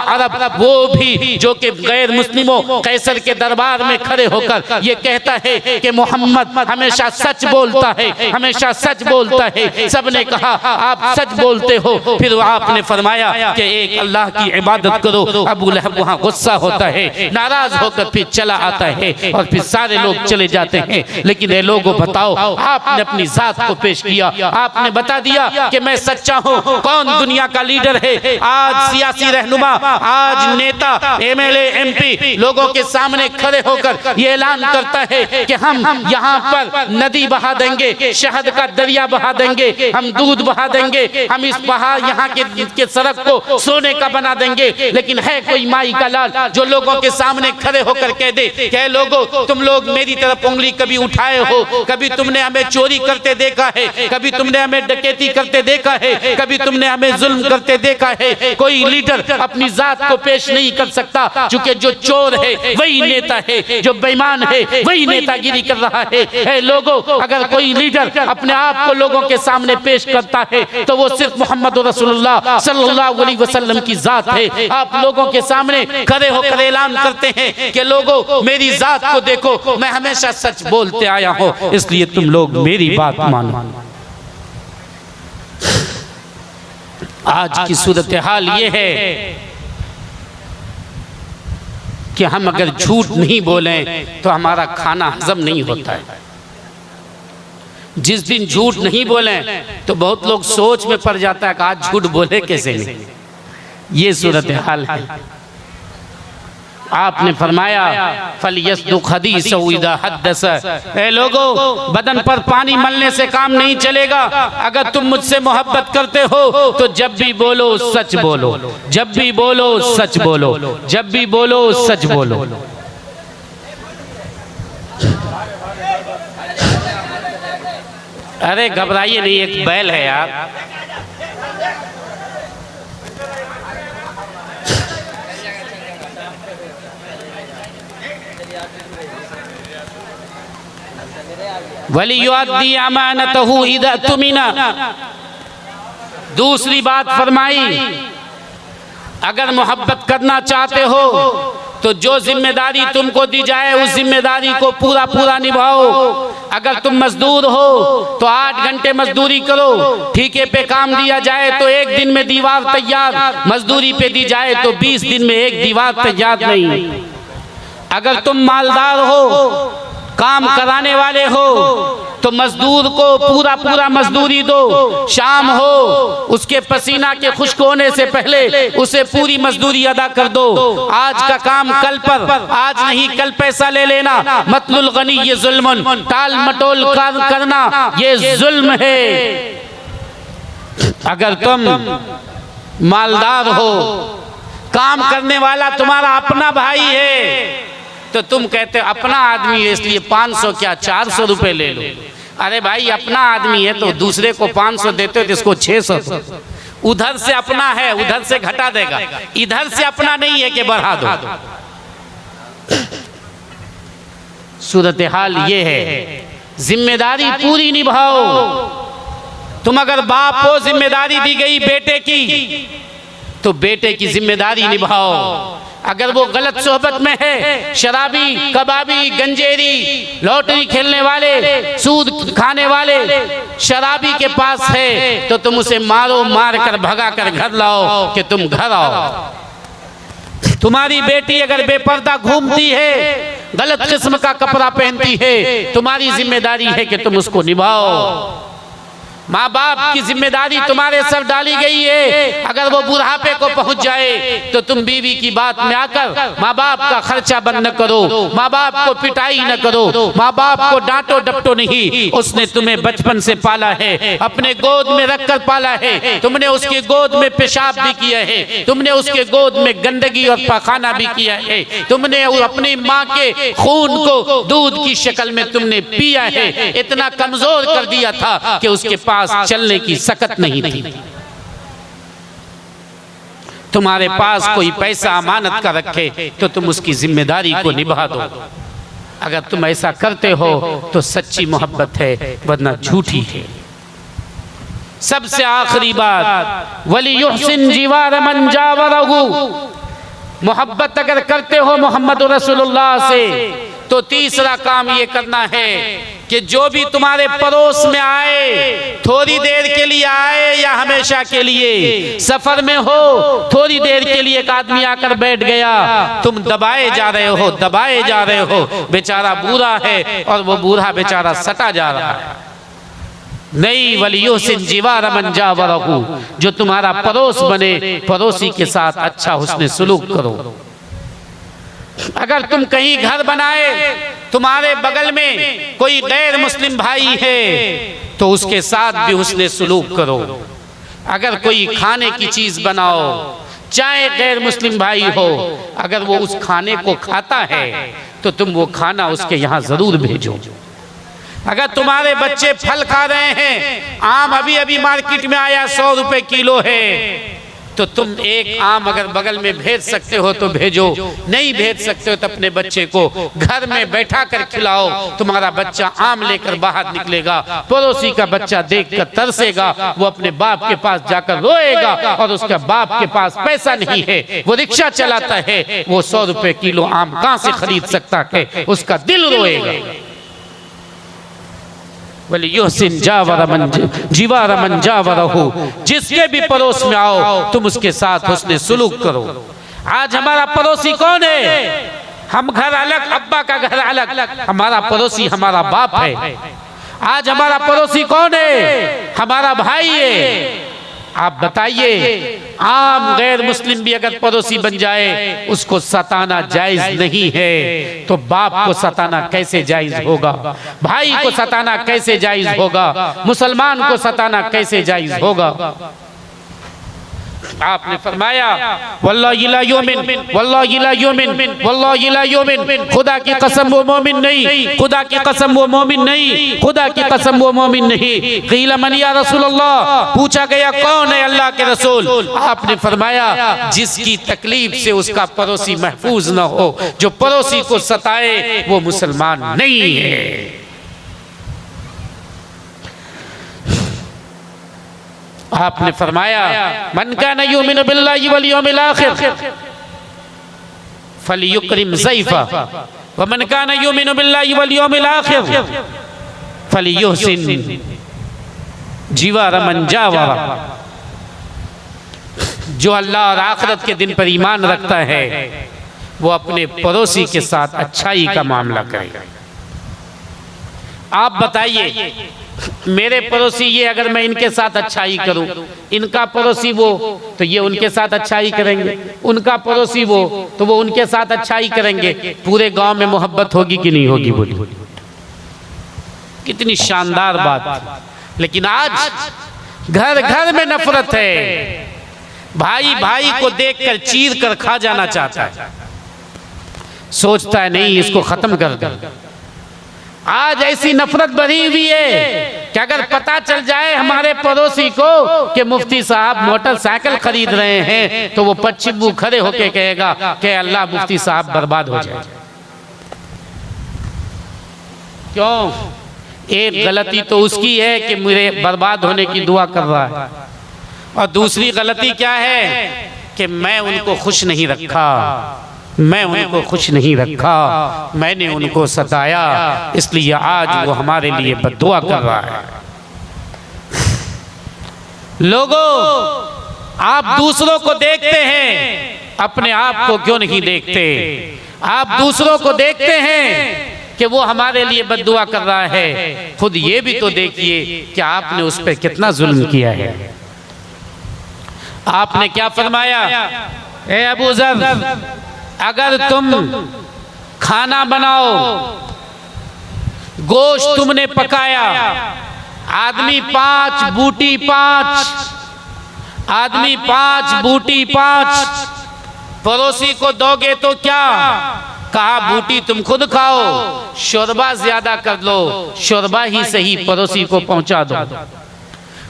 अरब वो भी जो कि गैर मुस्लिमों कैसर के दरबार में खड़े होकर ये कहता है कि मोहम्मद हमेशा सच बोलता है, हमेशा सच बोलता है। सबने कहा, आप सच बोलते हो। फिर आपने फरमाया कि एक अल्लाह की इबादत करो। अबू लहब वहाँ गुस्सा होता है, नाराज होकर फिर चला आता है और फिर सारे लोग चले जाते हैं। लेकिन ये लोगों बताओ, आपने अपनी जात को पेश किया, आपने बता दिया कि मैं सच्चा हूँ। कौन दुनिया का लीडर है आज? सियासी रहनुमा, आज नेता, MLA MP लोगों के सामने खड़े होकर ये ऐलान करता है कि हम यहाँ पर नदी बहा देंगे, शहद का दरिया बहा देंगे, हम दूध बहा देंगे, हम इस पहाड़ यहाँ के सड़क को सोने का बना देंगे। लेकिन है कोई माई का लाल जो लोगों के सामने खड़े होकर कह दे कि लोगों, तुम लोग मेरी तरफ उंगली कभी उठाए हो? कभी तुमने हमें चोरी करते देखा है? कभी तुमने हमें डकैती करते देखा है? कभी तुमने हमें जुल्म करते देखा है? कोई लीडर अपनी जात को पेश नहीं कर सकता, क्योंकि जो चोर है वही नेता है, जो बेईमान है वही नेतागिरी कर रहा है। ऐ लोगों, अगर कोई लीडर अपने आप को लोगों के सामने पेश करता है तो वो सिर्फ मोहम्मद रसूलुल्लाह सल्लल्लाहु अलैहि वसल्लम की जात है। आप लोगों के सामने खड़े होकर ऐलान करते हैं कि लोगों, मेरी जात को देखो, मैं हमेशा सच बोलते आया हूँ, इसलिए तुम लोग मेरी बात मानो। आज की सूरत हाल ये है कि हम अगर झूठ नहीं बोलें तो हमारा खाना हजम नहीं होता है। जिस दिन झूठ नहीं बोलें तो बहुत लोग सोच में पड़ जाता है कि आज झूठ बोले कैसे नहीं। ये सूरत हाल है। आपने फरमाया, फलियस्दुक़ हदीसहु इज़ा हद्दस। ए लोगों, बदन पर पानी मलने से काम नहीं चलेगा। अगर तुम मुझसे मोहब्बत करते हो तो जब भी बोलो सच बोलो, जब भी बोलो सच बोलो, जब भी बोलो सच बोलो। अरे घबराइए नहीं, एक बैल है यार। वलियुअद्दी अमानतहु इज़ा तुमिना। दूसरी बात फरमाई, अगर मोहब्बत करना चाहते हो तो जो जिम्मेदारी तुमको दी जाए उस जिम्मेदारी को पूरा पूरा निभाओ। अगर तुम मजदूर हो तो 8 घंटे मजदूरी करो। ठेके पे काम दिया जाए तो 1 दिन में दीवार तैयार, मजदूरी पे दी जाए तो 20 दिन में एक दीवार तैयार नहीं। अगर तुम मालदार हो, काम कराने वाले हो, तो मजदूर को पूरा पूरा मजदूरी दो। शाम हो, उसके पसीना के खुश्क होने से पहले उसे पूरी मजदूरी अदा कर दो। आज का काम कल पर, आज नहीं कल पैसा ले लेना। मतलुल गनी ये जुल्मन, टाल मटोल करना ये जुल्म है। अगर तुम मालदार हो, काम करने वाला तुम्हारा अपना भाई है, तो तुम कहते अपना आदमी है इसलिए 500 क्या 400 रुपए ले लो। अरे भाई अपना आदमी है तो दूसरे को 500 देते हो तो इसको 600। उधर से अपना है, उधर से घटा देगा, इधर से अपना नहीं है कि बढ़ा दो। सूरत हाल ये है, जिम्मेदारी पूरी निभाओ। तुम अगर बाप हो, जिम्मेदारी दी गई बेटे की, तो बेटे की जिम्मेदारी निभाओ। अगर वो गलत सोहबत में है, शराबी, कबाबी, गंजेरी, लॉटरी खेलने वाले, सूद खाने वाले शराबी के पास है, तो तुम उसे मारो, मार कर भगा कर घर लाओ कि तुम घर आओ। तुम्हारी बेटी अगर बेपर्दा घूमती है, गलत किस्म का कपड़ा पहनती है, तुम्हारी जिम्मेदारी है कि तुम उसको निभाओ। माँ बाप की जिम्मेदारी तुम्हारे सर डाली गई है। अगर वो बुढ़ापे को पहुंच जाए तो तुम बीवी की बात में आकर माँ बाप का खर्चा बंद न करो, माँ बाप को पिटाई न करो, माँ बाप को डांटो डपटो नहीं। उसने तुम्हें बचपन से पाला है, अपने गोद में रखकर पाला है। तुमने उसके गोद में पेशाब भी किया है, तुमने उसके गोद में गंदगी और पखाना भी किया है, तुमने अपनी माँ के खून को दूध की शक्ल में तुमने पिया है। इतना कमजोर कर दिया था कि उसके पास चलने की सकत नहीं थी। तुम्हारे पास कोई पैसा अमानत का रखे तो तुम उसकी जिम्मेदारी को निभा दो। अगर तुम ऐसा करते हो तो सच्ची मोहब्बत है, वरना झूठी है। सबसे आखिरी बात, वली युहसिन जिवार मन जावरहु। मोहब्बत अगर करते हो मोहम्मद रसूलुल्लाह से तो तीसरा काम ये करना है कि जो भी तुम्हारे पड़ोस में आए, थोड़ी देर के लिए आए या हमेशा के लिए, सफर में हो, थोड़ी देर के लिए एक आदमी आकर बैठ गया, तुम दबाए जा रहे हो, दबाए जा रहे हो, बेचारा बूढ़ा है और वो बूढ़ा बेचारा सटा जा रहा है। नहीं, वलियुहसिन जिवार मन जावरहु, जो तुम्हारा पड़ोस बने, पड़ोसी के साथ अच्छा हुस्न सुलूक करो। अगर तुम कहीं घर बनाए, तुम्हारे बगल में कोई गैर मुस्लिम भाई है तो उसके साथ भी हुस्न सुलूक करो। अगर कोई खाने की चीज बनाओ, चाहे गैर मुस्लिम भाई हो, अगर वो उस खाने को खाता है तो तुम वो खाना उसके यहाँ जरूर भेजो। अगर तुम्हारे बच्चे फल खा रहे हैं, आम अभी अभी मार्केट में आया 100 रुपए किलो है, तो तुम एक आम अगर बगल में भेज सकते हो तो भेजो। नहीं भेज सकते हो तो अपने बच्चे को घर में बैठा कर खिलाओ। तुम्हारा बच्चा आम लेकर बाहर निकलेगा, पड़ोसी का बच्चा देखकर तरसेगा, वो अपने बाप के पास जाकर रोएगा और उसका बाप के पास पैसा नहीं है, वो रिक्शा चलाता है, वो 100 रुपए किलो आम कहां से खरीद सकता है, उसका दिल रोएगा। वलियुहसिन जिवार मन जावरहु, जिसके भी पड़ोस में आओ तुम उसके साथ हुस्न सुलूक करो। आज हमारा पड़ोसी कौन है? हम घर अलग, अब्बा का घर अलग, हमारा पड़ोसी हमारा बाप है। आज हमारा पड़ोसी कौन है? हमारा भाई है। आप बताइए, आम गैर मुस्लिम भी अगर पड़ोसी बन जाए उसको सताना जायज नहीं है, तो बाप को सताना कैसे जायज होगा? भाई को सताना कैसे जायज होगा? मुसलमान को सताना कैसे जायज होगा? आपने फरमाया वल्लाहि ला युमिन, वल्लाहि ला युमिन, वल्लाहि ला युमिन, खुदा की कसम वो मोमिन नहीं, खुदा की कसम वो मोमिन नहीं, खुदा की कसम वो मोमिन नहीं। क़ील मन या रसूलल्लाह, पूछा गया कौन है अल्लाह के रसूल? आपने फरमाया जिसकी तकलीफ से उसका पड़ोसी महफूज न हो, जो पड़ोसी को सताए वो मुसलमान नहीं है। आपने फरमाया मन कान युमिनु बिल्लाहि वल यौमिल आखिर फलयुक्रिम ज़ैफ़ा व मन कान युमिनु बिल्लाहि वल यौमिल आखिर फलयुहसिन जीवार मन जावारा। जो अल्लाह और आखिरत के दिन पर ईमान रखता है वो अपने पड़ोसी के साथ अच्छाई का मामला करेगा। आप बताइए, मेरे पड़ोसी ये, अगर मैं इनके साथ अच्छाई करूं, इनका पड़ोसी वो तो ये उनके साथ अच्छाई करेंगे, उनका पड़ोसी वो तो वो उनके साथ अच्छाई करेंगे। पूरे गांव में मोहब्बत होगी कि नहीं होगी? बोली, कितनी शानदार बात। लेकिन आज घर घर में नफरत है, भाई भाई को देखकर चीर कर खा जाना चाहता है, सोचता है नहीं इसको खत्म कर दे। आज ऐसी नफरत बढ़ी हुई है कि अगर पता चल जाए हमारे पड़ोसी को कि मुफ्ती साहब मोटरसाइकिल खरीद रहे हैं तो वो पश्चिम मुंह खड़े होके कहेगा कि अल्लाह मुफ्ती साहब बर्बाद हो जाए। क्यों? एक गलती तो उसकी है कि मेरे बर्बाद होने की दुआ कर रहा है, और दूसरी गलती क्या है कि मैं उनको खुश नहीं रखा, मैं उनको खुश नहीं रखा, मैंने उनको सताया, इसलिए आज वो हमारे लिए बद्दुआ कर रहा है। लोगों, आप दूसरों को देखते हैं, अपने आप को क्यों नहीं देखते? आप दूसरों को देखते हैं कि वो हमारे लिए बद्दुआ कर रहा है, खुद ये भी तो देखिए कि आपने उस पर कितना जुल्म किया है। आपने क्या फरमाया? ए अबू ज़र, अगर तुम खाना बनाओ, गोश्त तुमने पकाया, आदमी 5 बूटी 5, आदमी 5 बूटी 5 पड़ोसी को दोगे तो क्या? कहा बूटी तुम खुद खाओ, शोरबा ज्यादा कर लो, शोरबा ही सही पड़ोसी को पहुंचा दो।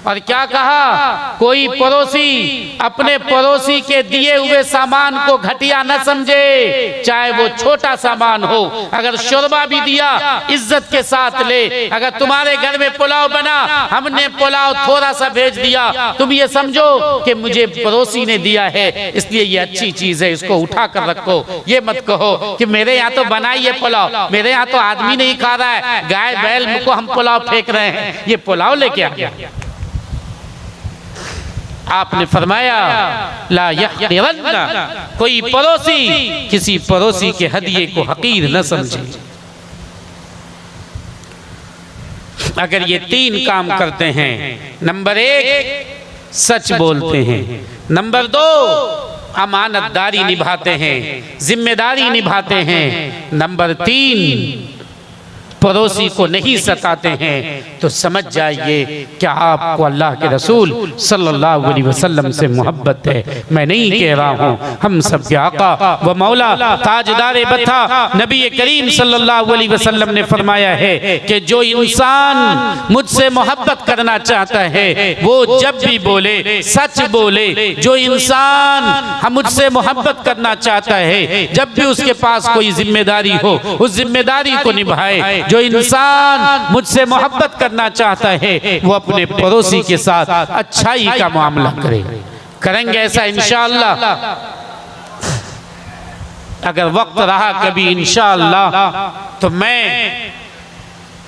और क्या कहा? कोई पड़ोसी अपने पड़ोसी के दिए हुए सामान को घटिया न समझे, चाहे वो छोटा सामान हो। अगर शोरबा भी दिया इज्जत के साथ ले। अगर तुम्हारे घर में पुलाव बना, हमने पुलाव थोड़ा सा भेज दिया, तुम ये समझो कि मुझे पड़ोसी ने दिया है इसलिए ये अच्छी चीज है, इसको उठा कर रखो। ये मत कहो कि मेरे यहाँ तो बना ही है पुलाव, मेरे यहाँ तो आदमी नहीं खा रहा है, गाय बैल को हम पुलाव फेंक रहे हैं, ये पुलाव लेके आ गया। आपने फरमाया ला यहक़िरन्ना, कोई पड़ोसी किसी पड़ोसी के हदिये को हकीर न समझे। अगर ये 3 काम करते हैं, नंबर 1 सच बोलते हैं, नंबर 2 अमानतदारी निभाते हैं, जिम्मेदारी निभाते हैं, नंबर 3 पड़ोसी को नहीं सताते हैं, तो समझ जाइए कि आपको अल्लाह के रसूल सल्लल्लाहु अलैहि वसल्लम से मोहब्बत है। मैं नहीं कह रहा हूँ, हम सब के आका व मौला ताजदार बता नबी करीम सल्लल्लाहु अलैहि वसल्लम ने फरमाया है कि जो इंसान मुझसे मोहब्बत करना चाहता है वो जब भी बोले सच बोले। जो इंसान हम मुझसे मोहब्बत करना चाहता है, जब भी उसके पास कोई जिम्मेदारी हो उस जिम्मेदारी को निभाए। जो इंसान मुझसे मोहब्बत करना चाहता है वो अपने पड़ोसी के साथ अच्छाई का मामला करे। करेंगे ऐसा इंशाअल्लाह। अगर वक्त रहा कभी इंशाअल्लाह तो मैं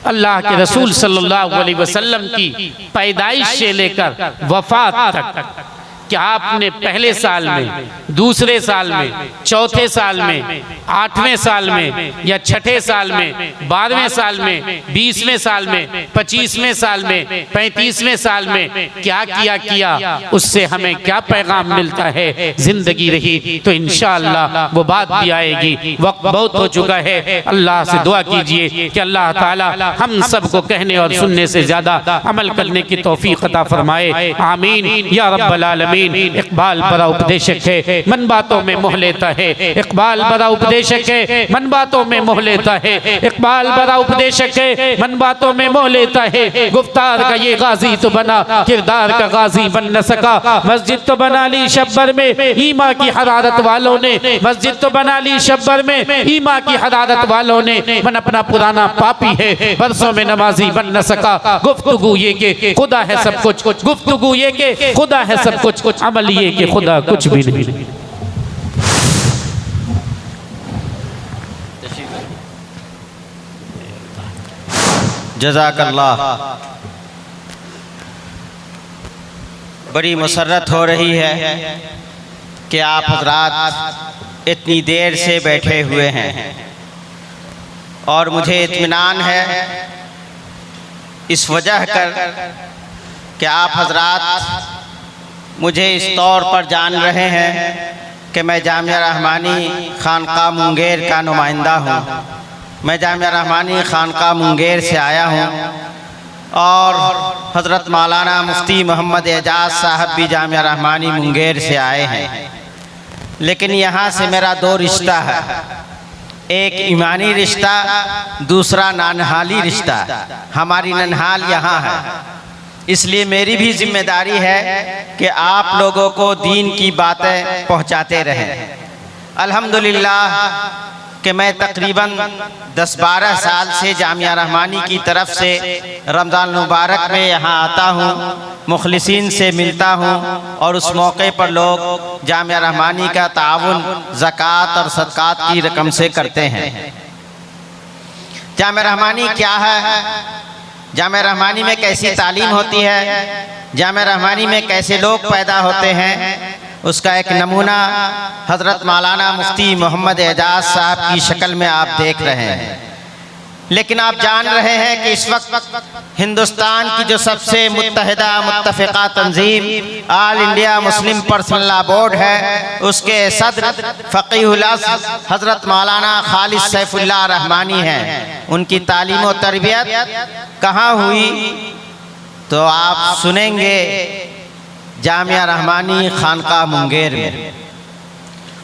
अल्लाह के रसूल सल्लल्लाहु अलैहि वसल्लम की पैदाइश से लेकर वफात तक कि आपने पहले साल में, दूसरे साल में, चौथे साल में, 8वें साल में या 6ठे साल में, 12वें साल में, 20वें साल में, 25वें साल में, 35वें साल में क्या किया, उससे हमें क्या पैगाम मिलता है। जिंदगी रही तो इंशाअल्लाह वो बात भी आएगी। वक्त बहुत हो चुका है, अल्लाह से दुआ कीजिए कि अल्लाह ताला हम सबको कहने और सुनने से ज्यादा अमल करने की तौफीक अता फरमाए। आमीन या रब्बल आलमीन। आलमीन। इकबाल बड़ा उपदेशक है, मन बातों में मोह लेता है। इकबाल बड़ा उपदेशक है, मन बातों में मोह लेता है। इकबाल बड़ा उपदेशक है, मन बातों में मोह लेता है। गुफ्तार का ये गाजी तो बना, किरदार का गाजी बन न सका। मस्जिद तो बना ली शब्बर में ईमा की हरारत वालों ने, मस्जिद तो बना ली शब्बर में ईमा की हरारत वालों ने। मन अपना पुराना पापी है, बरसों में नमाजी बन न सका। गुफ्तगू ये के खुदा है सब कुछ, गुफ्तगू ये के खुदा है सब कुछ, अमल ये के खुदा कुछ भी नहीं। जज़ाकल्लाह। बड़ी मसरत हो रही है कि आप हजरात इतनी देर से बैठे हुए हैं और मुझे इत्मीनान है इस वजह कर कि आप हजरात मुझे इस तौर पर जान रहे हैं कि मैं जामिया रहमानी खानका मुंगेर का नुमाइंदा हूँ। मैं जामिया रहमानी खानका मुंगेर से आया हूँ और हज़रत मौलाना मुफ्ती मोहम्मद एजाज साहब भी जामिया रहमानी मुंगेर से आए हैं। लेकिन यहाँ से मेरा दो रिश्ता है, एक ईमानी रिश्ता, दूसरा ननहाली रिश्ता। हमारी ननहाल यहाँ है, इसलिए मेरी भी जिम्मेदारी है कि आप लोगों को दीन की बातें पहुँचाते रहें। अल्हम्दुलिल्लाह कि मैं तकरीबन 10-12 साल से जामिया रहमानी की तरफ से रमज़ान मुबारक में यहाँ आता हूँ, मुखलिसीन से मिलता हूँ और उस मौके पर लोग जामिया रहमानी का ताउन ज़कात और सदक़ात की रकम से करते हैं। जामिया रहमानी क्या है, जामिया रहमानी में कैसी तालीम होती है, जामिया रहमानी में कैसे लोग पैदा होते हैं, उसका एक नमूना हज़रत मौलाना मुफ्ती मोहम्मद एजाज साहब की शक्ल में आप देख रहे हैं। लेकिन आप जान रहे हैं कि इस वक्त हिंदुस्तान की जो सबसे मुत्तहिदा मुत्तफ़िक़ा तंजीम All India Muslim Personal Law Board है, उसके सदर फ़क़ीहुल अस्र हज़रत मौलाना खालिद सैफुल्लाह रहमानी हैं। उनकी तालीम और तरबियत कहाँ हुई तो आप सुनेंगे जामिया रहमानी खानका मुंगेर में।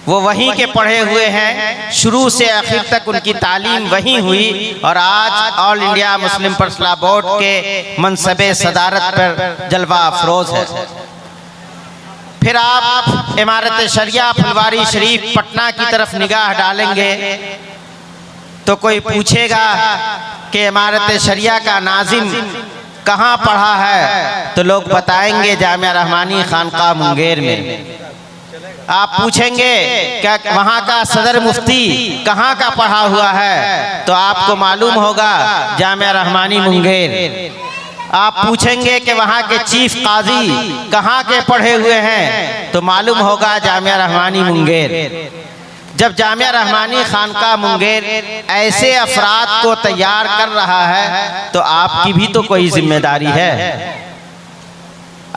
वो वहीं के पढ़े हुए हैं, शुरू से आखिर तक उनकी तालीम वहीं हुई और आज all India Muslim Personal Law board के मनसबे सदारत पर जलवा अफरोज है। फिर आप इमारत शरिया फुलवारी शरीफ पटना की तरफ निगाह डालेंगे तो कोई पूछेगा कि इमारत शरिया का नाजिम कहाँ पढ़ा है तो लोग बताएंगे जामिया रहमानी खानका मुंगेर में। आप पूछेंगे क्या वहाँ का सदर मुफ्ती कहाँ का पढ़ा हुआ है तो आपको मालूम होगा जामिया रहमानी मुंगेर। आप पूछेंगे कि वहाँ के चीफ काजी कहाँ के पढ़े हुए हैं तो मालूम होगा जामिया रहमानी मुंगेर। जब जामिया रहमानी खानका मुंगेर ऐसे अफराद को तैयार कर रहा है तो आपकी भी तो कोई जिम्मेदारी है।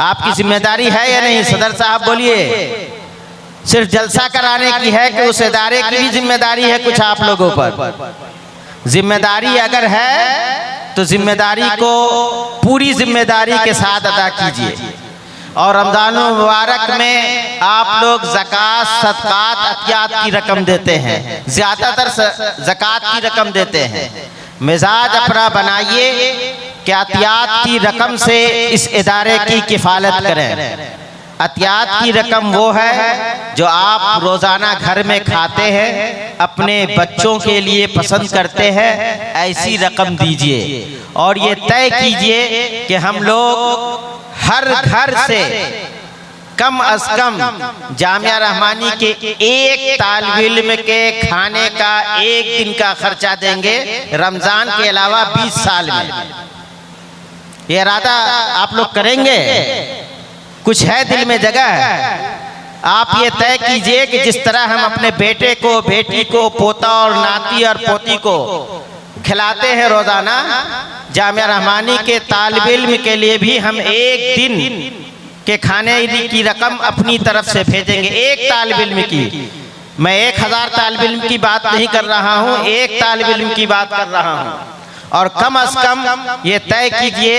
आपकी जिम्मेदारी है या नहीं सदर साहब बोलिए? सिर्फ जलसा कराने की है कि उस इदारे की भी जिम्मेदारी है कुछ आप लोगों पर? जिम्मेदारी अगर है तो जिम्मेदारी को पूरी जिम्मेदारी के साथ अदा कीजिए। और रमज़ान मुबारक में आप लोग ज़कात सदक़ात अतियात की रकम देते हैं, ज़्यादातर ज़कात की रकम देते हैं। मिजाज अपना बनाइए कि अतियात की रकम से इस इदारे की किफ़ालत करें। अतियात की रकम वो है जो आप रोज़ाना घर में खाते हैं, अपने बच्चों के लिए पसंद करते हैं, ऐसी रकम दीजिए। और ये तय कीजिए कि हम लोग हर घर से कम अज कम जामिया रहमानी के एक तालिब इल्म के खाने का एक दिन का खर्चा देंगे रमज़ान के अलावा 20 साल में। ये इरादा आप लोग करेंगे? कुछ है दिल में जगह है? आप ये तय कीजिए कि जिस तरह हम अपने बेटे को, बेटी को, पोता और नाती और पोती को खिलाते हैं रोज़ाना, जामिया रहमानी के तालिब इल्म के लिए भी हम एक दिन के खाने की रकम अपनी तरफ से भेजेंगे। एक तालिब इल्म की, मैं 1000 तालिब इल्म की बात नहीं कर रहा हूँ, एक तालिब इल्म की बात कर रहा हूँ। और कम अज कम ये तय कीजिए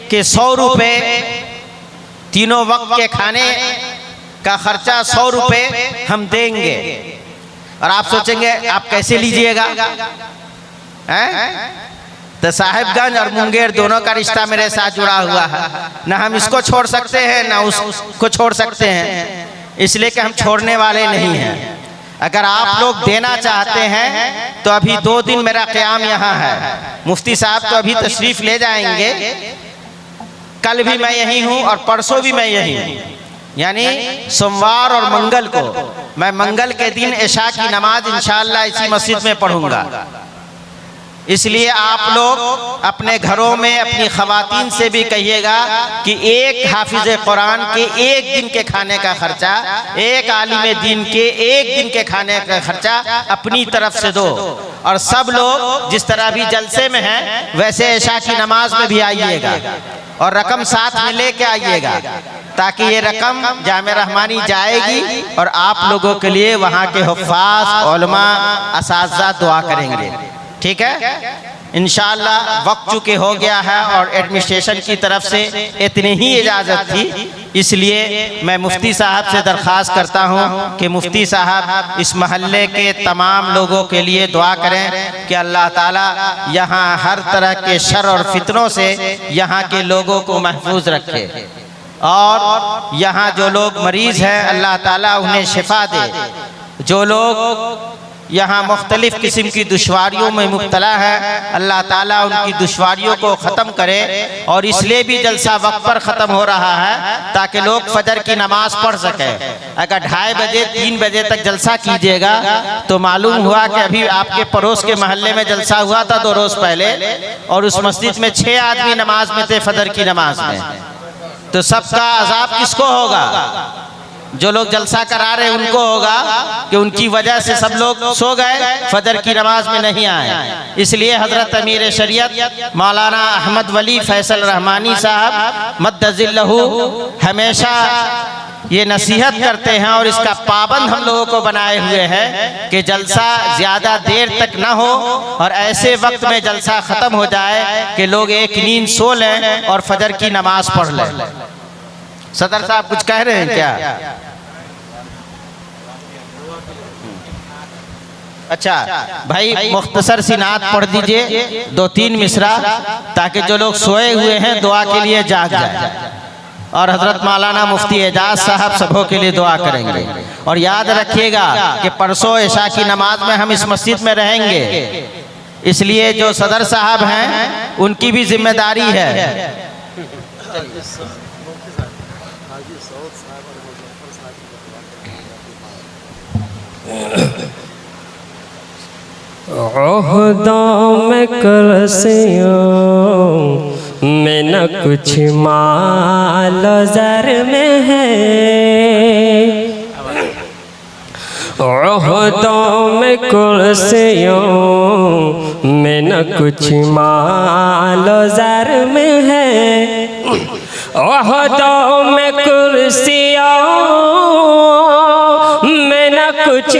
कि 100 रुपये तीनों वक्त के खाने का खर्चा 100 रुपये हम देंगे। और आप सोचेंगे आप कैसे लीजिएगा, हैं? तो साहिबगंज और मुंगेर दोनों का रिश्ता मेरे साथ जुड़ा हुआ है, ना हम इसको छोड़ सकते हैं ना उसको छोड़ सकते हैं, इसलिए कि हम छोड़ने वाले नहीं हैं। अगर आप लोग देना चाहते हैं तो अभी 2 दिन मेरा क़याम यहाँ है। मुफ्ती साहब तो अभी तशरीफ़ ले जाएंगे, कल भी मैं यहीं हूँ और परसों भी मैं यहीं हूँ, यानी सोमवार और मंगल को। मैं मंगल के दिन इशा की नमाज इंशाअल्लाह इसी मस्जिद में पढ़ूंगा। इसलिए आप लोग अपने घरों में अपनी ख़वातीन से भी कहिएगा कि एक हाफिज़ कुरान के एक दिन के खाने का खर्चा, एक आलिम दीन के एक दिन के खाने का खर्चा अपनी तरफ से दो। और सब लोग जिस तरह भी जलसे में हैं वैसे इशा की नमाज में भी आइएगा और रकम साथ में लेके आइएगा, ताकि ये रकम जामे रहमानी जाएगी और आप लोगों के लिए वहाँ के हुफ़्फ़ाज़, उलमा, असातिज़ा दुआ करेंगे। ठीक है, इंशाअल्लाह वक्त चूँकि हो गया है और एडमिनिस्ट्रेशन की तरफ से इतनी ही इजाज़त थी, इसलिए मैं मुफ्ती साहब से दरख्वास्त करता हूँ कि मुफ्ती साहब इस महल्ले के तमाम लोगों के लिए दुआ करें कि अल्लाह ताला यहाँ हर तरह के शर और फितनों से यहाँ के लोगों को महफूज रखे, और यहाँ जो लोग मरीज़ हैं अल्लाह ताला उन्हें शिफा दे। जो लोग यहाँ मुख्तलिफ़ किस्म की दुश्वारियों में मुब्तला है अल्लाह ताला उनकी दुश्वारियों को ख़त्म करे। और इसलिए भी जलसा वक्त पर ख़त्म हो रहा है ताकि लोग फजर की नमाज़ पढ़ सकें। अगर 2:30 बजे 3 बजे तक जलसा कीजिएगा तो मालूम हुआ कि अभी आपके पड़ोस के महल्ले में जलसा हुआ था 2 रोज़ पहले, और उस मस्जिद में 6 आदमी नमाज में थे फजर की नमाज में, तो सबका अजाब किसको होगा? जो लोग जलसा करा रहे उनको होगा कि उनकी वजह से सब लोग सो गए, फजर की नमाज में नहीं आए। इसलिए हजरत अमीर शरीयत मौलाना अहमद वली फैसल रहमानी साहब मद्दजिल्लहु हमेशा ये नसीहत करते हैं और इसका पाबंद हम लोगों को बनाए हुए हैं कि जलसा ज़्यादा देर तक ना हो और ऐसे वक्त में जलसा ख़त्म हो जाए कि लोग एक नींद सो लें और फजर की नमाज पढ़ लें। सदर साहब कुछ कह रहे हैं क्या? अच्छा भाई, मुख्तसर सी नात पढ़ दीजिए 2-3 मिसरा, ताकि जो लोग सोए हुए हैं दुआ के लिए जाग जाए। और हजरत मौलाना मुफ्ती एजाज साहब सबों के लिए दुआ करेंगे। और याद रखिएगा कि परसों इशा की नमाज में हम इस मस्जिद में रहेंगे, इसलिए जो सदर साहब हैं उनकी भी जिम्मेदारी है। ओहदों में कुर्सियों में न कुछ माल ज़र में है, ओहदों में कुर्सियों में न कुछ माल ज़र में है, ओहदों में कुर्सियों में न कुछ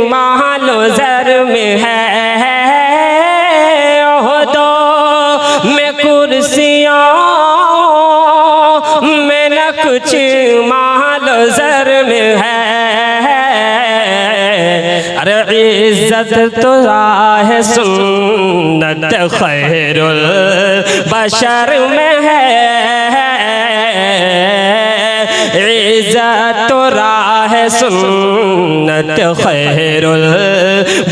माल ज़र में है, ओहदों में कुर्सियों में न कुछ माल ज़र में है। अरे इज़्ज़त तो राह सुन्नत खैरुल बशर में है, इज़्ज़त तो राह सुन्नत खैरुल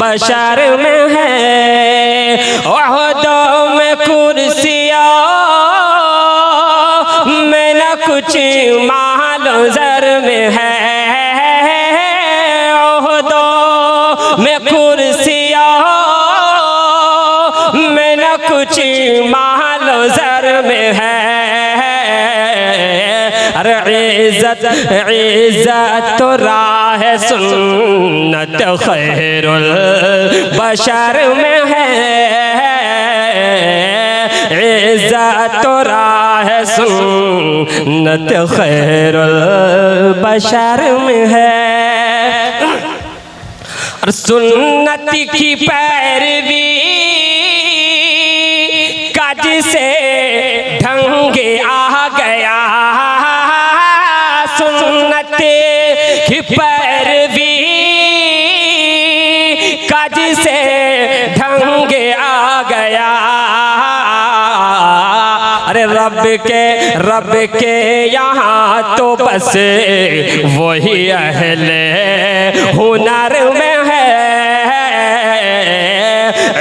बशर में है, ओहदों में कुर्सियों में न कुछ माल ज़र में है, ओहदों में कुर्सियों में न कुछ माल ज़र में है। अरे इज़्ज़त तो राह सुन्नत खैरुल बशर में है, इज़्ज़त तो राह सुन्नत खैरुल बशर में है। और सुन्नत की पैरवी काज से ढंग आ गया, सुन्नत पैरवी काज से ढंग आ गया। अरे रब के यहाँ तो बस वही अहले हुनर में है,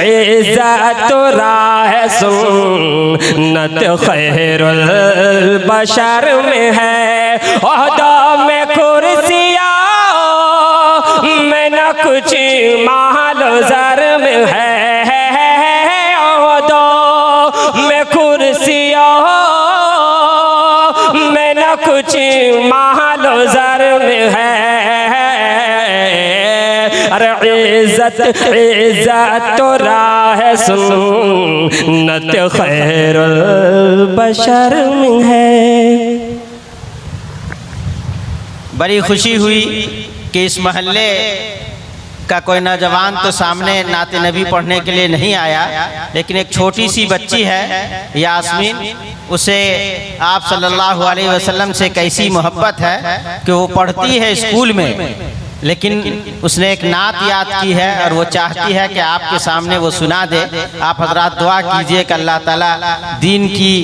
इज़्ज़त राह सुन्नत खैरुल बशर में है। ओहदा में कुर्सियाँ में न कुछ माल ज़र में है, ओहदा में कुर्सियाँ में न कुछ माल ज़र में है। अरे इज़्ज़त तो राह सुन्नत खैरुल बशर में है। बड़ी खुशी हुई कि इस महल्ले का कोई नौजवान तो सामने नाते नबी पढ़ने के लिए नहीं आया, लेकिन एक छोटी सी बच्ची है यास्मीन, उसे आप सल्लल्लाहु अलैहि वसल्लम से कैसी मोहब्बत है कि वो पढ़ती है स्कूल में, लेकिन उसने एक नात याद की है और वो चाहती है कि आपके सामने वो सुना दे। आप हजरात दुआ कीजिए कि अल्लाह ताला दीन की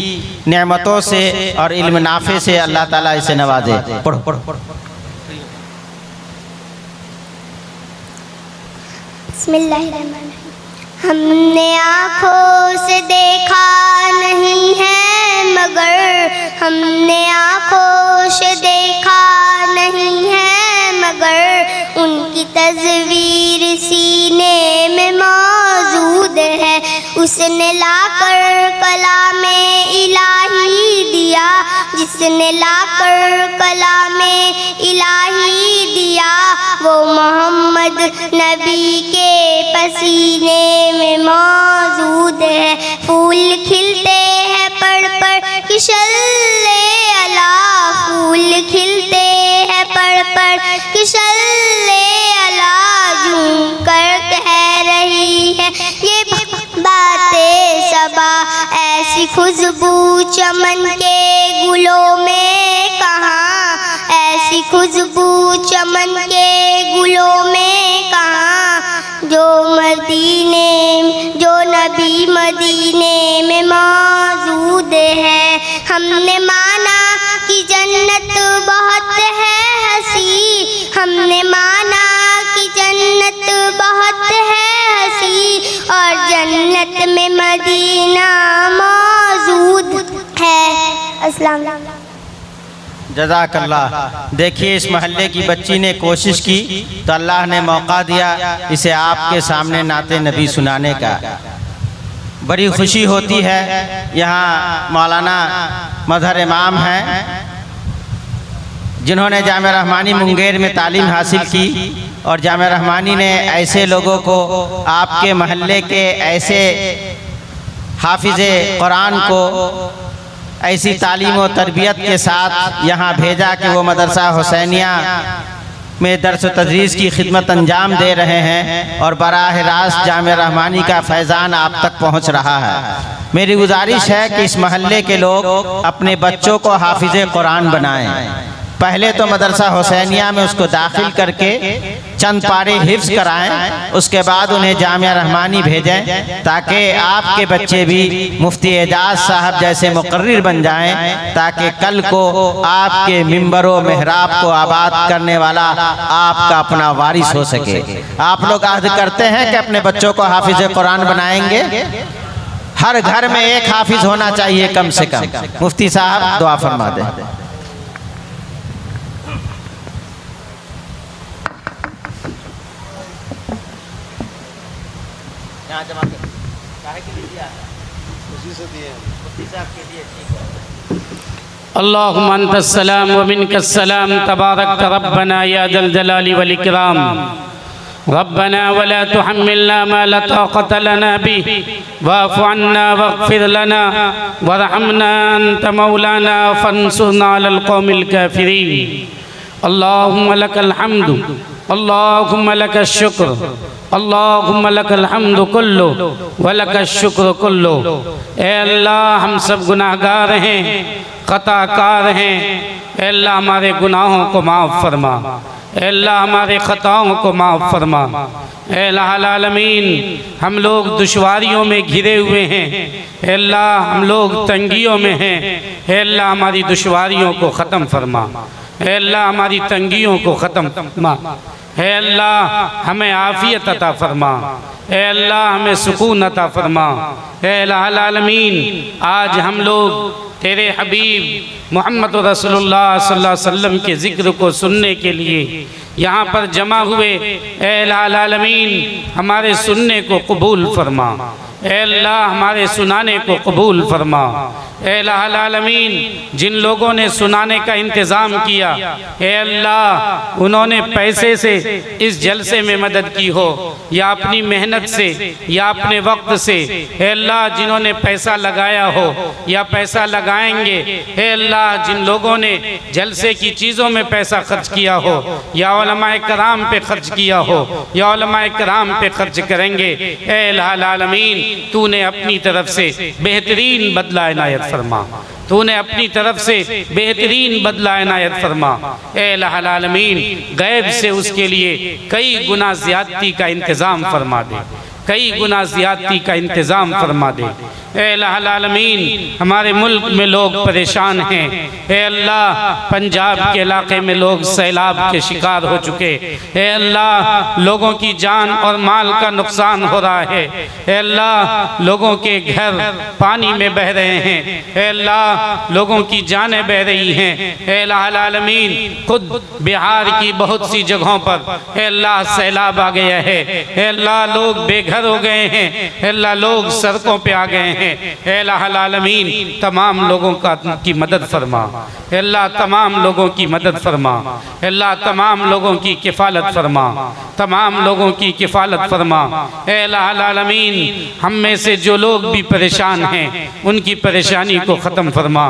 नेमतों से और इल्म नाफे से अल्लाह ताला इसे नवाजे। पढ़ो पढ़ो पढ़ो। बिस्मिल्लाहिर्रहमानिर्रहीम। हमने आँखों से देखा नहीं है मगर, हमने आँखों से देखा नहीं है मगर, उनकी तस्वीर सीने में मौजूद है। उसने लाकर कलामे इलाही दिया, जिसने लाकर कलामे इलाही दिया, वो मोहम्मद नबी के पसीने में मौजूद है। फूल खिलते हैं पड़ पड़ कि सल्ले अला, फूल खिलते हैं पड़ पड़ कि सल्ले अला, झूम कर कह रही है ये बातें सबा। ऐसी खुशबू चमन के गुलों में कहाँ, ऐसी खुशबू चमन के गुलों में कहाँ, जो नबी मदीने में मौजूद है। हमने माना कि जन्नत बहुत है हंसी, हमने माना कि जन्नत बहुत है हंसी, और जन्नत में मदीना मौजूद है। अस्सलाम वालेकुम। जज़ाकल्लाह। देखिए इस महल्ले की बच्ची ने कोशिश की तो अल्लाह ने मौका दिया इसे आपके सामने नाते नबी सुनाने का। बड़ी खुशी होती है। यहाँ मौलाना मजहर इमाम हैं जिन्होंने जामिया रहमानी मुंगेर में तालीम हासिल की, और जामिया रहमानी ने ऐसे लोगों को, आपके महल्ले के ऐसे हाफिज़े कुरान को ऐसी तालीम और तरबियत के साथ यहाँ भेजा कि वो मदरसा हुसैनिया में दर्स व तदरीस की खिदमत अंजाम दे रहे हैं, और बराह रास्त जामिया रहमानी का फैज़ान आप तक पहुँच रहा है। मेरी गुजारिश है कि इस महल्ले के लोग अपने बच्चों को हाफिज़े कुरान बनाएं। पहले तो मदरसा हुसैनिया में उसको दाखिल करके चंद पारे हिफ्ज़ कराएं, उसके बाद उन्हें जामिया रहमानी भेजें, ताकि आपके बच्चे भी मुफ्ती एजाज साहब जैसे मुकर्रिर बन जाएं, ताकि कल को आपके मिंबरों मेहराब को आबाद करने वाला आपका अपना वारिस हो सके। आप लोग अहद करते हैं कि अपने बच्चों को हाफिज़ कुरान बनाएंगे। हर घर में एक हाफिज़ होना चाहिए कम से कम। मुफ्ती साहब दुआ फरमा दें। अल्लाहुम्मा अंतस्सलाम व मिनकस्सलाम तबारक रब्बना या जल जलाली वल इकराम। रब्बना वला तुहम्मिलना मा ला ताक़त लना बिहि वाफ़ु अन्ना वग़फ़िर लना वरहमना अंत मौलाना फंसुरना अलल क़ौमिल काफ़िरीन। अल्लाहुम्मा लकल हम्दु अल्लाहुम्मा लका शुक्र अल्लाहुम्मा लकल हम्दु कुल्लु व लका शुक्र कुल्लु। ए अल्लाह, हम सब गुनाहगार हैं, खताकार हैं। ए अल्लाह, हमारे गुनाहों को माफ़ फरमा। ए अल्लाह, हमारे ख़ताओं को माफ़ फरमा। ए आलमीन, हम लोग दुश्वारियों में घिरे हुए हैं। ए अल्लाह, हम लोग तंगियों में हैं। ए अल्लाह, हमारी दुश्वारियों को ख़त्म फरमा। ए अल्लाह, हमारी तंगियों को ख़त्म फरमा। ए अल्लाह, हमें आफ़ियत अता फरमा। ए अल्लाह, हमें सुकून अता फरमा। ए आलमीन, आज हम लोग तेरे हबीब मोहम्मद रसूलुल्लाह सल्लल्लाहु अलैहि वसल्लम के ज़िक्र को सुनने के लिए यहाँ पर जमा हुए। ए आलमीन, हमारे सुनने को कबूल फरमा। ए अल्लाह, हमारे सुनाने को कबूल फरमा। ए आलमीन, जिन लोगों ने सुनाने का इंतज़ाम किया, ए अल्लाह, उन्होंने पैसे से इस जलसे में मदद की हो या अपनी मेहनत से या अपने वक्त से, ए अल्लाह, जिन्होंने पैसा लगाया हो या पैसा लगाएंगे, ए अल्लाह, जिन लोगों ने जलसे की चीज़ों में पैसा खर्च किया हो या उलमाए कराम पे खर्च किया हो या उलमाए कराम पे खर्च करेंगे, ए आलमीन, तूने अपनी तरफ से बेहतरीन बदला इनायत फरमा। तूने अपनी तरफ से बेहतरीन बदला इनायत फरमा। ए आलमीन, गैब से उसके लिए कई गुना ज़्यादती का इंतज़ाम फरमा दे, कई गुना ज़्यादती का इंतज़ाम फरमा दे। ए आलमीन, हमारे मुल्क में लोग परेशान हैं। ए अल्लाह, पंजाब के इलाके में लोग सैलाब के शिकार हो चुके। ए अल्लाह, लोगों की जान और माल का नुकसान हो रहा है। ए अल्लाह, लोगों के घर पानी में बह रहे हैं। ए अल्लाह, लोगों की जानें बह रही हैं। ए आलमीन, खुद बिहार की बहुत सी जगहों पर ए अल्लाह सैलाब आ गया है। ए अल्लाह, लोग बेघर हो गए हैं। ए अल्लाह, लोग सड़कों पे आ गए हैं। ए आलमीन, तमाम लोगों की मदद फरमा। अल्लाह, तमाम लोगों की मदद फरमा। अल्लाह, तमाम लोगों की किफ़ालत फरमा। तमाम लोगों की किफ़ालत फरमा। ए आलमीन, हम में से जो लोग भी परेशान हैं, उनकी परेशानी को ख़त्म फरमा।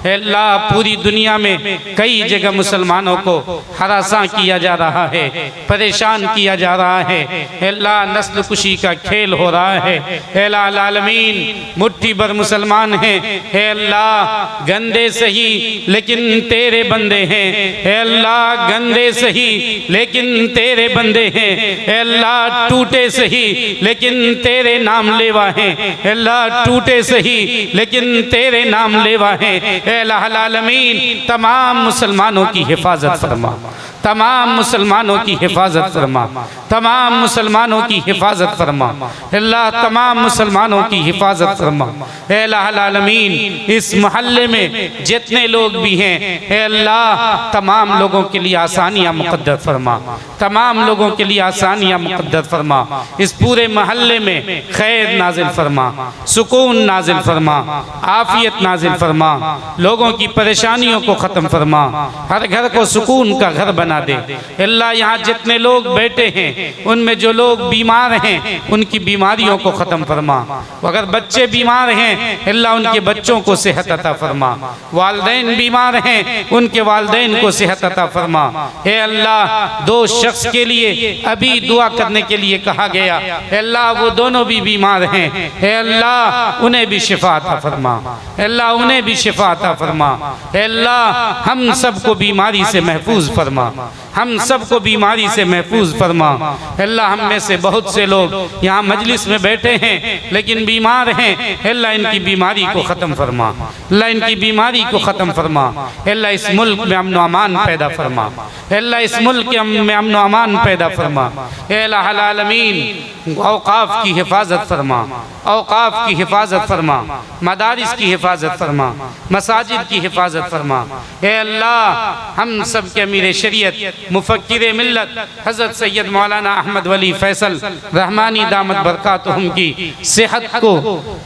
अल्लाह, पूरी दुनिया में कई जगह मुसलमानों को हरासा किया जा रहा है, परेशान किया जा रहा है। अल्लाह, नस्ल कुशी का खेल हो रहा है। ए आलमीन, मुट्ठी भर मुसलमान हैं। हे अल्लाह, गंदे सही लेकिन तेरे बंदे हैं। हे अल्लाह, गंदे सही लेकिन तेरे बंदे हैं। हे अल्लाह, टूटे सही लेकिन तेरे नाम लेवा हैं। हे अल्लाह, टूटे सही लेकिन तेरे नाम लेवा हैं। हे आलमीन, तमाम मुसलमानों की हिफाजत फरमा। तमाम मुसलमानों की हिफाजत फरमा। तमाम मुसलमानों की हिफाजत फरमा। अल्लाह, तमाम मुसलमानों की हिफाजत फरमा। ए आलमीन, इस मोहल्ले में जितने लोग भी हैं, ए अल्लाह, तमाम लोगों के लिए आसानियाँ मुक़द्दर फरमा। तमाम लोगों के लिए आसानियाँ मुक़द्दर फरमा। इस पूरे मोहल्ले में खैर नाजिल फरमा, सुकून नाजिल फरमा, आफ़ियत नाजिल फरमा। लोगों की परेशानियों को ख़त्म फरमा। हर घर को सुकून का घर बना दे। अल्लाह, यहाँ जितने लोग बैठे हैं, उनमें जो लोग बीमार हैं, उनकी बीमारियों को ख़त्म फरमा। अगर बच्चे बीमार हैं, अल्लाह, उनके बच्चों को सेहत अता फरमा। वालिदैन बीमार हैं, उनके वालिदैन को सेहत अता फरमा। हे अल्लाह, दो शख्स के लिए अभी दुआ करने के लिए कहा गया। अल्लाह, वो दोनों भी बीमार हैं। हे अल्लाह, उन्हें भी शिफा अता फरमा। अल्लाह, उन्हें भी शिफा अता फरमा। अल्लाह, हम सबको बीमारी से महफूज फरमा। हम सबको बीमारी से महफूज फरमा। अल्लाह, हम में से बहुत से लोग यहाँ मजलिस में बैठे हैं लेकिन बीमार हैं। अल्लाह, इनकी बीमारी को ख़त्म फरमा। अल्लाह, इनकी बीमारी को ख़त्म फरमा। अल्लाह, इस मुल्क में अमन अमान पैदा फरमा। अल्लाह, इस मुल्क में अमन अमान पैदा फरमा। आलमीन, औक़ाफ़ की हिफाजत फरमा। औक़ाफ़ की हिफाजत फरमा। मदारिस की हिफाजत फरमा। मसाजिद की हिफाजत फरमा। ए अल्लाह, हम सब के अमीर शरीयत मुफ़क्किर मिल्लत हज़रत सैयद मौलाना अहमद वली फैसल रहमानी दामत बरकातुहुम की सेहत को,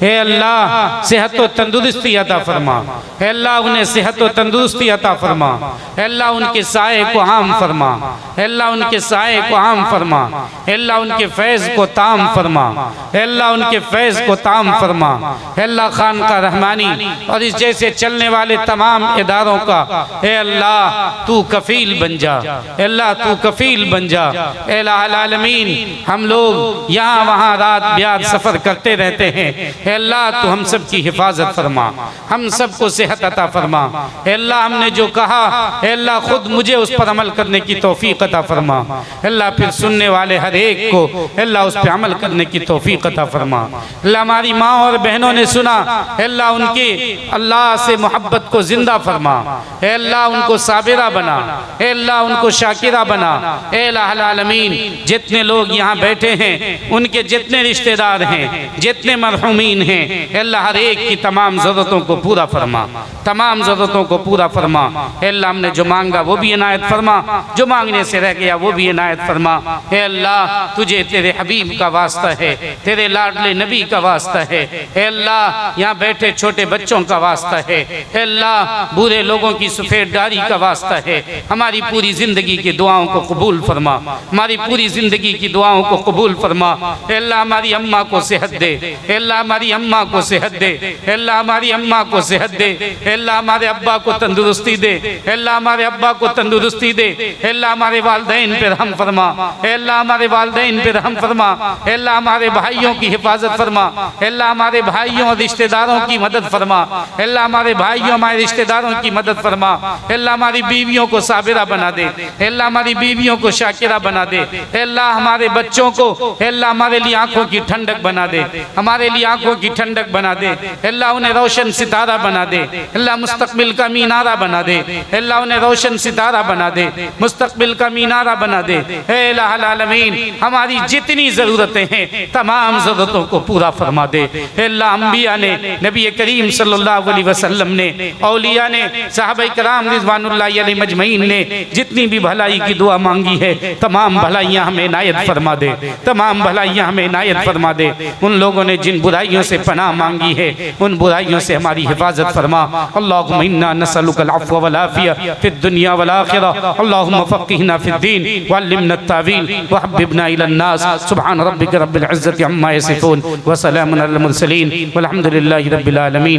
हे अल्लाह, सेहत व तंदुरुस्ती अता फरमा। हे अल्लाह, उन्हें सेहत व तंदुरुस्ती अता फरमा। हे अल्लाह, उनके साए को आम फरमा। हे अल्लाह, उनके साए को आम फरमा। हे अल्लाह, उनके फैज़ को ताम फरमा। हे अल्लाह, उनके फैज़ को ताम फरमा। हे अल्लाह, खानका रहमानी और इस जैसे चलने वाले तमाम इदारों का, हे अल्लाह, तू कफ़ील बन जा। अल्लाह तू कफील बन जा। इलाहुल आलमीन हम लोग यहाँ वहाँ रात ब्याद सफ़र करते रहते हैं, अल्लाह तू हम सब की हिफाजत फरमा, हम सबको सेहत अता फरमा। अल्लाह हमने जो कहा अल्लाह खुद मुझे उस पर अमल करने की तौफीक अता फरमा। अल्लाह फिर सुनने वाले हर एक को अल्लाह उस पर अमल करने की तौफीक अता फरमा। अल्लाह हमारी माँ और बहनों ने सुना, अल्लाह उनकी अल्लाह से मोहब्बत को जिंदा फरमा, अल्लाह उनको साबिरा बना, अल्लाह उनको शाकिरा बना। इलाहुल आलमीन जितने लोग यहाँ बैठे हैं, उनके जितने रिश्तेदार हैं, जितने मरहूमीन हैं, अल्लाह हर एक की तमाम ज़रूरतों को पूरा फरमा, तमाम ज़रूरतों को पूरा फरमा। अल्लाह हमने जो मांगा वो भी इनायत फरमा, जो मांगने से रह गया वो भी इनायत फरमा। अल्लाह तुझे तेरे हबीब का वास्ता है, तेरे लाडले नबी का वास्ता है, अल्लाह यहाँ बैठे छोटे बच्चों का वास्ता है, अल्लाह बूढ़े लोगों की सफ़ेद दाढ़ी का वास्ता है। हमारी पूरी ज़िंदगी की दुआओं को कबूल फरमा, हमारी पूरी ज़िंदगी की दुआओं को कबूल फरमा। अल्लाह हमारी अम्मा को सेहत दे, अल्लाह हमारी अम्मा को सेहत दे, अल्लाह हमारी अम्मा को सेहत दे, अल्लाह हमारे अब्बा को तंदुरुस्ती दे, अल्लाह हमारे अब्बा को तंदुरुस्ती दे, अल्लाह हमारे वालिदैन पे रहम फरमा, अल्लाह हमारे वालिदैन पे रहम फरमा, अल्लाह हमारे भाइयों की हिफाजत फरमा, अल्लाह हमारे भाइयों और रिश्तेदारों की मदद फरमा, अल्लाह हमारे भाइयों हमारे रिश्तेदारों की मदद फरमा। अल्लाह हमारी बीवियों को साबिरा बना दे, अल्लाह हमारी बीवियों को शाकिरा बना दे, अल्लाह हमारे बच्चों को अल्लाह हमारे लिए आंखों की ठंडक बना दे, हमारे लिए आंखों की ठंडक बना दे, अल्लाह उन्हें रोशन सितारा बना दे, अल्लाह मुस्तकबिल का मीनारा बना दे, अल्लाह उन्हें रोशन सितारा बना दे, मुस्तकबिल का मीनारा बना दे। इलाहुल आलमीन हमारी जितनी ज़रूरतें हैं तमाम ज़रूरतों को पूरा फरमा दे। अल्लाह अंबिया ने, नबी करीम सल्लल्लाहु अलैहि वसल्लम ने, औलिया ने, सहाबा कराम रिज़वानुल्लाहि अलैहिम अजमईन ने जितनी भी भलाई की दुआ मांगी है तमाम भलाइयाँ हमें इनायत फरमा दे, तमाम भलाइयाँ हमें इनायत फरमा दे। उन लोगों ने जिन बुराइयों से पनाह मांगी है उन बुराइयों से हमारी हिफाजत फरमा। अल्लाहुम्मा इन्ना नसअलुकल अफ़्व वल आफ़िया फ़िद दुनिया वल आख़िरह, अल्लाहुम्मा फ़क़्क़िहना फ़िद्दीन व अल्लिमना अत्तावील व हब्बिबना इलन्नास। सुब्हान रब्बिका रब्बिल इज़्ज़ति अम्मा यसिफ़ून व सलामुन अलल मुरसलीन वल्हम्दुलिल्लाहि रब्बिल आलमीन।